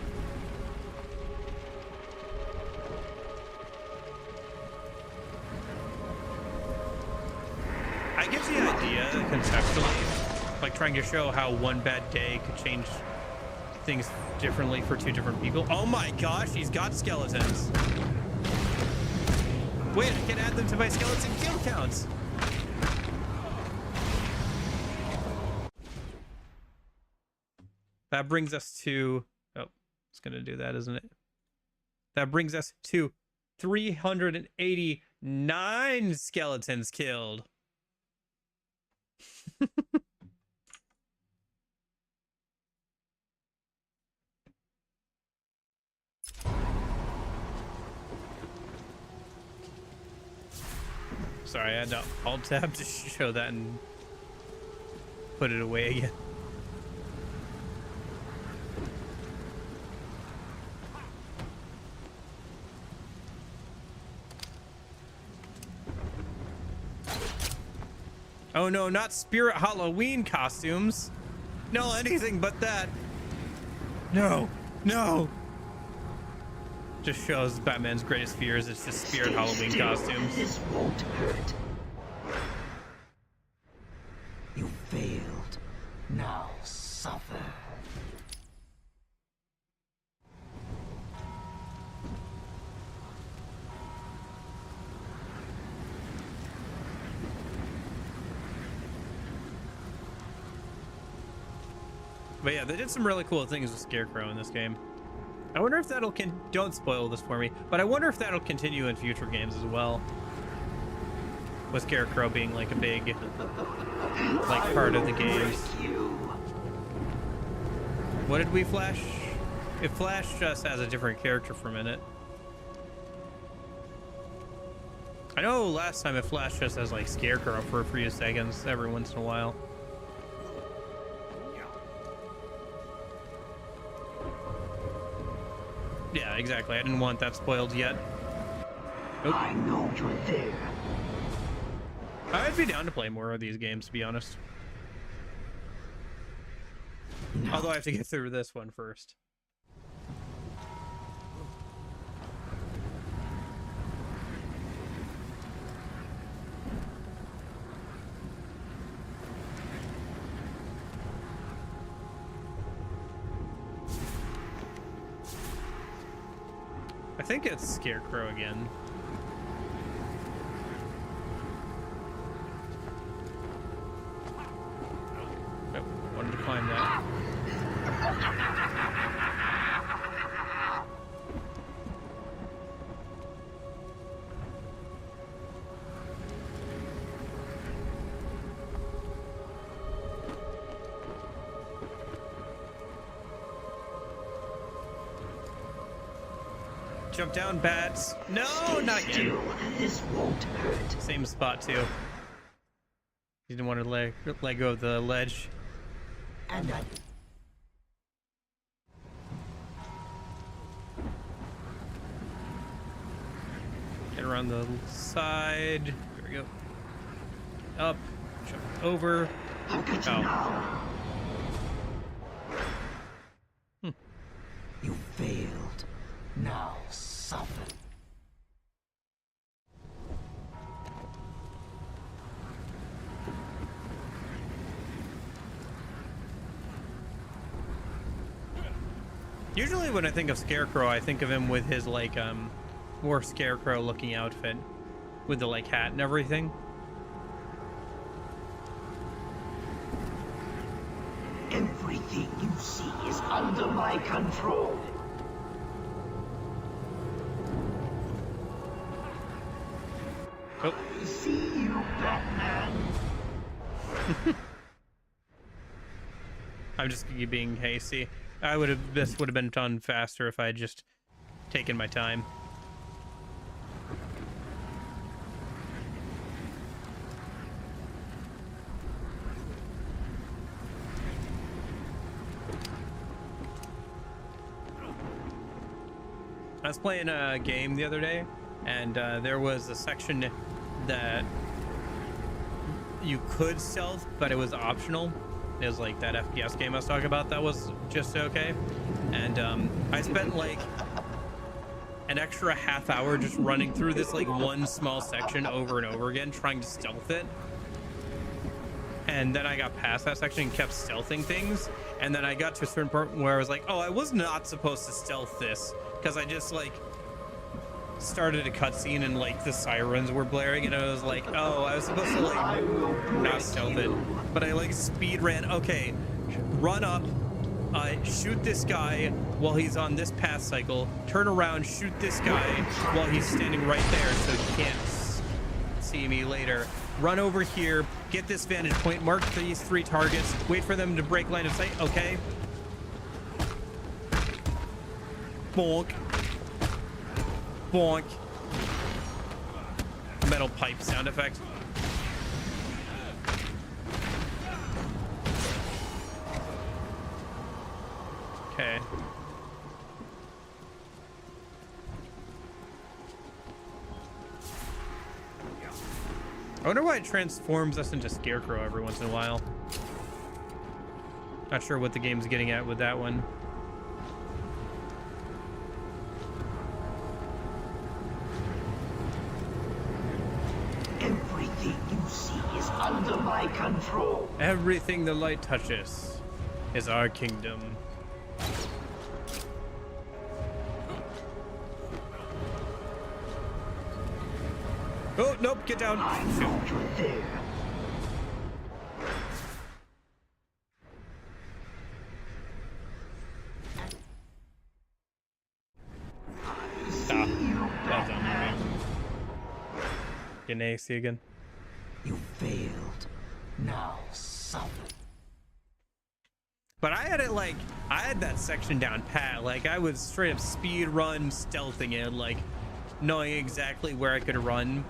I get the idea conceptually, like trying to show how one bad day could change things differently for two different people. Oh my gosh, he's got skeletons. Wait, I can add them to my skeleton kill counts. That brings us to, oh, it's going to do that, isn't it? That brings us to 389 skeletons killed. Sorry, I had to alt tab to show that and put it away again. Oh no, not Spirit Halloween costumes. No, anything but that. No, no. Just shows Batman's greatest fears. It's just Spirit Halloween costumes. This won't hurt. You failed. Now suffer. But yeah, they did some really cool things with Scarecrow in this game. I wonder if that'll don't spoil this for me, but I wonder if that'll continue in future games as well. With Scarecrow being like a big, like part of the games. What did we flash? It flashed us as a different character for a minute. I know last time it flashed us as like Scarecrow for a few seconds every once in a while. Yeah, exactly. I didn't want that spoiled yet. Nope. I know you're there. I'd be down to play more of these games, to be honest. No. Although I have to get through this one first. I think it's Scarecrow again. Nope, wanted to climb that. Jump down, bats. No, not again. This won't hurt. Same spot too. You didn't want to let go of the ledge. And I... Get around the side. There we go. Up. Jump over. I'll get you now. You failed. Now suffer. Usually when I think of Scarecrow, I think of him with his like more Scarecrow looking outfit with the like hat and everything. Everything you see is under my control. Oh. I see you, Batman. I'm just being hasty. This would have been done faster if I had just taken my time. I was playing a game the other day, and there was a section that you could stealth, but it was optional. It was like that FPS game I was talking about that was just okay. And I spent like an extra half hour just running through this like one small section over and over again, trying to stealth it. And then I got past that section and kept stealthing things. And then I got to a certain point where I was like, oh, I was not supposed to stealth this, because I just like started a cutscene and like the sirens were blaring, and I was like, oh, I was supposed to like not stealth it, but I like speed ran. Okay, run up, shoot this guy while he's on this path cycle, turn around, shoot this guy while he's standing right there so he can't see me later, run over here, get this vantage point, mark these 3 targets, wait for them to break line of sight. Okay, bonk. Bonk. Metal pipe sound effect. Okay. I wonder why it transforms us into Scarecrow every once in a while. Not sure what the game's getting at with that one. Everything you see is under my control. Everything the light touches is our kingdom. Oh, nope, get down. I know you're there. Getting AC again. You failed. Now suffer. But I had it like, I had that section down pat. Like I was straight up speed run stealthing it, like knowing exactly where I could run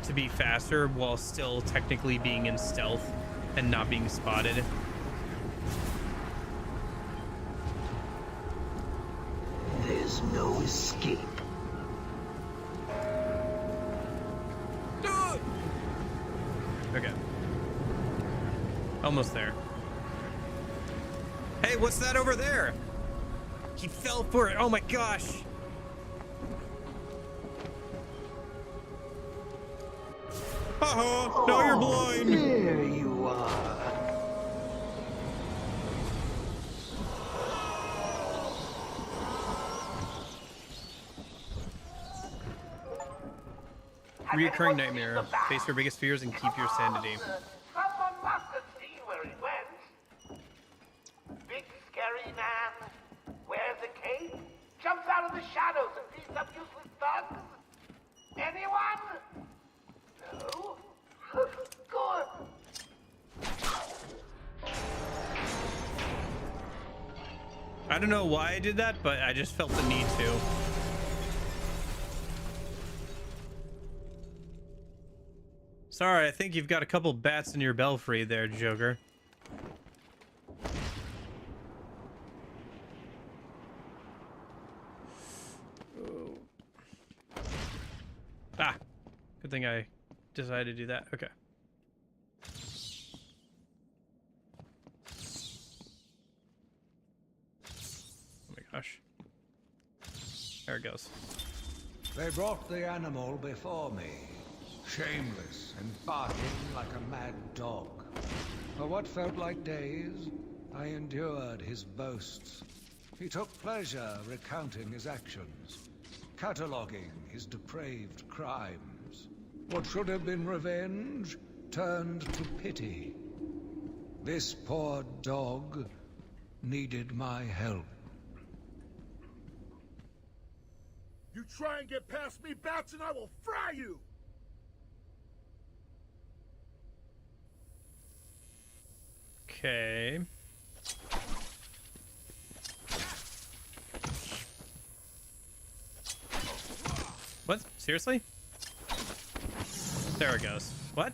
to be faster while still technically being in stealth and not being spotted. There's no escape. Okay. Almost there. Hey, what's that over there? He fell for it. Oh my gosh. Uh-huh. Now you're blind. There you are. Reoccurring nightmare. Face your biggest fears and keep your sanity. Someone must have seen where he went. Big scary man, wears a cape, jumps out of the shadows and beats up useless thugs. Anyone? No? Good. I don't know why I did that, but I just felt the need to. Sorry, I think you've got a couple bats in your belfry there, Joker. Ah, good thing I decided to do that. Okay. Oh my gosh. There it goes. They brought the animal before me, shameless and barking like a mad dog. For what felt like days, I endured his boasts. He took pleasure recounting his actions, cataloguing his depraved crimes. What should have been revenge turned to pity. This poor dog needed my help. You try and get past me, Bats, and I will fry you! Okay. What? Seriously? There it goes. What?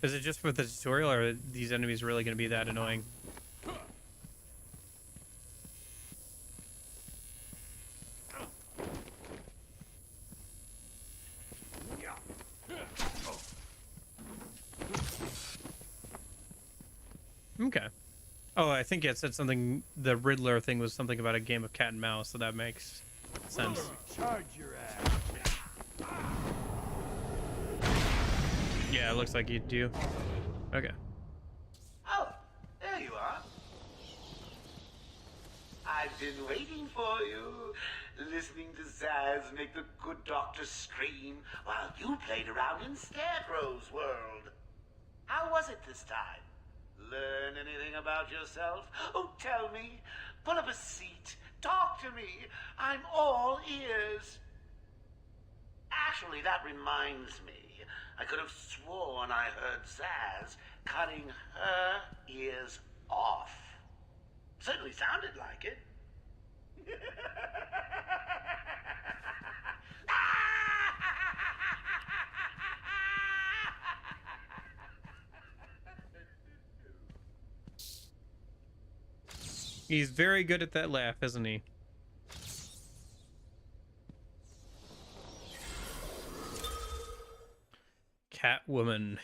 Is it just for the tutorial, or are these enemies really going to be that annoying? Okay. Oh, I think it said something, the Riddler thing was something about a game of cat and mouse, so that makes sense. Charge your ass. Yeah, it looks like you do. Okay. Oh, there you are. I've been waiting for you, listening to Zaz make the good doctor scream while you played around in Scarecrow's world. How was it this time? Learn anything about yourself? Oh, tell me. Pull up a seat. Talk to me. I'm all ears. Actually, that reminds me. I could have sworn I heard Zaz cutting her ears off. Certainly sounded like it. He's very good at that laugh, isn't he? Catwoman.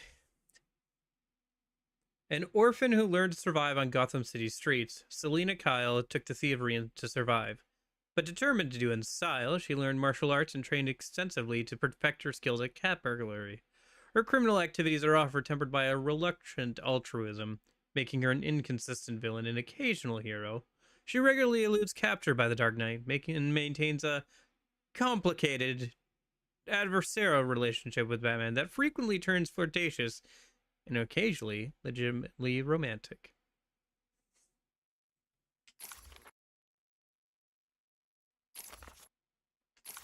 An orphan who learned to survive on Gotham City streets, Selina Kyle took to thievery to survive. But determined to do it in style, she learned martial arts and trained extensively to perfect her skills at cat burglary. Her criminal activities are often tempered by a reluctant altruism, making her an inconsistent villain and occasional hero. She regularly eludes capture by the Dark Knight, and maintains a complicated adversarial relationship with Batman that frequently turns flirtatious and occasionally legitimately romantic.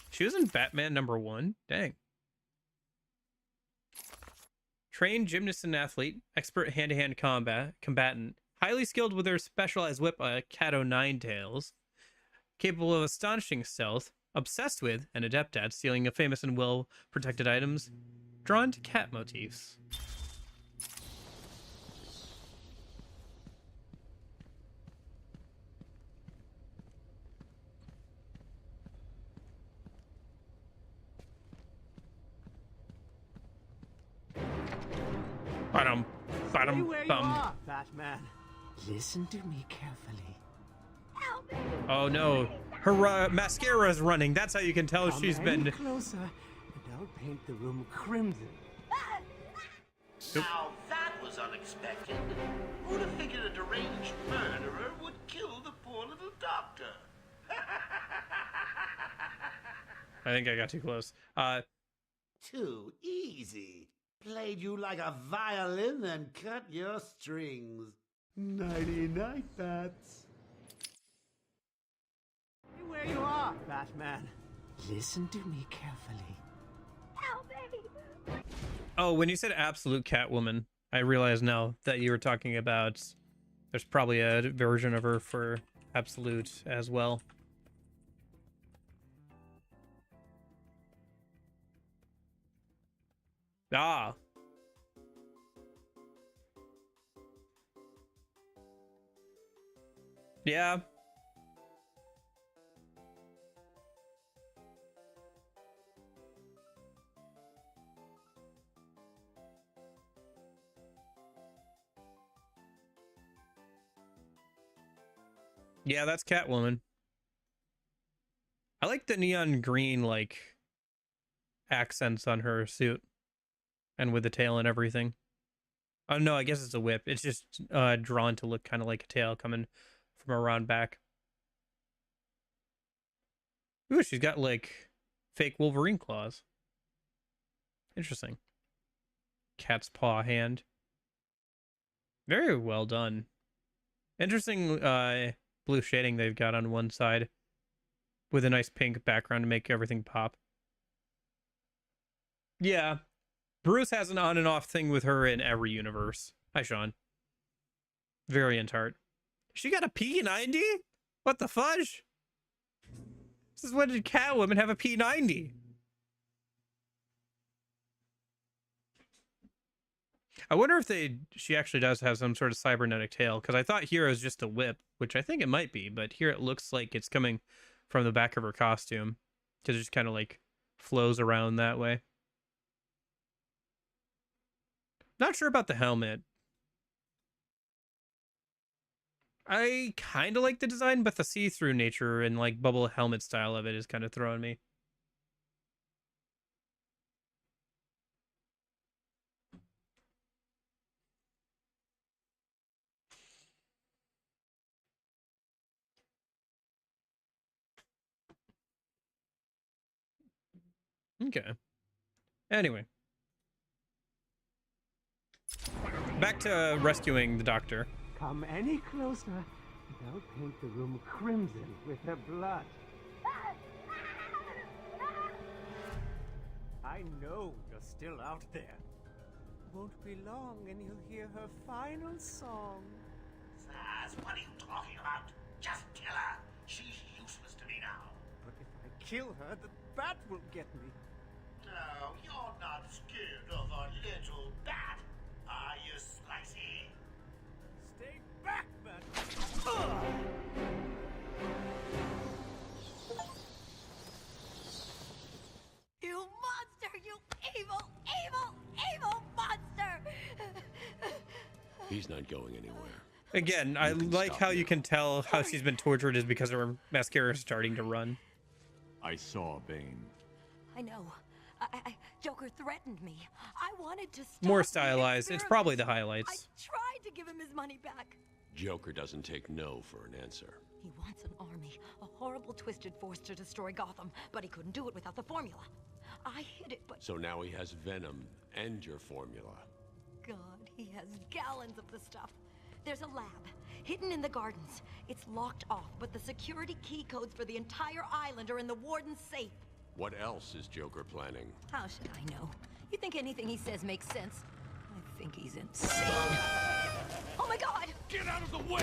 She was in Batman #1? Dang. trained gymnast and athlete, expert hand-to-hand combatant, highly skilled with her specialized whip, Kato Ninetails, capable of astonishing stealth, obsessed with and adept at stealing of famous and well-protected items, drawn to cat motifs. Bottom, Stay where you bum. are, Batman. Listen to me carefully. Oh no, her mascara is running. That's how you can tell she's been. Closer, and I'll paint the room crimson. Now that was unexpected. Who'd have figured a deranged murderer would kill the poor little doctor? I think I got too close. Too easy. Played you like a violin and cut your strings. Nighty-night, Bats. Stay where you are, Batman. Listen to me carefully. Help me! Oh, when you said absolute Catwoman, I realize now that you were talking about. There's probably a version of her for absolute as well. Ah. Yeah. Yeah, that's Catwoman. I like the neon green, like, accents on her suit. And with the tail and everything. Oh, no, I guess it's a whip. It's just drawn to look kind of like a tail coming from around back. Ooh, she's got, like, fake Wolverine claws. Interesting. Cat's paw hand. Very well done. Interesting blue shading they've got on one side. With a nice pink background to make everything pop. Yeah. Bruce has an on and off thing with her in every universe. Hi, Sean. Variant art. She got a P90? What the fudge? This is when did Catwoman have a P90? I wonder if she actually does have some sort of cybernetic tail, because I thought here it was just a whip, which I think it might be, but here it looks like it's coming from the back of her costume, because it just kind of like flows around that way. Not sure about the helmet. I kind of like the design, but the see-through nature and like bubble helmet style of it is kind of throwing me. Okay. Anyway. Back to rescuing the doctor. Come any closer, and I'll paint the room crimson with her blood. I know you're still out there. Won't be long and you'll hear her final song. Zaz, what are you talking about? Just kill her. She's useless to me now. But if I kill her, the bat will get me. No, you're not scared of a little bat, are you, Slicey? Stay back, bat! You monster! You evil, evil, evil monster! He's not going anywhere. Again, I like how you can tell how she's been tortured is because her mascara is starting to run. I saw Bane. I know. Joker threatened me. I wanted to stop More stylized. It's probably the highlights. I tried to give him his money back. Joker doesn't take no for an answer. He wants an army, a horrible twisted force to destroy Gotham, but he couldn't do it without the formula. I hid it, but... So now he has Venom and your formula. God, he has gallons of the stuff. There's a lab, hidden in the gardens. It's locked off, but the security key codes for the entire island are in the warden's safe. What else is Joker planning? How should I know? You think anything he says makes sense? I think he's insane. Oh my god! Get out of the way!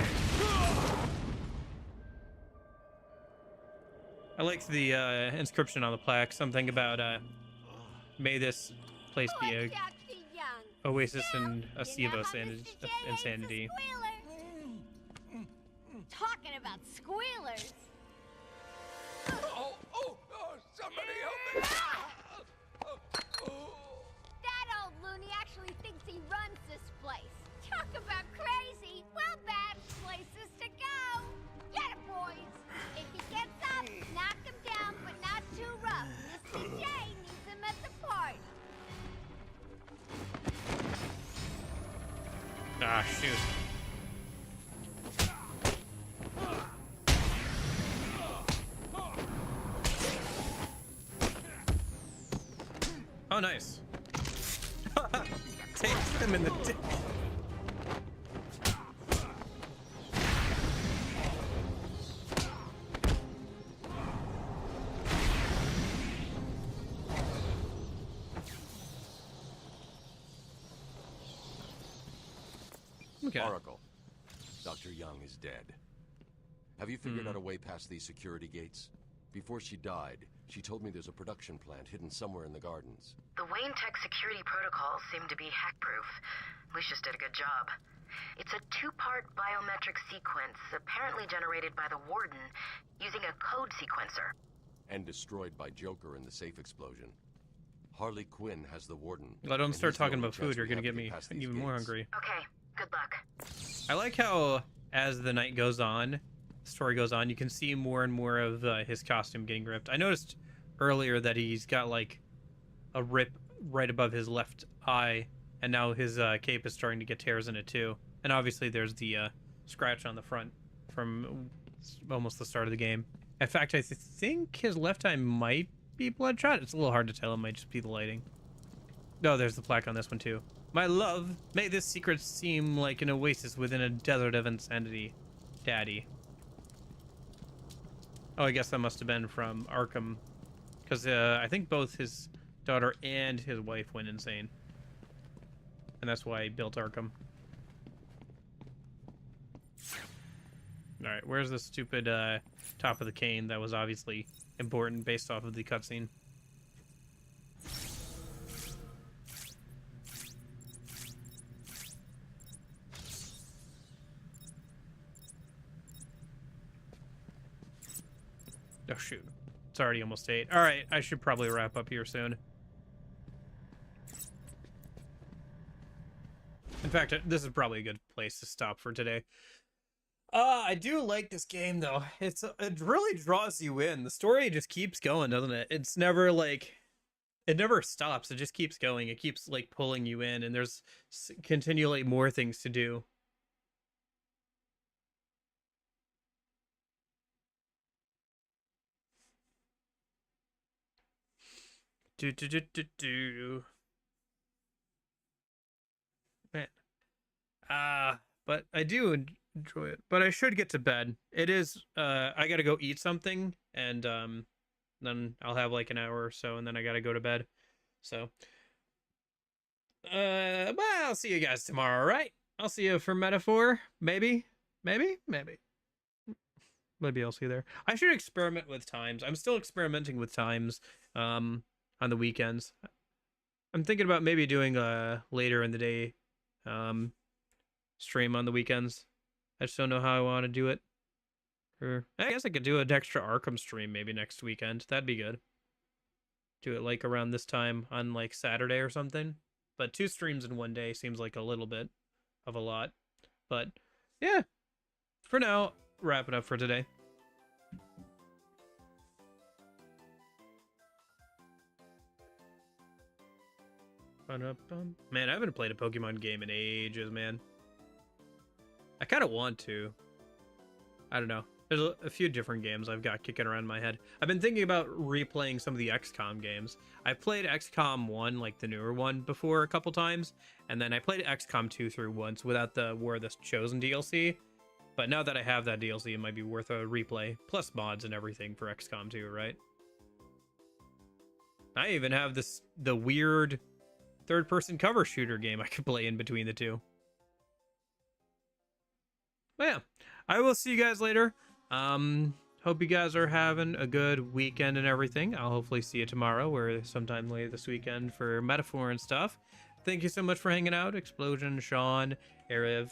I liked the inscription on the plaque. Something about may this place be a oasis in a sea of insanity. Talking about squealers. Oh, somebody help me! That old loony actually thinks he runs this place. Talk about crazy. Well, bad places to go. Get it, boys. If he gets up, knock him down, but not too rough. Mr. J needs him at the party. Ah, shoot. Oh, nice. Take him in the dick. Okay. Oracle, Dr. Young is dead. Have you figured out a way past these security gates? Before she died, she told me there's a production plant hidden somewhere in the gardens. The Wayne Tech security protocols seem to be hack-proof. Lucius did a good job. It's a two-part biometric sequence apparently generated by the Warden using a code sequencer. And destroyed by Joker in the safe explosion. Harley Quinn has the Warden. Well, don't and start he's the talking only about food. chance You're we gonna have get to me past these even more gates. hungry. Okay, good luck. I like how, as the night goes on, the story goes on, you can see more and more of his costume getting ripped. I noticed earlier that he's got like a rip right above his left eye, and now his cape is starting to get tears in it too. And obviously there's the scratch on the front from almost the start of the game. In fact, I think his left eye might be bloodshot. It's a little hard to tell. It might just be the lighting. No, there's the plaque on this one too. My love, may this secret seem like an oasis within a desert of insanity. Daddy. Oh, I guess that must have been from Arkham. Because I think both his daughter and his wife went insane. And that's why he built Arkham. Alright, where's the stupid top of the cane that was obviously important based off of the cutscene? Oh, shoot. It's already almost 8. Alright, I should probably wrap up here soon. In fact, this is probably a good place to stop for today. I do like this game, though. It really draws you in. The story just keeps going, doesn't it? It's never, like... It never stops. It just keeps going. It keeps, like, pulling you in, and there's continually more things to do. Man. But I do enjoy it. But I should get to bed. It is, I gotta go eat something, and, then I'll have like an hour or so, and then I gotta go to bed. So, well, I'll see you guys tomorrow, right? I'll see you for Metaphor. Maybe. Maybe I'll see you there. I should experiment with times. I'm still experimenting with times, on the weekends. I'm thinking about maybe doing a later in the day stream on the weekends. I just don't know how I want to do it. Or I guess I could do an extra Arkham stream maybe next weekend. That'd be good. Do it like around this time on like Saturday or something. But 2 streams in one day seems like a little bit of a lot. But yeah, for now, wrap it up for today. Man, I haven't played a Pokemon game in ages, man. I kind of want to. I don't know. There's a few different games I've got kicking around my head. I've been thinking about replaying some of the XCOM games. I played XCOM 1, like the newer one, before a couple times. And then I played XCOM 2 through once without the War of the Chosen DLC. But now that I have that DLC, it might be worth a replay. Plus mods and everything for XCOM 2, right? I even have the weird third-person cover shooter game I could play in between the two. But yeah, I will see you guys later. Hope you guys are having a good weekend and everything. I'll hopefully see you tomorrow or sometime later this weekend for Metaphor and stuff. Thank you so much for hanging out. Explosion, Sean, Erev,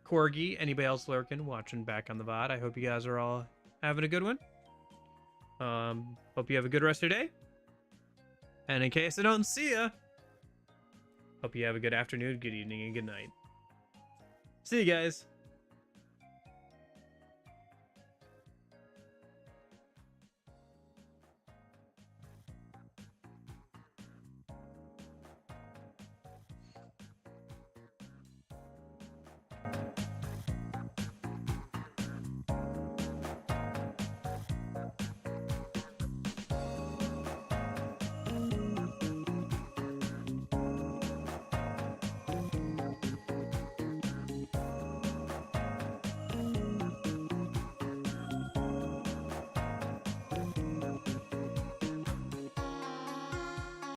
Corgi, anybody else lurking, watching back on the VOD. I hope you guys are all having a good one. Hope you have a good rest of your day. And in case I don't see ya, hope you have a good afternoon, good evening, and good night. See you guys.